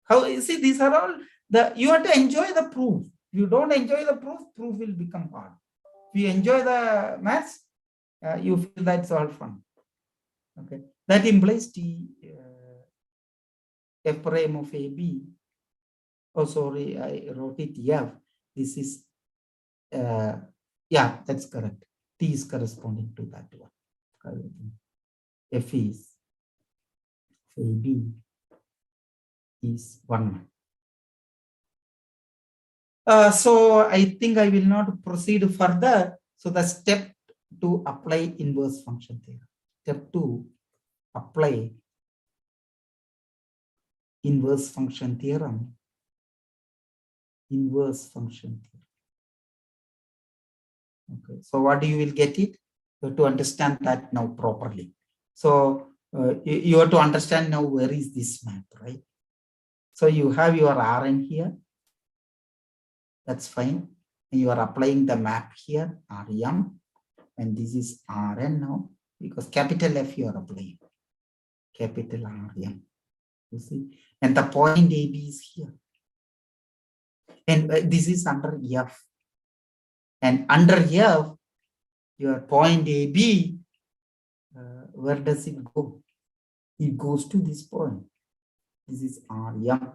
how you see, these are all you have to enjoy the proof. If you don't enjoy the proof, proof will become hard. If you enjoy the maths, you feel that's all fun. Okay, that implies f prime of AB. Oh, sorry, I wrote it F. This is, yeah, that's correct. T is corresponding to that one. F is AB is 1. So I think I will not proceed further. So the step to apply inverse function theorem. Step 2, apply inverse function theorem. Inverse function theorem. Okay, so what you will get it? You have to understand that now properly. So you have to understand now where is this map, right? So you have your Rn here. That's fine. And you are applying the map here, Rm, and this is Rn now, because capital F you are applying. Capital Rm. You see? And the point AB is here. And this is under F. And under F, your point AB, where does it go? It goes to this point. This is Rm,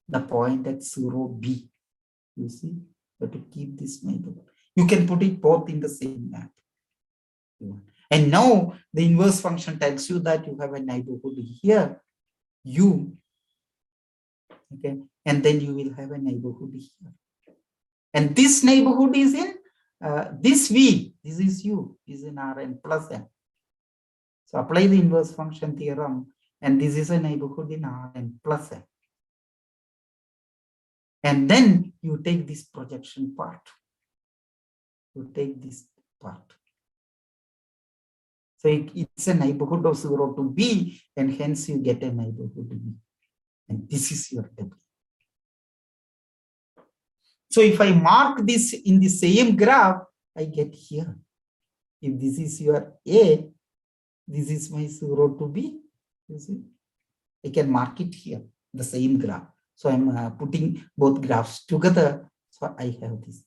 the point at 0B. You see, but to keep this neighborhood, you can put it both in the same map. And now the inverse function tells you that you have a neighborhood here, U, okay, and then you will have a neighborhood here. And this neighborhood is in this V, this is U, is in Rn plus M. So apply the inverse function theorem, and this is a neighborhood in Rn plus M. And then you take this projection part. You take this part. So it's a neighborhood of 0 to B, and hence you get a neighborhood B. And this is your W. So if I mark this in the same graph, I get here. If this is your A, this is my 0 to B. You see, I can mark it here, the same graph. So I'm putting both graphs together. So I have this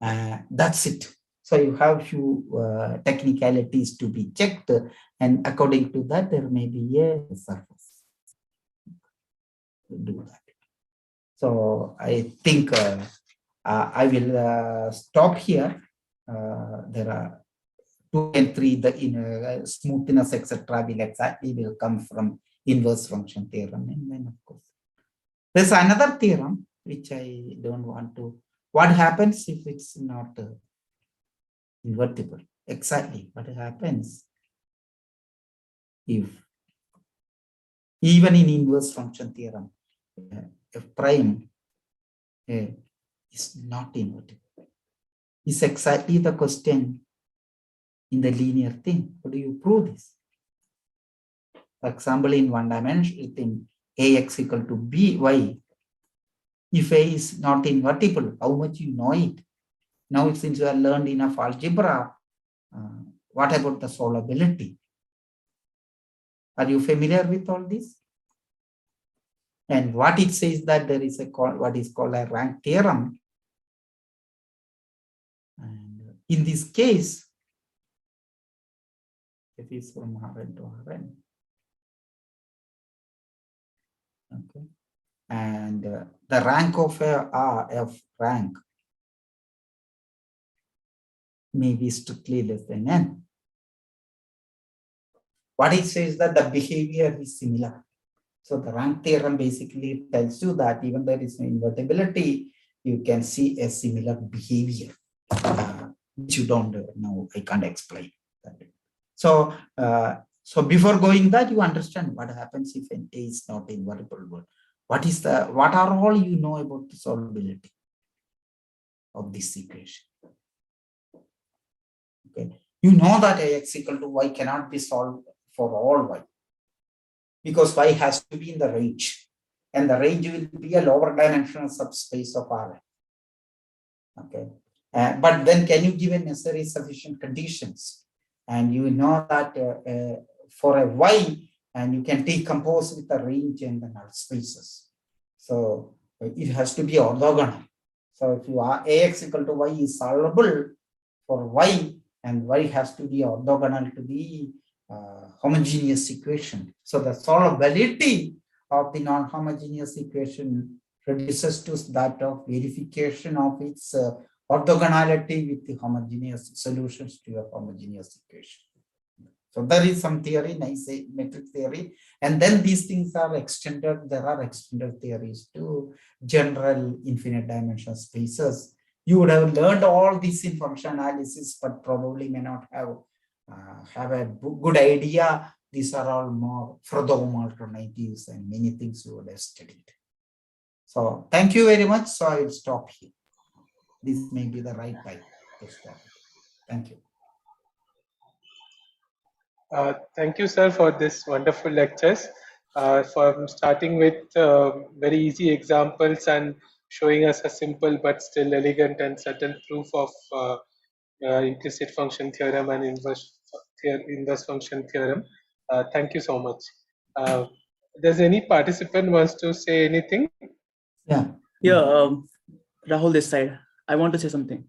thing. That's it. So you have few technicalities to be checked, and according to that, there may be a surface. Do that. So I think I will stop here. There are 2 and 3, the smoothness, etc. will come from inverse function theorem. And then, of course, there's another theorem which I don't want to. What happens if it's not invertible? Exactly what happens if even in inverse function theorem, f prime is not invertible? Is exactly the question in the linear thing. How do you prove this? For example, in one dimension, in Ax equal to By, if A is not invertible, how much you know it? Now, since you have learned enough algebra, what about the solvability? Are you familiar with all this? And what it says that there is what is called a rank theorem. And in this case, it is from Rn to Rn. Okay. And the rank of F rank may be strictly less than N. What it says that the behavior is similar. So the rank theorem basically tells you that even there is no invertibility, you can see a similar behavior, which you don't know. I can't explain that. So, so before going that, you understand what happens if an A is not invertible. What are all you know about the solvability of this equation? Okay, you know that Ax equal to Y cannot be solved for all Y, because Y has to be in the range, and the range will be a lower dimensional subspace of Rn. Okay, but then can you give a necessary sufficient conditions? And you know that for a Y, and you can decompose with the range and the null spaces. So it has to be orthogonal. So if you are Ax equal to Y is solvable for Y, and Y has to be orthogonal to the homogeneous equation. So the solvability of the non-homogeneous equation reduces to that of verification of its orthogonality with the homogeneous solutions to a homogeneous equation. So there is some theory, nice metric theory, and then these things are extended. There are extended theories to general infinite dimensional spaces. You would have learned all this in function analysis, but probably may not have a good idea. These are all more Frodholm alternatives and many things you would have studied. So thank you very much. So I will stop here. This may be the right time. this topic. Thank you. Thank you, sir, for this wonderful lectures. For starting with very easy examples and showing us a simple but still elegant and subtle proof of implicit function theorem and inverse function theorem. Thank you so much. Does any participant wants to say anything? Yeah. Yeah, Rahul this side. I want to say something.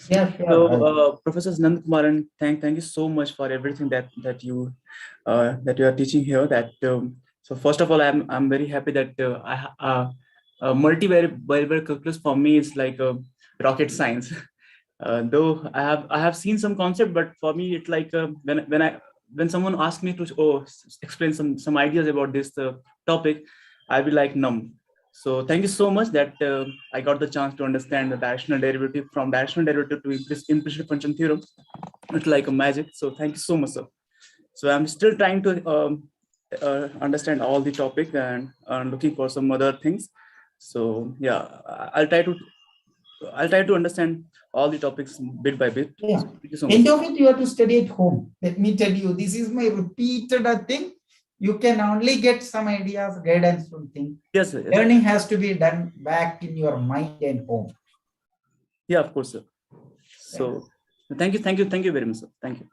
Yeah, sure. So, Professor Nandakumaran, thank you so much for everything that you are teaching here. So first of all, I'm very happy that multivariable calculus for me is like rocket science. Though I have seen some concept, but for me it's like when someone asks me to explain some ideas about this topic, I'll be like numb. So thank you so much that I got the chance to understand the directional derivative from directional derivative to implicit function theorem. It's like a magic. So thank you so much, sir. So I'm still trying to understand all the topic and looking for some other things. So yeah, I'll try to understand all the topics bit by bit. Yeah. So thank you so much. End of it, you have to study at home. Let me tell you, this is my repeated thing. You can only get some ideas, guidance from things. Yes, sir. Yes. Learning has to be done back in your mind and home. Yeah, of course, sir. So thank you very much, sir. Thank you.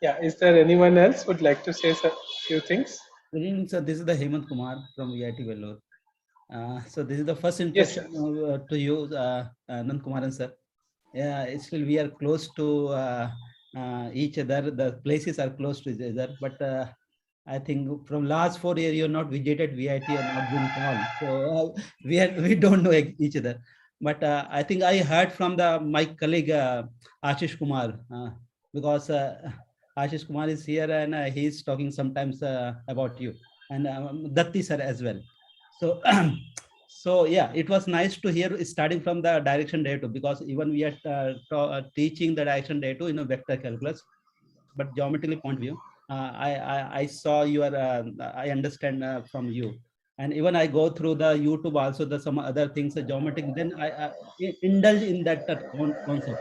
Yeah, is there anyone else would like to say a few things? Good evening, sir. This is the Hemant Kumar from VIT Bangalore. So this is the first introduction to you, Nandakumaran sir. Yeah, still we are close to each other. The places are close to each other, but I think from last 4 years you have not visited VIT or not been called. So we don't know each other. But I think I heard from my colleague Ashish Kumar because Ashish Kumar is here and he's talking sometimes about you and Datti sir as well. So so yeah, it was nice to hear starting from the direction derivative because even we are teaching the direction derivative in a vector calculus, but geometrically point of view, I saw your I understand from you, and even I go through the YouTube also the some other things geometric. Then I indulge in that concept.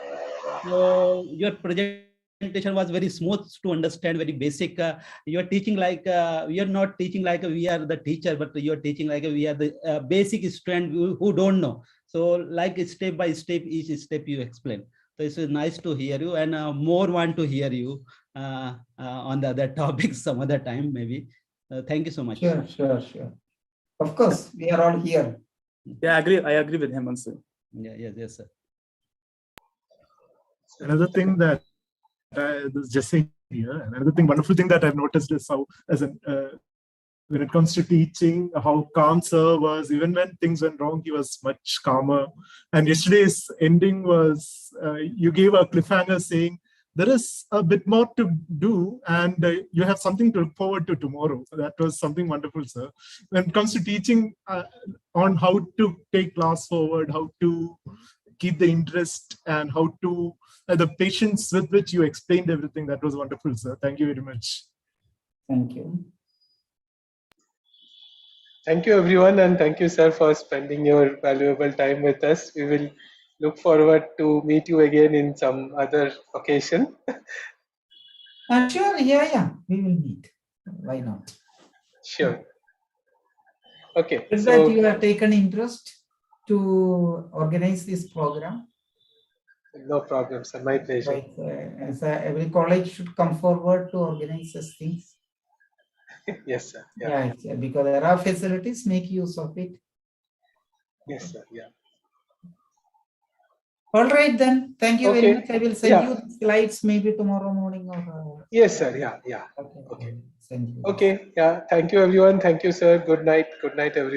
So your presentation was very smooth to understand, very basic. You are teaching like we are not teaching like we are the teacher, but you are teaching like we are the basic student who don't know. So like step by step, each step you explain. So it's nice to hear you, and more want to hear you on the other topics some other time maybe. Thank you so much. Sure. Of course, we are all here. Yeah, I agree with him also. Yeah, yes, sir. Another thing that just saying here, another thing, wonderful thing that I've noticed is how, when it comes to teaching, how calm sir was. Even when things went wrong, he was much calmer. And yesterday's ending was, you gave a cliffhanger saying, there is a bit more to do and you have something to look forward to tomorrow. So that was something wonderful, sir. When it comes to teaching on how to take class forward, how to keep the interest and how to, the patience with which you explained everything, that was wonderful, sir. Thank you very much. Thank you. Thank you, everyone, and thank you, sir, for spending your valuable time with us. We will look forward to meet you again in some other occasion. Sure, yeah, we will meet. Why not? Sure. Okay. Is that you have taken interest to organize this program? No problem, sir. My pleasure. Right. Every college should come forward to organize these things. Yes, sir. Yeah, because there are facilities, make use of it. Yes, sir. Yeah. All right, then. Thank you very much. I will send you the slides maybe tomorrow morning or. Yes, sir. Yeah. Okay. Send you. Okay. Yeah. Thank you, everyone. Thank you, sir. Good night. Good night, everyone.